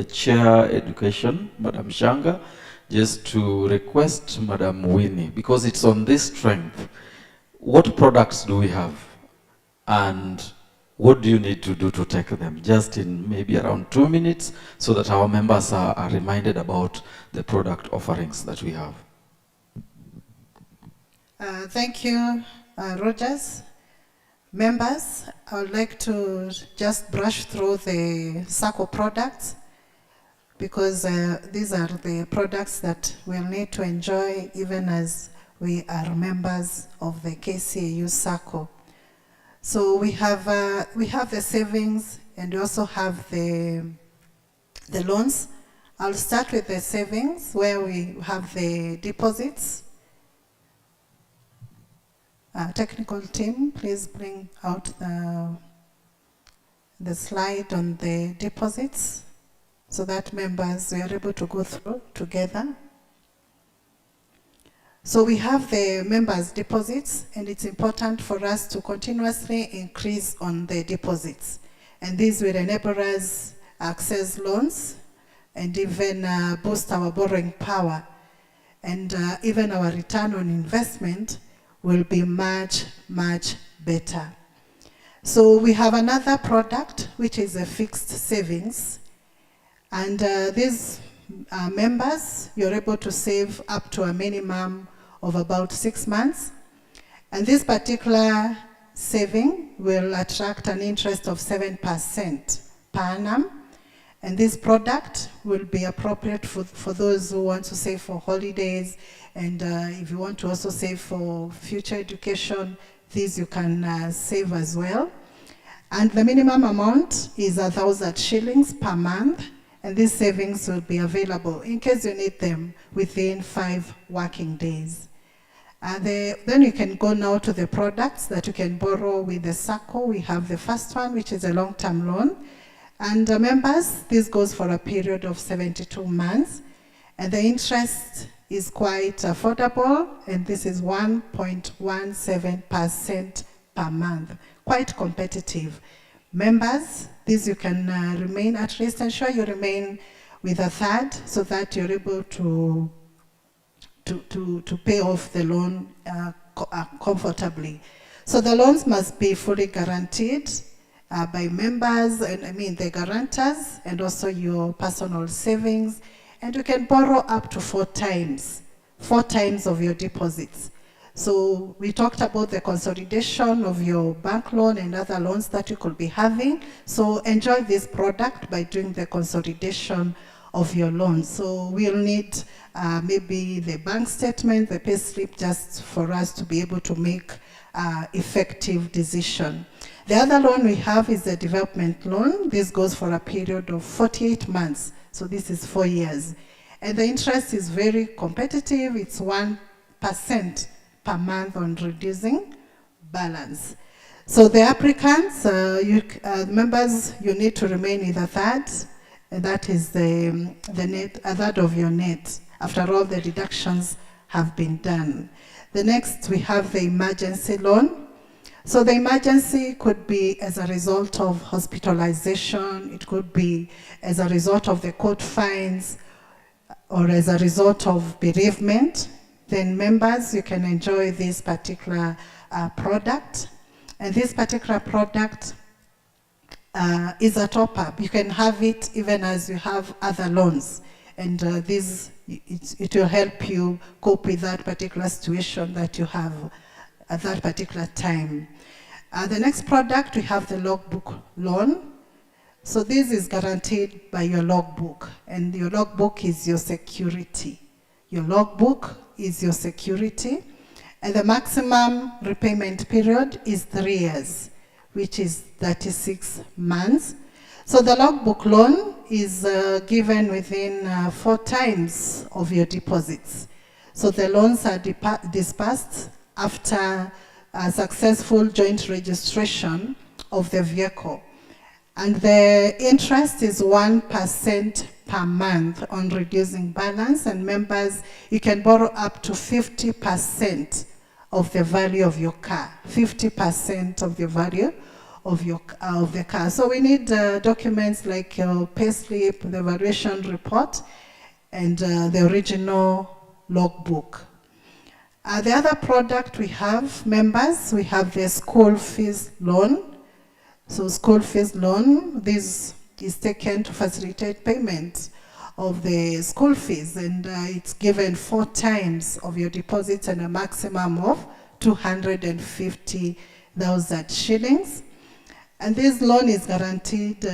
Chair Education, Madam Shanga, just to request Madam Winnie, because it's on this strength, what products do we have? And what do you need to do to take them? Just in maybe around 2 minutes, so that our members are reminded about the product offerings that we have. Thank you, Rogers. Members, I would like to just brush through the Sacco products, because these are the products that we'll need to enjoy even as we are members of the KCAU Sacco. So we have the savings, and we also have the loans. I'll start with the savings, where we have the deposits. Technical team, please bring out the slide on the deposits, so that members, we are able to go through together. So we have the members' deposits, and it's important for us to continuously increase on the deposits. And these will enable us access loans and even boost our borrowing power. And even our return on investment will be much, much better. So we have another product, which is a fixed savings. And these members, you're able to save up to a minimum of about 6 months. And this particular saving will attract an interest of 7% per annum. And this product will be appropriate for those who want to save for holidays, and if you want to also save for future education, these you can save as well. And the minimum amount is 1,000 shillings per month, and these savings will be available in case you need them within 5 working days. Then you can go now to the products that you can borrow with the Sacco. We have the first one, which is a long-term loan. And members, this goes for a period of 72 months. And the interest is quite affordable, and this is 1.17% per month. Quite competitive. Members, this you can remain, at least ensure you remain with a third so that you're able to pay off the loan comfortably. So the loans must be fully guaranteed by members, and the guarantors, and also your personal savings. And you can borrow up to 4 times of your deposits. So we talked about the consolidation of your bank loan and other loans that you could be having. So enjoy this product by doing the consolidation of your loan. So we'll need maybe the bank statement, the pay slip, just for us to be able to make effective decision. The other loan we have is the development loan. This goes for a period of 48 months. So this is 4 years. And the interest is very competitive. It's 1% per month on reducing balance. So the applicants, members, you need to remain with a third, and that is the net, a third of your net, after all the deductions have been done. The next, we have the emergency loan. So the emergency could be as a result of hospitalization, it could be as a result of the court fines, or as a result of bereavement. Then members, you can enjoy this particular product. And this particular product is a top-up. You can have it even as you have other loans. And it will help you cope with that particular situation that you have at that particular time. The next product, we have the logbook loan. So this is guaranteed by your logbook, and your logbook is your security. Your logbook is your security, and the maximum repayment period is 3 years, which is 36 months. So the logbook loan is given within 4 times of your deposits. So the loans are disbursed after a successful joint registration of the vehicle. And the interest is 1% per month on reducing balance, and members, you can borrow up to 50% of the value of your car, 50% of the value of the car. So we need documents like your payslip, the valuation report, and the original logbook. The other product we have, members, we have the school fees loan. So school fees loan, this is taken to facilitate payment of the school fees, and it's given 4 times of your deposits and a maximum of 250,000 shillings. And this loan is guaranteed,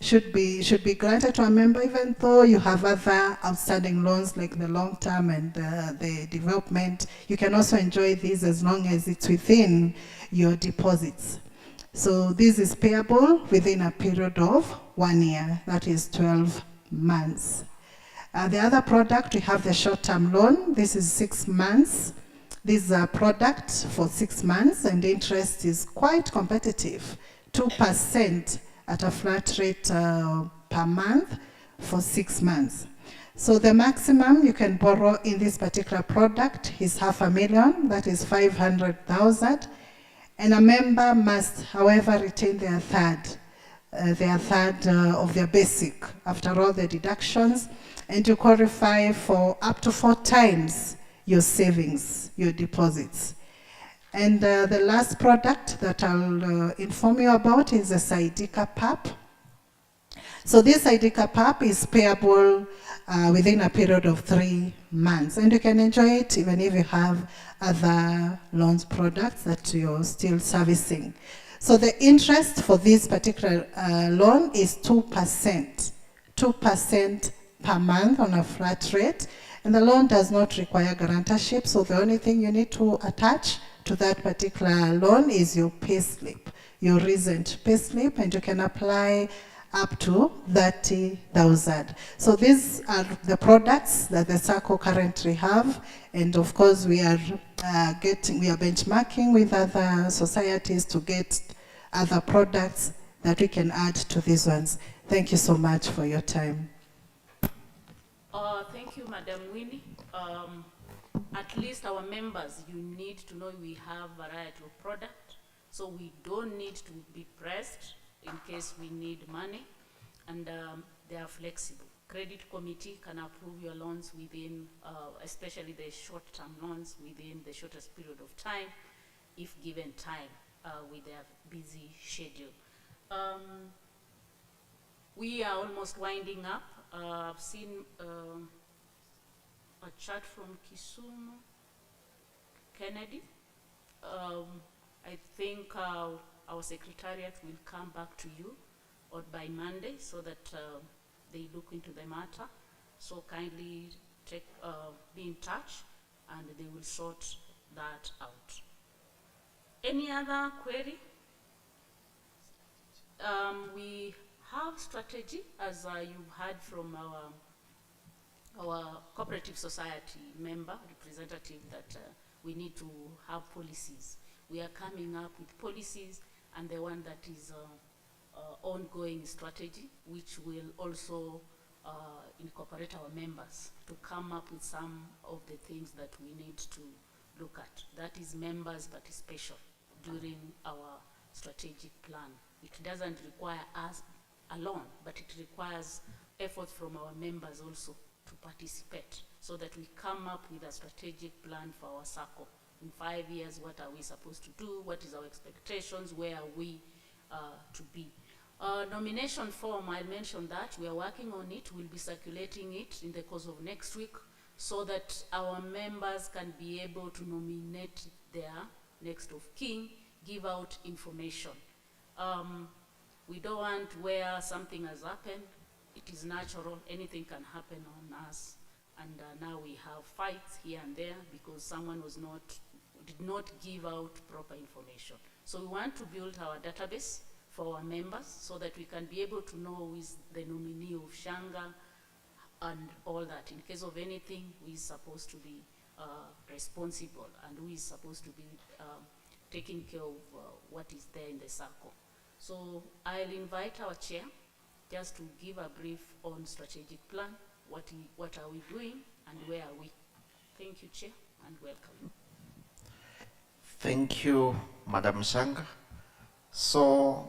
should be granted to a member even though you have other outstanding loans like the long-term and the development. You can also enjoy this as long as it's within your deposits. So this is payable within a period of 1 year, that is 12 months. The other product, we have the short-term loan. This is 6 months. This is a product for 6 months, and the interest is quite competitive, 2% at a flat rate per month for 6 months. So the maximum you can borrow in this particular product is 500,000, that is 500,000. And a member must, however, retain their third of their basic after all the deductions, and you qualify for up to 4 times your savings, your deposits. And the last product that I'll inform you about is the Kcau PAP. So this Kcau PAP is payable within a period of 3 months, and you can enjoy it even if you have other loans products that you're still servicing. So the interest for this particular loan is 2%, 2% per month on a flat rate, and the loan does not require guarantorship, so the only thing you need to attach to that particular loan is your payslip, your recent payslip, and you can apply up to 30,000. So these are the products that the Sacco currently have, and of course we are benchmarking with other societies to get other products that we can add to these ones. Thank you so much for your time. Thank you, Madam Winnie. At least our members, you need to know we have variety of product, so we don't need to be pressed in case we need money, and they are flexible. Credit committee can approve your loans within, especially the short-term loans, within the shortest period of time, if given time with their busy schedule. We are almost winding up. I've seen a chat from Kisumu, Kennedy. I think our secretariat will come back to you or by Monday so that they look into the matter. So kindly be in touch and they will sort that out. Any other query? We have strategy, as you've heard from our cooperative society member representative, that we need to have policies. We are coming up with policies, and the one that is ongoing strategy, which will also incorporate our members to come up with some of the things that we need to look at. That is members' participation during our strategic plan. It doesn't require us alone, but it requires effort from our members also to participate, so that we come up with a strategic plan for our Sacco. In 5 years, what are we supposed to do? What is our expectations? Where are we to be? Nomination form, I mentioned that. We are working on it. We'll be circulating it in the course of next week so that our members can be able to nominate their next of kin, give out information. We don't want where something has happened. It is natural. Anything can happen on us. And now we have fights here and there because someone did not give out proper information. So we want to build our database for our members so that we can be able to know who is the nominee of Shanga and all that. In case of anything, who is supposed to be responsible and who is supposed to be taking care of what is there in the Sacco. So I'll invite our chair just to give a brief on strategic plan, what are we doing and where are we. Thank you, Chair, and welcome. Thank you, Madam Shanga. So,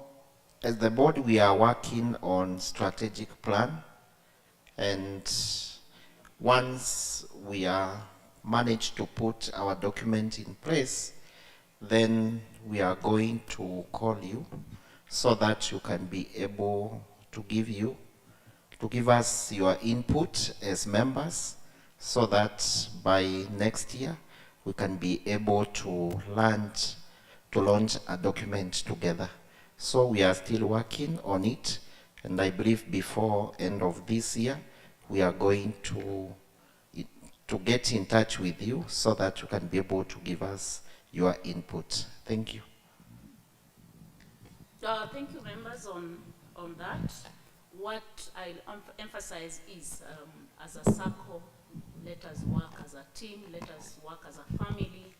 as the board, we are working on strategic plan, and once we are managed to put our document in place, then we are going to call you so that you can be able to give us your input as members, so that by next year we can be able to launch a document together. So we are still working on it, and I believe before end of this year we are going to get in touch with you so that you can be able to give us your input. Thank you. Thank you, members, on that. What I'll emphasize is, as a Sacco, let us work as a team, let us work as a family.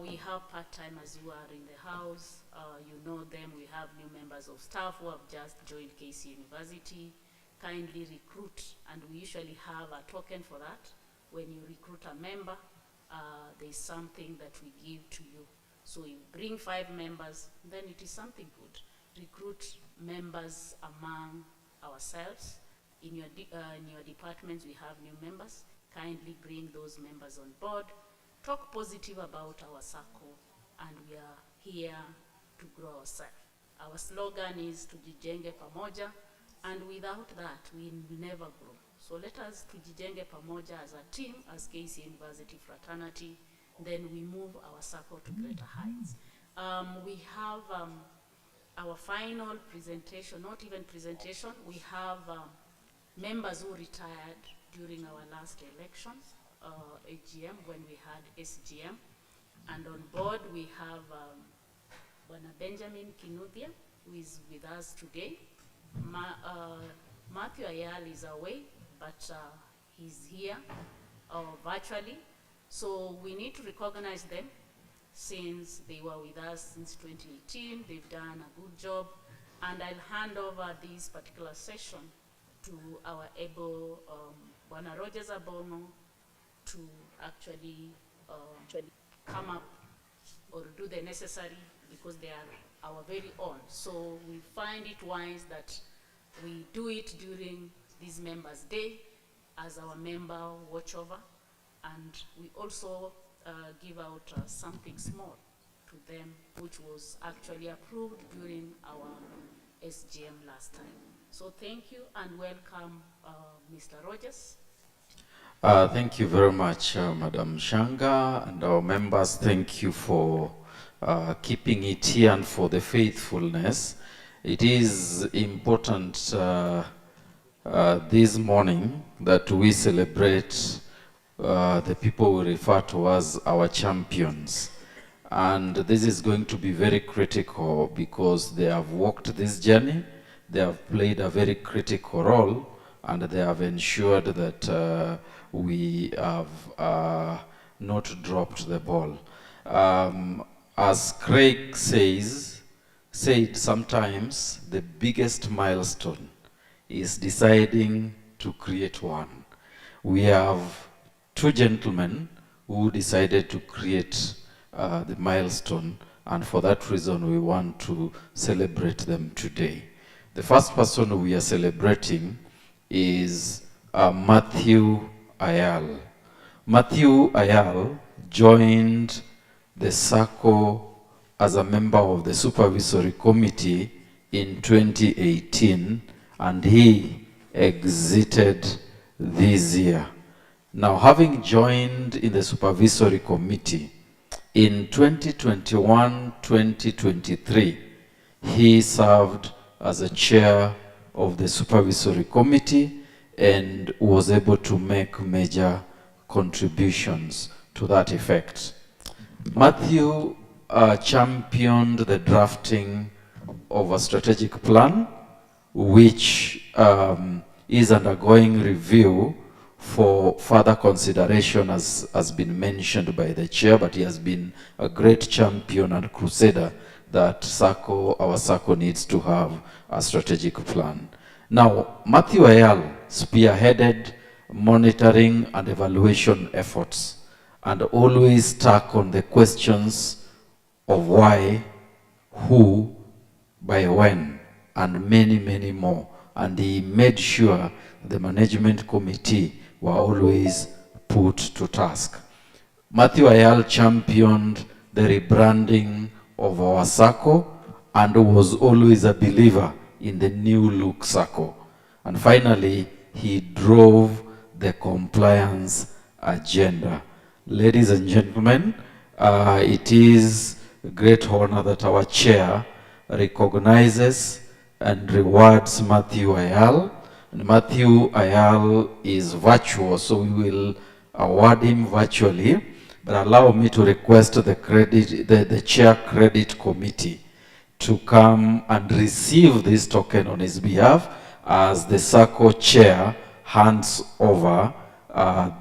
We have part-timers who are in the house. You know them. We have new members of staff who have just joined Kcau University. Kindly recruit, and we usually have a token for that. When you recruit a member, there's something that we give to you. So you bring 5 members, then it is something good. Recruit members among ourselves. In your departments, we have new members. Kindly bring those members on board. Talk positive about our Sacco, and we are here to grow ourselves. Our slogan is Tujijenge Pamoja, and without that, we will never grow. So let us Tujijenge Pamoja as a team, as Kcau University fraternity. Then we move our Sacco to greater heights. We have our final presentation, not even presentation. We have members who retired during our last elections, AGM, when we had SGM. And on board we have Bwana Benjamin Kinuthia, who is with us today. Matthew Ayal is away, but he's here virtually. So we need to recognize them since they were with us since 2018. They've done a good job. And I'll hand over this particular session to our able Bwana Rogers Abono to actually come up or do the necessary, because they are our very own. So we find it wise that we do it during this Members' Day as our member watchover, and we also give out something small to them, which was actually approved during our SGM last time. So thank you and welcome, Mr. Rogers. Thank you very much, Madam Shanga, and our members. Thank you for keeping it here and for the faithfulness. It is important this morning that we celebrate the people we refer to as our champions. And this is going to be very critical because they have walked this journey, they have played a very critical role, and they have ensured that we have not dropped the ball. As Craig said sometimes the biggest milestone is deciding to create one. We have two gentlemen who decided to create the milestone, and for that reason we want to celebrate them today. The first person we are celebrating is Matthew Ayal. Matthew Ayal joined the Sacco as a member of the supervisory committee in 2018, and he exited this year. Now, having joined in the supervisory committee in 2021-2023, he served as a chair of the supervisory committee and was able to make major contributions to that effect. Matthew championed the drafting of a strategic plan, which is undergoing review for further consideration, as has been mentioned by the chair, but he has been a great champion and crusader that our Sacco needs to have a strategic plan. Now, Matthew Ayal spearheaded monitoring and evaluation efforts and always stuck on the questions of why, who, by when, and many, many more. And he made sure the management committee were always put to task. Matthew Ayal championed the rebranding of our Sacco and was always a believer in the new look Sacco. And finally, he drove the compliance agenda. Ladies and gentlemen, it is a great honor that our chair recognizes and rewards Matthew Ayal. And Matthew Ayal is virtual, so we will award him virtually. But allow me to request the chair credit committee to come and receive this token on his behalf as the Sacco chair hands over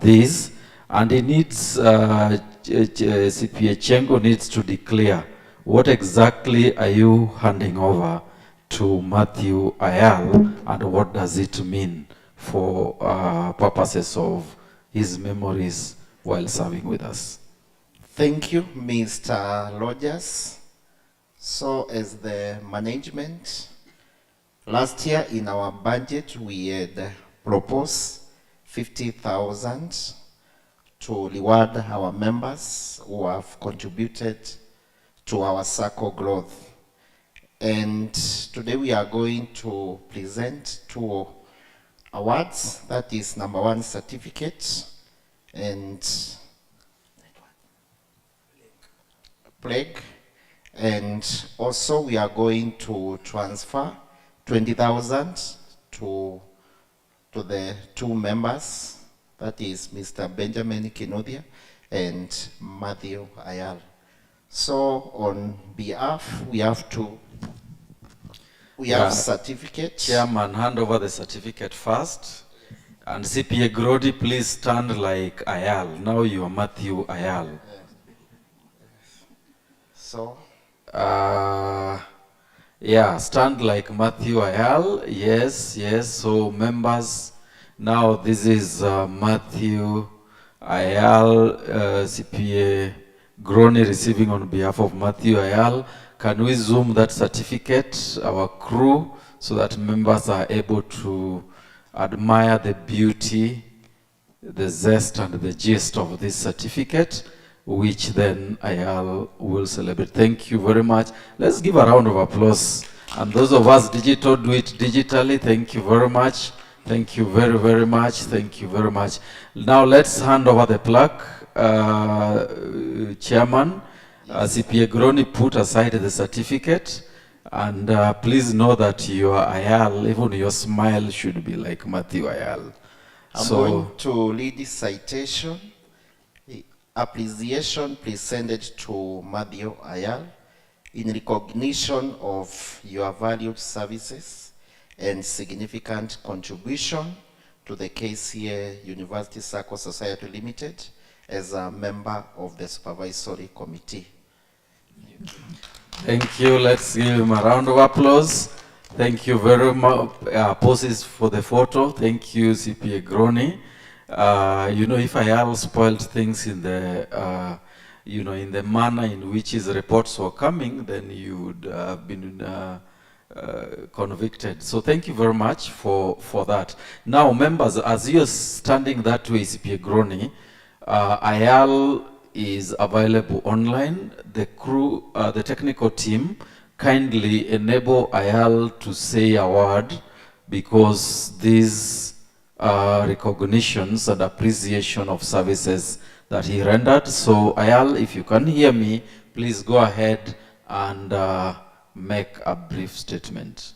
this. And he needs, CPA Chengo needs to declare what exactly are you handing over to Matthew Ayal, and what does it mean for purposes of his memories while serving with us. Thank you, Mr. Rogers. So as the management, last year in our budget, we had proposed 50,000 to reward our members who have contributed to our Sacco growth. And today we are going to present two awards. That is number one, certificate, and plaque. And also we are going to transfer 20,000 to the two members, that is Mr. Benjamin Kinodia and Matthew Ayal. So on behalf, we have to We have certificate. Chairman, hand over the certificate first. And CPA Grody, please stand like Ayal. Now you are Matthew Ayal. So? Yeah, stand like Matthew Ayal. Yes, yes. So members, now this is Matthew Ayal, CPA Grony receiving on behalf of Matthew Ayal. Can we zoom that certificate, our crew, so that members are able to admire the beauty, the zest and the gist of this certificate, which then Ayal will celebrate. Thank you very much. Let's give a round of applause. And those of us digital, do it digitally. Thank you very much. Thank you very, very much. Thank you very much. Now let's hand over the plaque. Chairman, CPA Grony, put aside the certificate. And please know that your Ayal, even your smile should be like Matthew Ayal. I'm going to lead this citation. The appreciation presented to Matthew Ayal in recognition of your valued services and significant contribution to the KCA University Sacco Society Limited as a member of the supervisory committee. Thank you. Let's give him a round of applause. Thank you very much. Poses for the photo. Thank you, CPA Grony. You know, if Ayal spoiled things in the, you know, in the manner in which his reports were coming, then you would have been convicted. So thank you very much for that. Now, members, as you're standing that way, CPA Grony, Ayal is available online. The crew, the technical team, kindly enable Ayal to say a word, because these recognitions and appreciation of services that he rendered. So Ayal, if you can hear me, please go ahead and make a brief statement.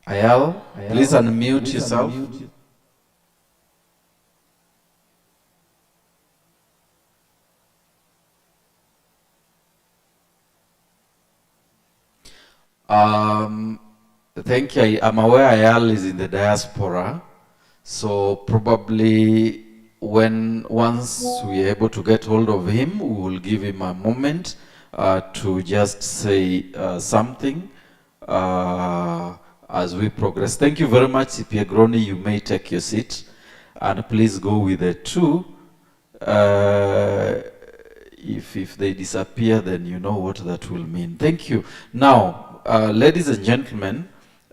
Ayal, please unmute yourself. Thank you. I'm aware Ayal is in the diaspora, so probably once we're able to get hold of him, we will give him a moment to just say something as we progress. Thank you very much, CPA Grony. You may take your seat, and please go with the two. If they disappear, then you know what that will mean. Thank you. Now, ladies and gentlemen,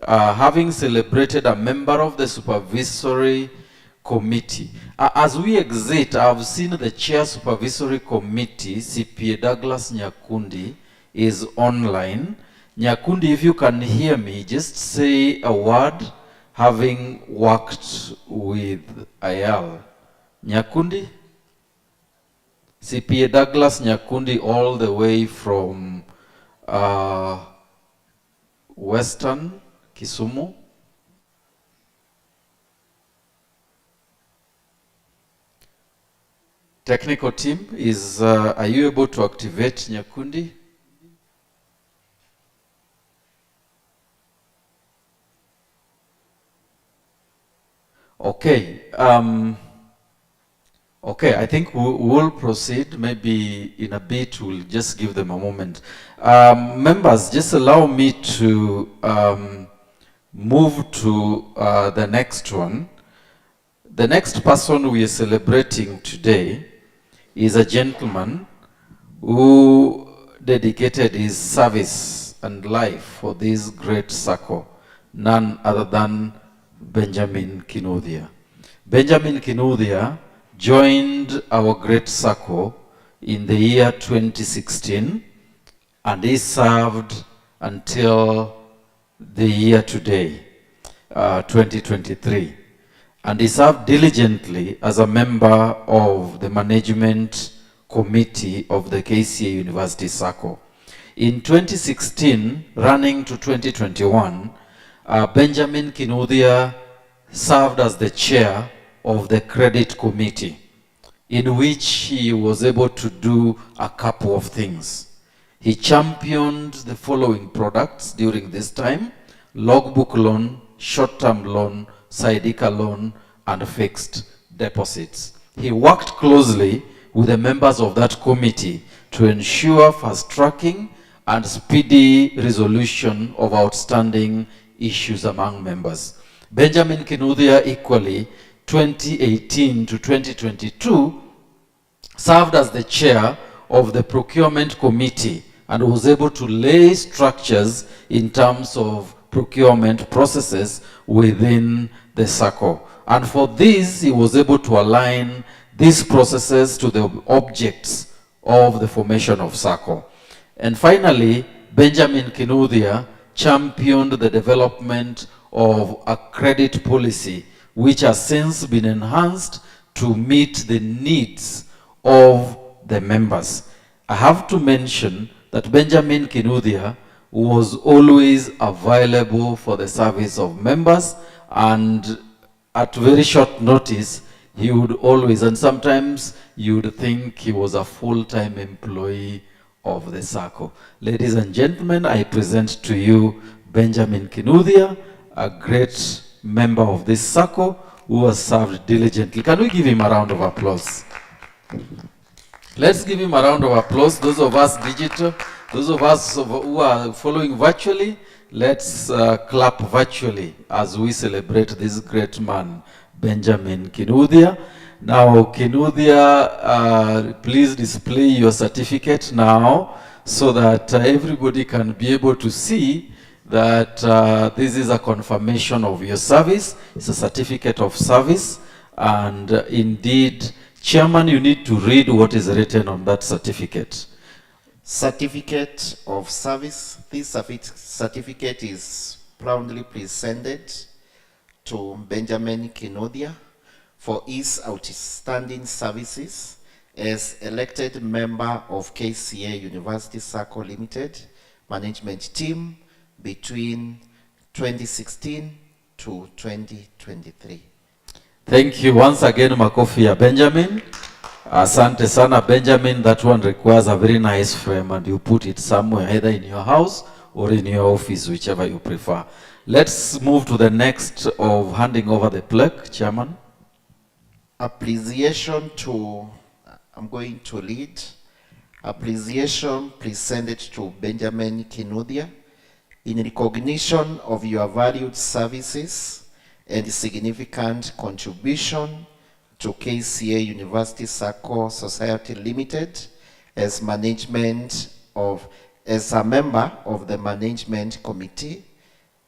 having celebrated a member of the supervisory committee, as we exit, I've seen the chair supervisory committee, CPA Douglas Nyakundi, is online. Nyakundi, if you can hear me, just say a word, having worked with Ayal. Nyakundi? CPA Douglas Nyakundi, all the way from Western Kisumu. Technical team, are you able to activate Nyakundi? Okay. Okay, I think we'll proceed. Maybe in a bit, we'll just give them a moment. Members, just allow me to move to the next one. The next person we are celebrating today is a gentleman who dedicated his service and life for this great Sacco, none other than Benjamin Kinudhia. Benjamin Kinudhia joined our great Sacco in the year 2016, and he served until the year today, 2023. And he served diligently as a member of the management committee of the KCA University Sacco. In 2016, running to 2021, Benjamin Kinudhia served as the chair of the credit committee. in which he was able to do a couple of things. He championed the following products during this time: logbook loan, short-term loan, Saidika loan, and fixed deposits. He worked closely with the members of that committee to ensure fast-tracking and speedy resolution of outstanding issues among members. Benjamin Kinuthia equally, 2018 to 2022, served as the chair of the procurement committee and was able to lay structures in terms of procurement processes within the Sacco. And for this, he was able to align these processes to the objects of the formation of Sacco. And finally, Benjamin Kinuthia championed the development of a credit policy which has since been enhanced to meet the needs of the members. I have to mention that Benjamin Kinuthia was always available for the service of members, and at very short notice, he would always, and sometimes you would think he was a full-time employee of the Sacco. Ladies and gentlemen, I present to you Benjamin Kinuthia, a great member of this Sacco who has served diligently. Can we give him a round of applause? Let's give him a round of applause. Those of us digital, those of us who are following virtually, let's clap virtually as we celebrate this great man, Benjamin Kinuthia. Now, Kinuthia, please display your certificate now so that everybody can be able to see that this is a confirmation of your service. It's a certificate of service, and indeed, Chairman, you need to read what is written on that certificate. Certificate of service. This certificate is proudly presented to Benjamin Kinuthia for his outstanding services as elected member of Kcau University Sacco Limited management team between 2016 to 2023. Thank you once again, makofi ya Benjamin. Asante sana Benjamin. That one requires a very nice frame and you put it somewhere, either in your house or in your office, whichever you prefer. Let's move to the next of handing over the plaque, Chairman. Appreciation to, I'm going to lead. Appreciation presented to Benjamin Kinuthia in recognition of your valued services and significant contribution to Kcau University Sacco Society Limited as a member of the management committee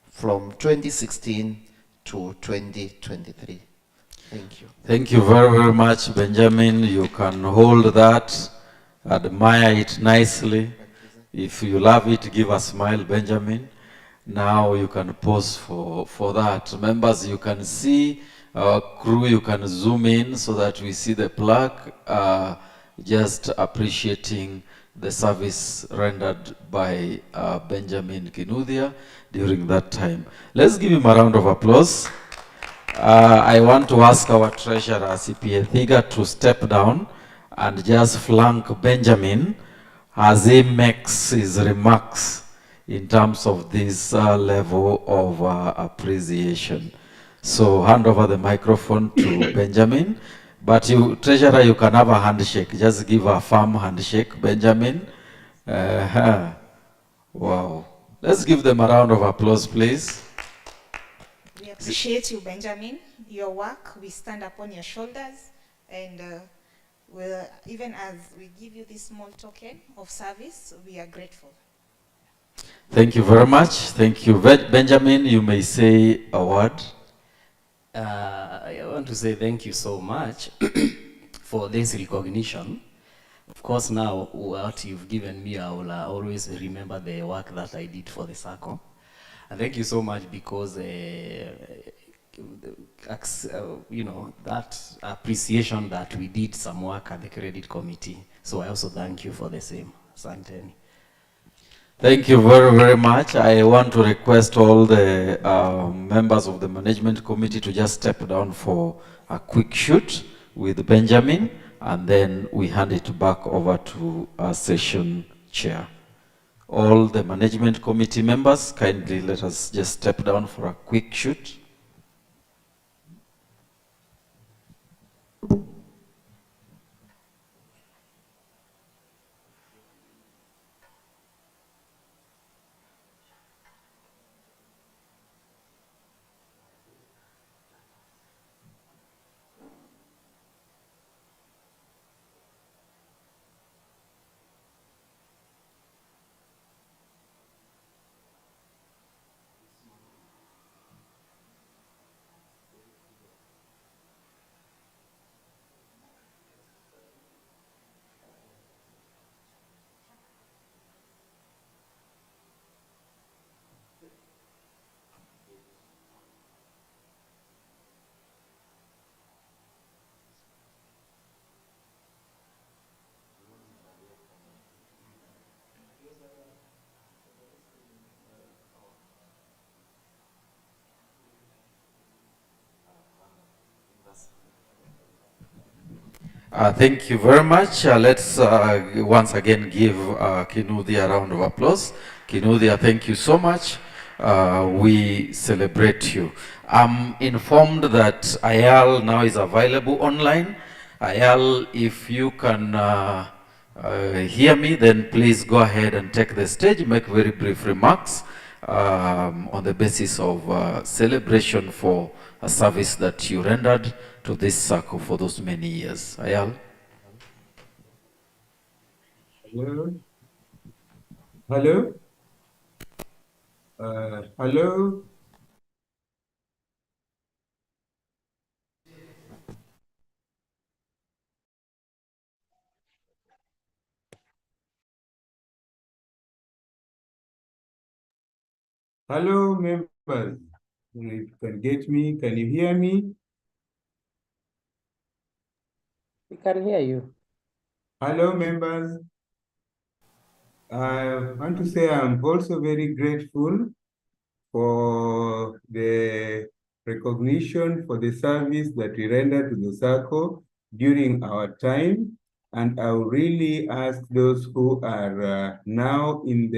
from 2016 to 2023. Thank you. Thank you very, very much, Benjamin. You can hold that, admire it nicely. If you love it, give a smile, Benjamin. Now you can pause for that. Members, you can see our crew, you can zoom in so that we see the plaque, just appreciating the service rendered by Benjamin Kinuthia during that time. Let's give him a round of applause. I want to ask our treasurer, CPA Thiga, to step down and just flank Benjamin as he makes his remarks in terms of this level of appreciation. So hand over the microphone to Benjamin. But you, treasurer, you can have a handshake. Just give a firm handshake, Benjamin. Wow. Let's give them a round of applause, please. We appreciate you, Benjamin. Your work, we stand upon your shoulders, and even as we give you this small token of service, we are grateful. Thank you very much. Thank you. Benjamin, you may say a word. I want to say thank you so much for this recognition. Of course, now what you've given me, I will always remember the work that I did for the Sacco. And thank you so much because, you know, that appreciation that we did some work at the credit committee. So I also thank you for the same. Asanteni. Thank you very, very much. I want to request all the members of the management committee to just step down for a quick shoot with Benjamin. and then we hand it back over to our session chair. All the management committee members, kindly let us just step down for a quick shoot. Thank you very much. Let's once again give Kinuthia a round of applause. Kinuthia, thank you so much. We celebrate you. I'm informed that Ayal now is available online. Ayal, if you can hear me, then please go ahead and take the stage, make very brief remarks on the basis of celebration for a service that you rendered to this Sacco for those many years. Ayal? Hello? Hello? Hello? Hello, members. If you can get me, can you hear me? We can hear you. Hello, members. I want to say I'm also very grateful for the recognition for the service that we render to the Sacco during our time. And I will really ask those who are now in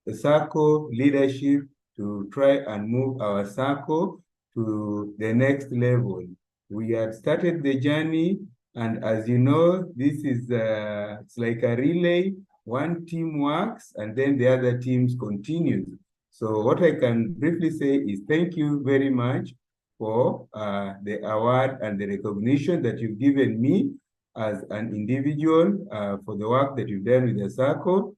the Sacco leadership to try and move our Sacco to the next level. We have started the journey, and as you know, this is it's like a relay. One team works, and then the other teams continue. So what I can briefly say is thank you very much for the award and the recognition that you've given me as an individual for the work that you've done with the Sacco.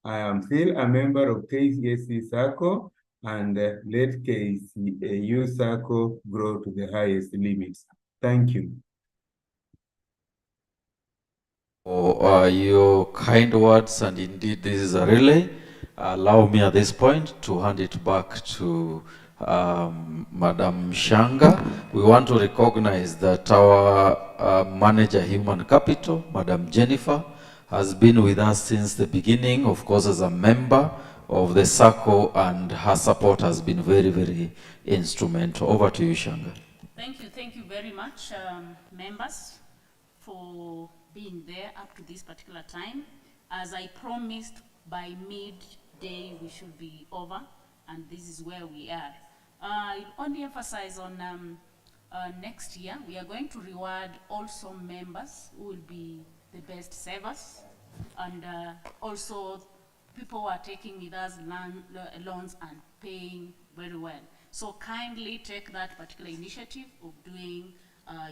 I am still a member of KCSC Sacco, and let KCAU Sacco grow to the highest limits. Thank you. For your kind words, and indeed this is a relay. Allow me at this point to hand it back to Madam Shanga. We want to recognize that our manager human capital, Madam Jennifer, has been with us since the beginning, of course, as a member of the Sacco, and her support has been very, very instrumental. Over to you, Shanga. Thank you very much, members, for being there up to this particular time. As I promised, by midday we should be over, and this is where we are. I'll only emphasize on next year, we are going to reward also members who will be the best savers, and also people who are taking with us loans and paying very well. So kindly take that particular initiative of doing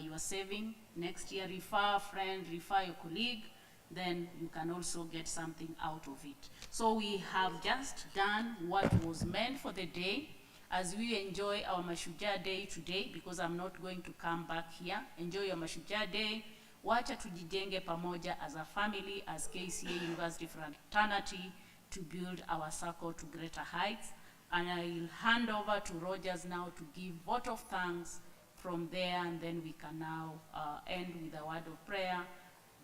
your saving. Next year, refer a friend, refer your colleague, then you can also get something out of it. So we have just done what was meant for the day. As we enjoy our Mashujaa Day today, because I'm not going to come back here, enjoy your Mashujaa Day. Wacha tujijenge pamoja as a family, as KCA University fraternity, to build our Sacco to greater heights. And I'll hand over to Rogers now to give vote of thanks from there, and then we can now end with a word of prayer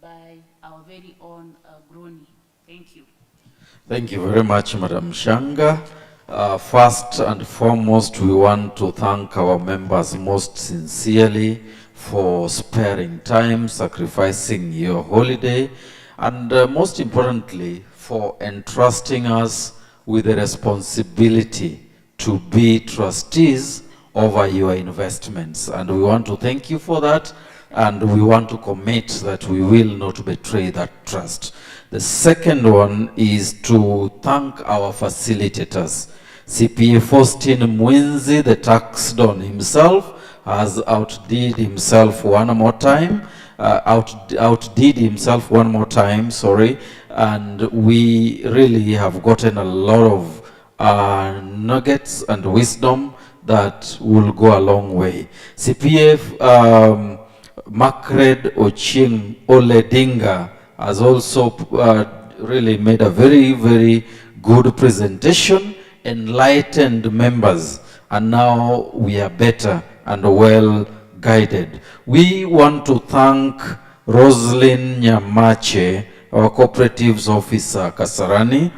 by our very own Groni. Thank you. Thank you very much, Madam Shanga. First and foremost, we want to thank our members most sincerely for sparing time, sacrificing your holiday, and most importantly, for entrusting us with the responsibility to be trustees over your investments. And we want to thank you for that, and we want to commit that we will not betray that trust. The second one is to thank our facilitators. CPA Faustin Mwinzi, the tax don himself, has outdid himself one more time, sorry, and we really have gotten a lot of nuggets and wisdom that will go a long way. CPF Makred Oching Oledinga has also really made a very, very good presentation, enlightened members, and now we are better and well guided. We want to thank Roslyn Nyamache, our cooperatives officer, Kasarani,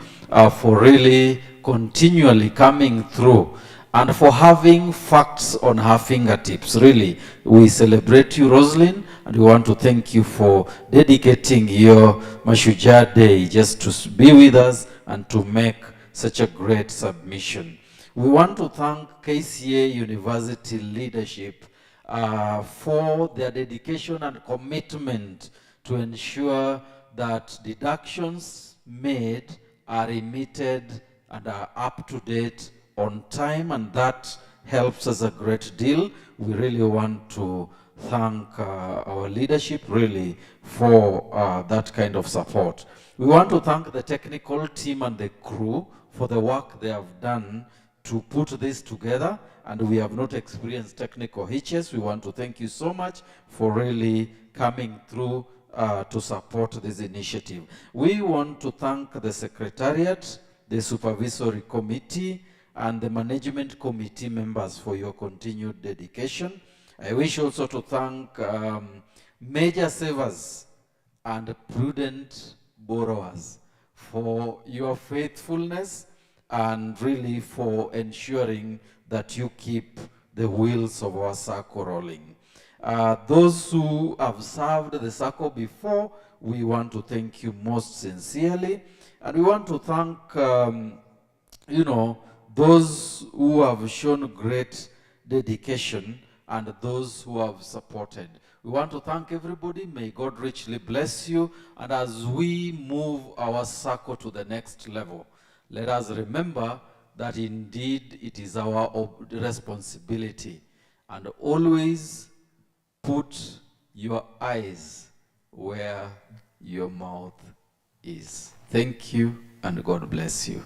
for really continually coming through and for having facts on her fingertips. Really, we celebrate you, Roslyn, and we want to thank you for dedicating your Mashujaa Day just to be with us and to make such a great submission. We want to thank KCA University leadership for their dedication and commitment to ensure that deductions made are remitted and are up to date on time, and that helps us a great deal. We really want to thank our leadership really for that kind of support. We want to thank the technical team and the crew for the work they have done to put this together, and we have not experienced technical hitches. We want to thank you so much for really coming through to support this initiative. We want to thank the Secretariat, the Supervisory Committee, and the Management Committee members for your continued dedication. I wish also to thank major savers and prudent borrowers for your faithfulness and really for ensuring that you keep the wheels of our Sacco rolling. Those who have served the Sacco before, we want to thank you most sincerely. And we want to thank, those who have shown great dedication and those who have supported. We want to thank everybody. May God richly bless you. And as we move our Sacco to the next level, let us remember that indeed it is our responsibility. And always put your eyes where your mouth is. Thank you, and God bless you.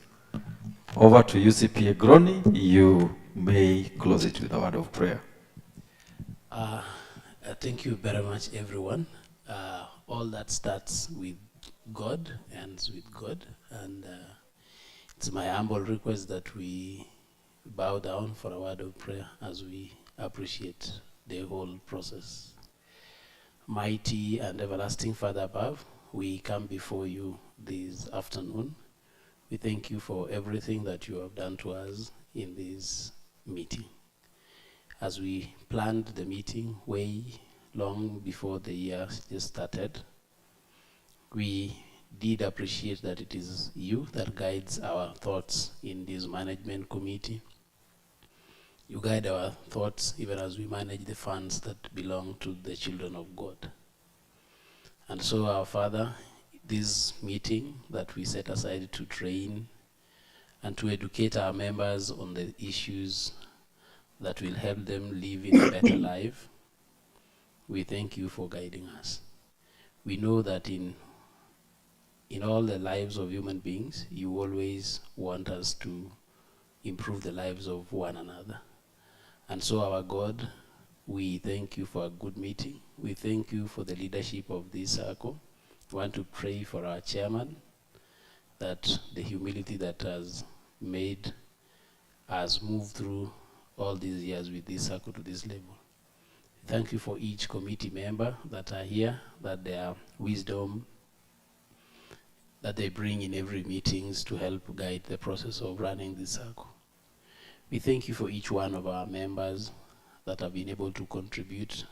Over to you, CPA Groni. You may close it with a word of prayer. Thank you very much, everyone. All that starts with God, ends with God, and it's my humble request that we bow down for a word of prayer as we appreciate the whole process. Mighty and everlasting Father above, we come before you this afternoon. We thank you for everything that you have done to us in this meeting. As we planned the meeting way long before the year just started, we did appreciate that it is you that guides our thoughts in this management committee. You guide our thoughts even as we manage the funds that belong to the children of God. And so, our Father, this meeting that we set aside to train and to educate our members on the issues that will help them live in a better life, we thank you for guiding us. We know that in all the lives of human beings, you always want us to improve the lives of one another. And so, our God, we thank you for a good meeting. We thank you for the leadership of this circle. We want to pray for our chairman, that the humility that has made us move through all these years with this circle to this level. Thank you for each committee member that are here, that their wisdom that they bring in every meetings to help guide the process of running this circle. We thank you for each one of our members that have been able to contribute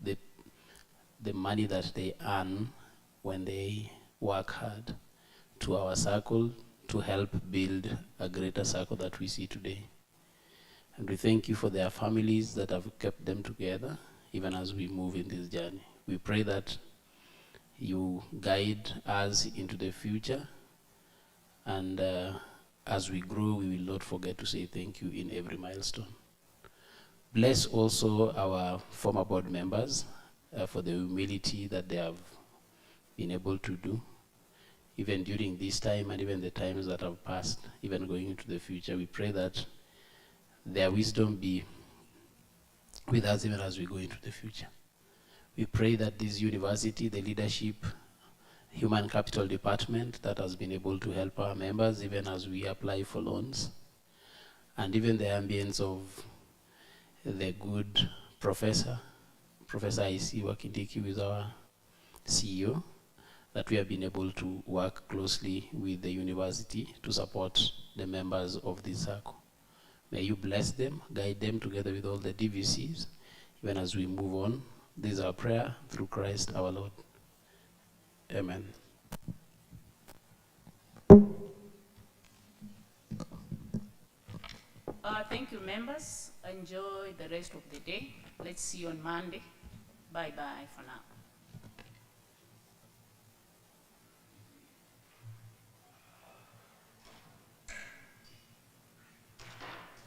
the money that they earn when they work hard to our circle to help build a greater circle that we see today. And we thank you for their families that have kept them together, even as we move in this journey. We pray that you guide us into the future, and as we grow, we will not forget to say thank you in every milestone. Bless also our former board members for the humility that they have been able to do, even during this time and even the times that have passed, even going into the future. We pray that their wisdom be with us even as we go into the future. We pray that this university, the leadership, human capital department that has been able to help our members even as we apply for loans, and even the ambience of the good Professor IC Wakindiki, with our CEO, that we have been able to work closely with the university to support the members of this Sacco. May you bless them, guide them together with all the DVCs, even as we move on. This is our prayer through Christ our Lord. Amen. Thank you, members. Enjoy the rest of the day. Let's see you on Monday. Bye-bye for now.